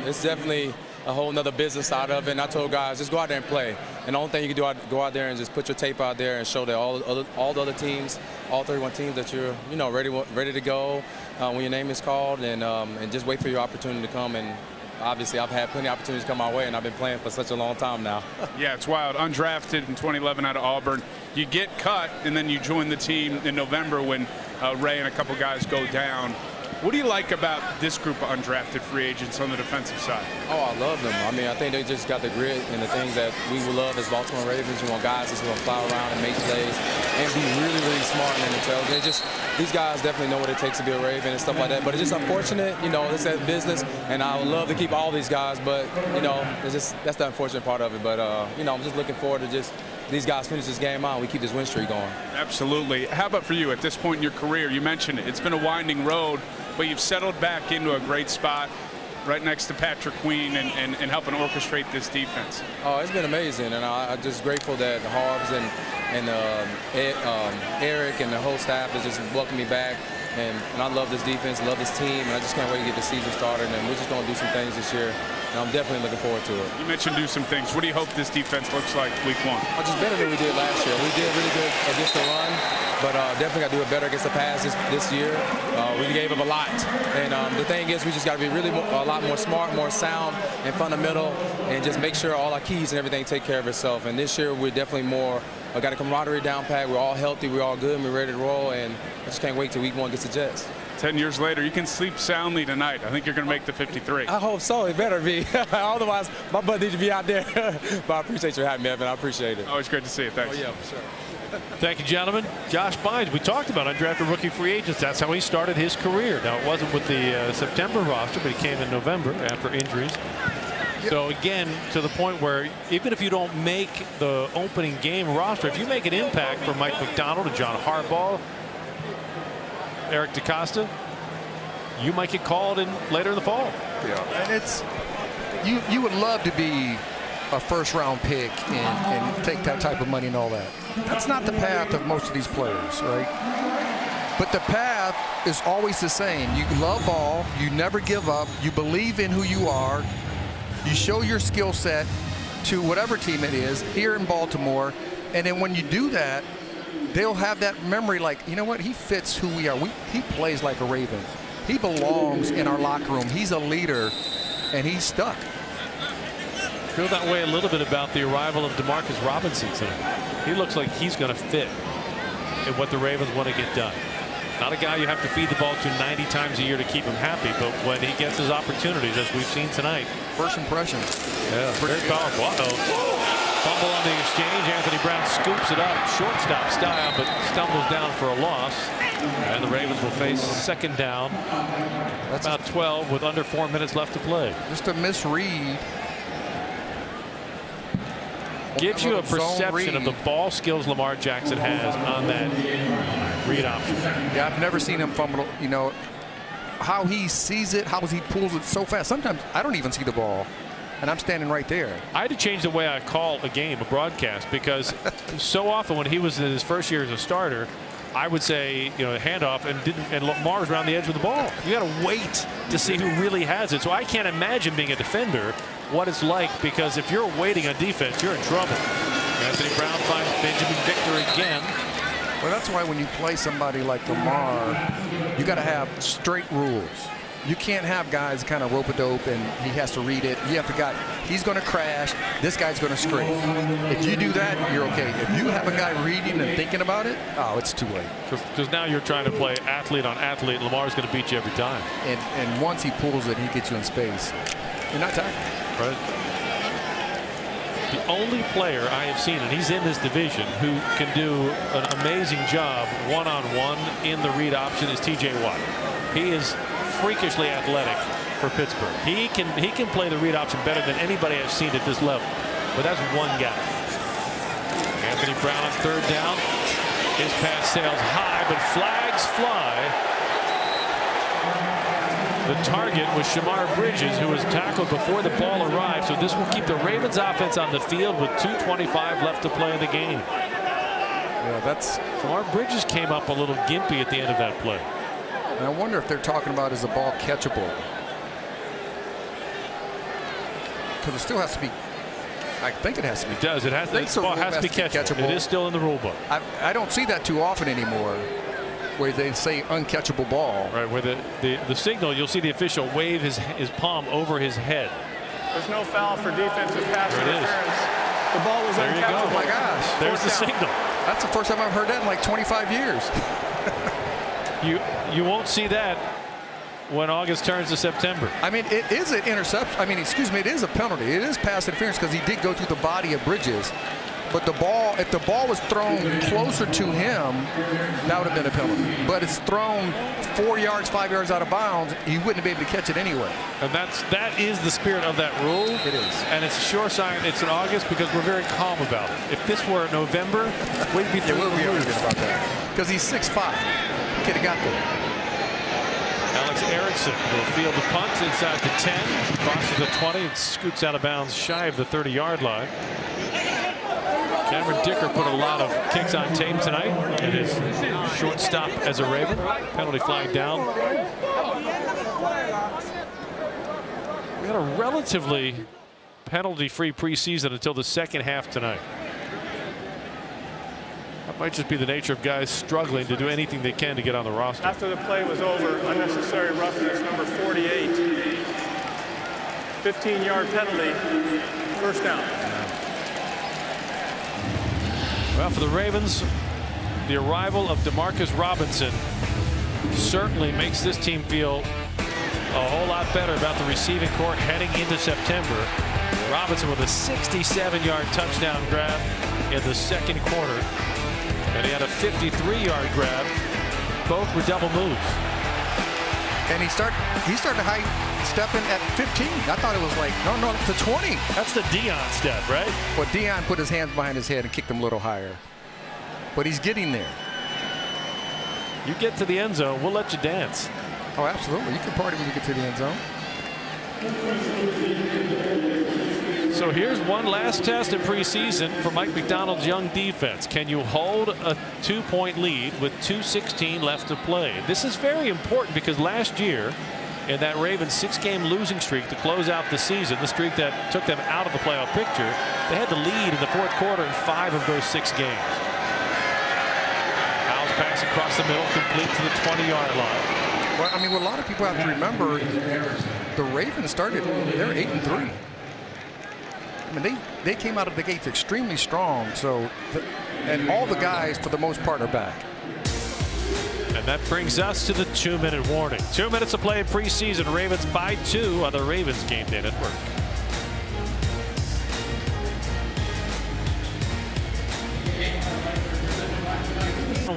It's definitely a whole nother business side of it. And I told guys, just go out there and play. And the only thing you can do, go out there and just put your tape out there and show that all the other teams, all 31 teams, that you're, ready to go when your name is called, and just wait for your opportunity to come. And obviously, I've had plenty of opportunities come my way, and I've been playing for such a long time now. Yeah, it's wild. Undrafted in 2011 out of Auburn. You get cut, and then you join the team in November when Ray and a couple guys go down. What do you like about this group of undrafted free agents on the defensive side? Oh, I love them. I mean, I think they just got the grit and the things that we would love as Baltimore Ravens. You want guys that's going to fly around and make plays and be really, really smart and intelligent. These guys definitely know what it takes to be a Raven and stuff like that. But it's just unfortunate, it's that business, and I would love to keep all these guys, but, that's the unfortunate part of it. But, I'm just looking forward to just these guys finish this game out and we keep this win streak going. Absolutely. How about for you at this point in your career? You mentioned it. It's been a winding road, but you've settled back into a great spot right next to Patrick Queen and helping orchestrate this defense. Oh, it's been amazing, and I'm just grateful that Harbs and Eric and the whole staff has just welcomed me back. And I love this defense, love this team, and I just can't wait to get the season started. And we're just going to do some things this year, and I'm definitely looking forward to it. You mentioned do some things. What do you hope this defense looks like week 1? Just better than we did last year. We did really good against the run, but definitely got to do it better against the pass this year. We gave up a lot, and the thing is, we just got to be really a lot more smart, more sound, and fundamental, and just make sure all our keys and everything take care of itself. And this year, we're definitely more. Got a camaraderie down pat. We're all healthy. We're all good. And we're ready to roll. And I just can't wait till week 1 against the Jets. 10 years later, you can sleep soundly tonight. I think you're going to make the 53. I hope so. It better be. Otherwise, my butt needs to be out there. But I appreciate you having me, Evan. I appreciate it. Always great to see you. Thanks. Oh, yeah, for sure. Thank you, gentlemen. Josh Bynes, we talked about undrafted rookie free agents. That's how he started his career. Now, it wasn't with the September roster, but he came in November after injuries. So again, to the point where even if you don't make the opening game roster, if you make an impact for Mike McDonald and John Harbaugh, Eric DeCosta, you might get called in later in the fall. Yeah, and it's you would love to be a first-round pick and take that type of money and all that. That's not the path of most of these players, right? But the path is always the same. You love ball. You never give up. You believe in who you are. You show your skill set to whatever team it is here in Baltimore, and then when you do that, they'll have that memory like, you know what, he fits who we are. He plays like a Raven. He belongs in our locker room. He's a leader, and he's stuck. Feel that way a little bit about the arrival of Demarcus Robinson tonight. He looks like he's going to fit in what the Ravens want to get done. Not a guy you have to feed the ball to 90 times a year to keep him happy, but when he gets his opportunities, as we've seen tonight. First impressions. Yeah, very powerful. Fumble on the exchange. Anthony Brown scoops it up. Shortstop style, but stumbles down for a loss. And the Ravens will face second down. That's about 12 with under 4 minutes left to play. Just a misread. Gives you a perception of the ball skills Lamar Jackson has on that read option. Yeah, I've never seen him fumble, how he sees it, how he pulls it so fast. Sometimes I don't even see the ball, and I'm standing right there. I had to change the way I call a game, a broadcast, because so often when he was in his first year as a starter, I would say, handoff, and Lamar's around the edge of the ball. You got to wait to see who really has it. So I can't imagine being a defender what it's like, because if you're waiting on defense, you're in trouble. Anthony Brown finds Benjamin Victor again. Well, that's why when you play somebody like Lamar, you got to have straight rules. You can't have guys kind of rope-a-dope and he has to read it. You have to he's going to crash. This guy's going to scrape. If you do that, you're okay. If you have a guy reading and thinking about it, oh, it's too late. Because now you're trying to play athlete on athlete. Lamar's going to beat you every time. And once he pulls it, he gets you in space. You're not tired. Right. The only player I have seen, and he's in this division, who can do an amazing job one-on-one in the read option is T.J. Watt. He is freakishly athletic for Pittsburgh. He can play the read option better than anybody I've seen at this level. But that's one guy. Anthony Brown on third down. His pass sails high, but flags fly. The target was Shamar Bridges, who was tackled before the ball arrived. So this will keep the Ravens offense on the field with 2:25 left to play in the game. Yeah, that's. Shamar Bridges came up a little gimpy at the end of that play. And I wonder if they're talking about is the ball catchable? Because it still has to be. I think it has to be. It does. It has. The ball has to be catchable. It is still in the rule book. I don't see that too often anymore, where they say uncatchable ball. Right, where the signal, you'll see the official wave his palm over his head. There's no foul for defensive pass interference. The ball was there uncatchable. You go. Oh my gosh. There's the signal. That's the first time I've heard that in like 25 years. You won't see that when August turns to September. I mean, it is an interception. I mean, excuse me, it is a penalty. It is pass interference because he did go through the body of Bridges. But the ball, if the ball was thrown closer to him, that would have been a penalty. But it's thrown 4 yards, 5 yards out of bounds, he wouldn't be able to catch it anyway. And that is the spirit of that rule. It is. And it's a sure sign it's in August because we're very calm about it. If this were November, we'd be we'll be arguing about that. Because he's 6'5". He could have got there. Alex Erickson will field the punt inside the 10, crosses the 20, and scoots out of bounds shy of the 30-yard line. Cameron Dicker put a lot of kicks on tape tonight in his short stop as a Raven. Penalty flag down. We had a relatively penalty-free preseason until the second half tonight. That might just be the nature of guys struggling to do anything they can to get on the roster. After the play was over, unnecessary roughness, number 48. 15-yard penalty, first down. Well, for the Ravens, the arrival of DeMarcus Robinson certainly makes this team feel a whole lot better about the receiving corps heading into September. Robinson with a 67-yard touchdown grab in the second quarter. And he had a 53-yard grab. Both were double moves. And he started to high stepping at 15. I thought it was like, no, to 20. That's the Dion step, right? Well, Dion put his hands behind his head and kicked him a little higher. But he's getting there. You get to the end zone, we'll let you dance. Oh, absolutely. You can party when you get to the end zone. So here's one last test in preseason for Mike McDonald's young defense. Can you hold a 2-point lead with 2:16 left to play? This is very important because last year in that Ravens 6-game losing streak to close out the season, the streak that took them out of the playoff picture, they had the lead in the fourth quarter in 5 of those 6 games. Howell's pass across the middle, complete to the 20-yard line. Well, I mean, what a lot of people have to remember, the Ravens started, they're 8-3. I mean, they came out of the gates extremely strong. So, and all the guys, for the most part, are back. And that brings us to the 2-minute warning. 2 minutes to play in preseason. Ravens by 2 on the Ravens Game Day Network.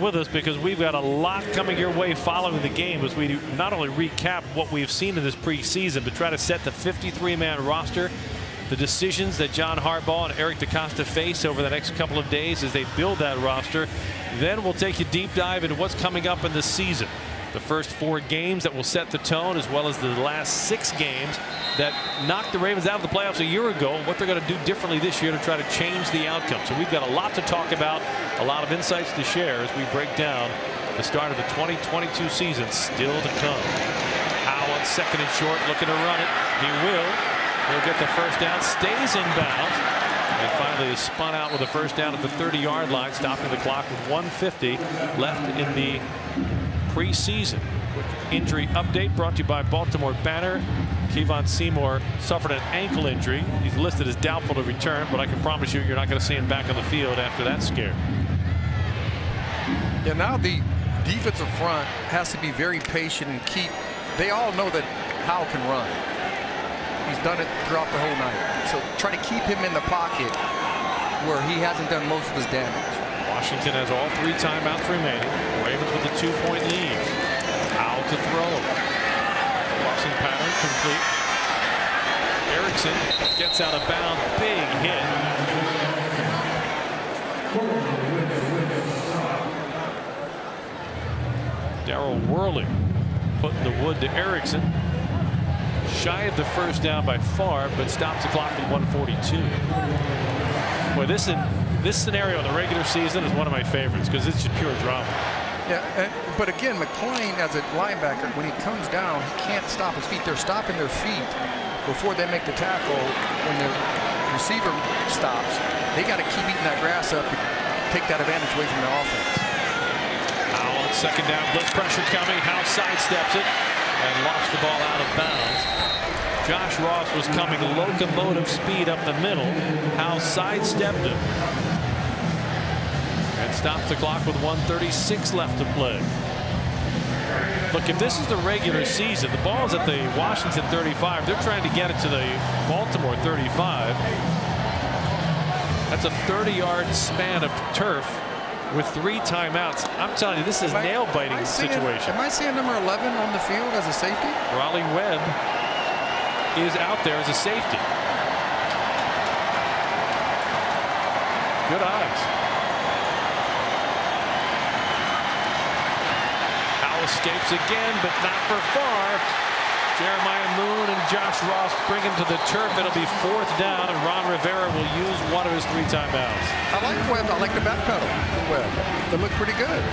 With us because we've got a lot coming your way following the game as we not only recap what we've seen in this preseason, but try to set the 53-man roster. The decisions that John Harbaugh and Eric DeCosta face over the next couple of days as they build that roster. Then we'll take a deep dive into what's coming up in the season. The first 4 games that will set the tone, as well as the last 6 games that knocked the Ravens out of the playoffs a year ago, what they're going to do differently this year to try to change the outcome. So we've got a lot to talk about, a lot of insights to share as we break down the start of the 2022 season still to come. Howell on second and short, looking to run it. He will. He'll get the first down, stays in bounds, and finally is spun out with a first down at the 30-yard line, stopping the clock with 1:50 left in the preseason. Quick injury update brought to you by Baltimore Banner. Kevon Seymour suffered an ankle injury. He's listed as doubtful to return, but I can promise you're not going to see him back on the field after that scare. Yeah, now the defensive front has to be very patient and keep. They all know that Howell can run. He's done it throughout the whole night. So try to keep him in the pocket where he hasn't done most of his damage. Washington has all 3 timeouts remaining. Ravens with a 2-point lead. Howell to throw. Crossing pattern complete. Erickson gets out of bounds. Big hit. Darryl Worley putting the wood to Erickson. Shy of the first down by far, but stops the clock with 1:42. Boy, this scenario in the regular season is one of my favorites because it's just pure drama. Yeah, but again, McClain as a linebacker, when he comes down, he can't stop his feet. They're stopping their feet before they make the tackle. When the receiver stops, they got to keep eating that grass up to take that advantage away from their offense. Howell, second down, blitz pressure coming. Howell sidesteps it and lofts the ball out of bounds. Josh Ross was coming locomotive speed up the middle. Howell sidestepped him and stops the clock with 1:36 left to play. Look, if this is the regular season, the ball's at the Washington 35. They're trying to get it to the Baltimore 35. That's a 30-yard span of turf with 3 timeouts. I'm telling you, this is a nail-biting situation. Am I seeing number 11 on the field as a safety? Raleigh Webb is out there as a safety. Good eyes. Howell escapes again, but not for far. Jeremiah Moon and Josh Ross bring him to the turf. It'll be 4th down, and Ron Rivera will use one of his 3 timeouts. I like Webb. I like the back pedal. Webb. They look pretty good.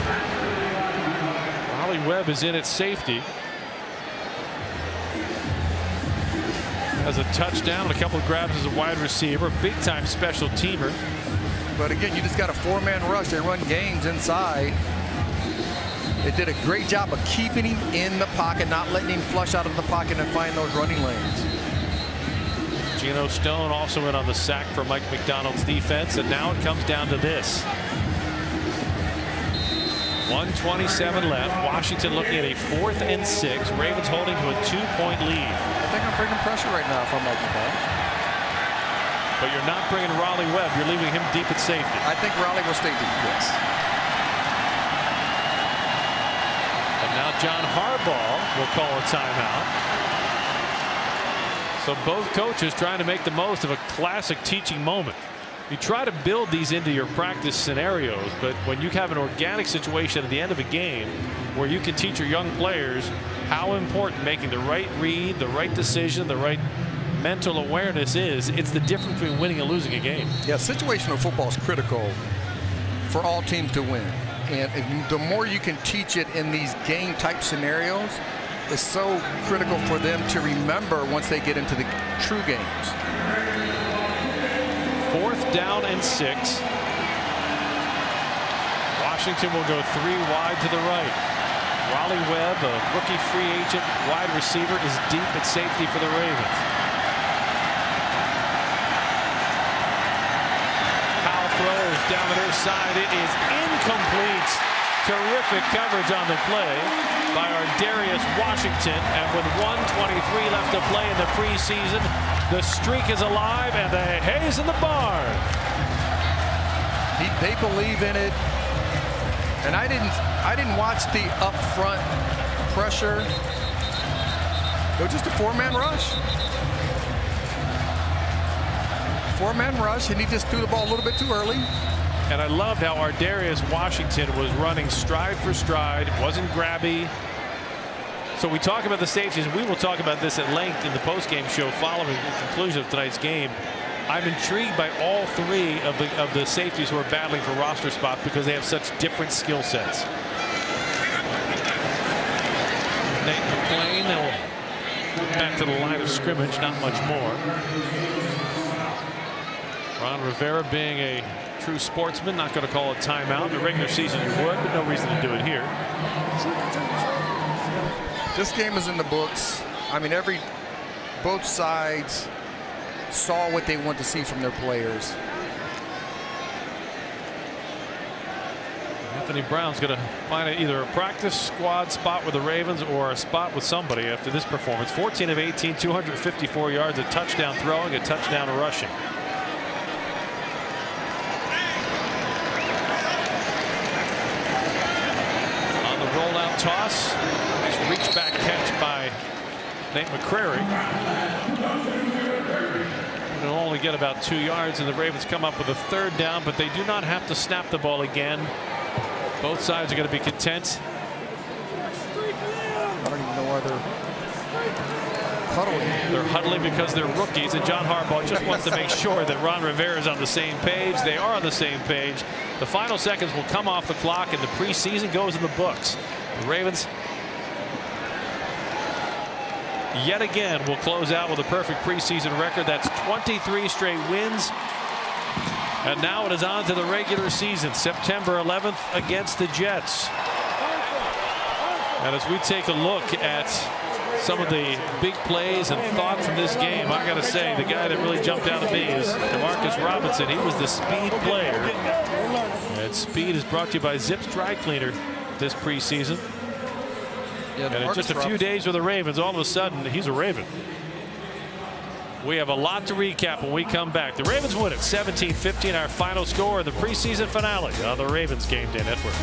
Raleigh Webb is in at safety. Has a touchdown and a couple of grabs as a wide receiver. Big-time special teamer. But again, you just got a 4-man rush. They run games inside. They did a great job of keeping him in the pocket, not letting him flush out of the pocket and find those running lanes. Geno Stone also in on the sack for Mike McDonald's defense, and now it comes down to this. 1:27 left. Washington looking at a 4th and 6. Ravens holding to a 2-point lead. I think I'm bringing pressure right now if I'm Mike McDonald. But you're not bringing Raleigh Webb. You're leaving him deep at safety. I think Raleigh will stay deep, yes. And now John Harbaugh will call a timeout. So both coaches trying to make the most of a classic teaching moment. You try to build these into your practice scenarios, but when you have an organic situation at the end of a game where you can teach your young players how important making the right read, the right decision, the right mental awareness is, it's the difference between winning and losing a game. Yeah, situational football is critical for all teams to win. And the more you can teach it in these game type scenarios, it's so critical for them to remember once they get into the true games. 4th down and 6. Washington will go 3 wide to the right. Raleigh Webb, a rookie free agent wide receiver, is deep at safety for the Ravens. Howell throws down the near side. It is incomplete. Terrific coverage on the play by Ardarius Washington, and with 1:23 left to play in the preseason, the streak is alive and the hay's in the barn. They believe in it, and I didn't watch the up front pressure. It was just a 4-man rush. 4-man rush, and he just threw the ball a little bit too early. And I loved how Ardarius Washington was running stride for stride, wasn't grabby. So we talk about the safeties, and we will talk about this at length in the postgame show following the conclusion of tonight's game. I'm intrigued by all 3 of the safeties who are battling for roster spots because they have such different skill sets. Nate McClain, they'll back to the line of scrimmage, not much more. Ron Rivera, being a true sportsman, not going to call a timeout. In the regular season you would, but no reason to do it here. This game is in the books. I mean, both sides saw what they want to see from their players. Anthony Brown's going to find either a practice squad spot with the Ravens or a spot with somebody after this performance. 14 of 18, 254 yards, a touchdown throwing, a touchdown rushing. Rollout toss. Nice reach back catch by Nate McCrary. They'll only get about 2 yards, and the Ravens come up with a 3rd down, but they do not have to snap the ball again. Both sides are going to be content. I don't even know why they're huddling. They're huddling because they're rookies, and John Harbaugh just wants to make sure that Ron Rivera is on the same page. They are on the same page. The final seconds will come off the clock, and the preseason goes in the books. The Ravens yet again will close out with a perfect preseason record. That's 23 straight wins. And now it is on to the regular season, September 11th against the Jets. And as we take a look at some of the big plays and thought from this game, I got to say, the guy that really jumped out at me is Demarcus Robinson. He was the speed player. And speed is brought to you by Zips Dry Cleaner this preseason. Yeah, and in just a few days with the Ravens, all of a sudden, he's a Raven. We have a lot to recap when we come back. The Ravens win it 17-15, our final score in the preseason finale on the Ravens Game Day Network.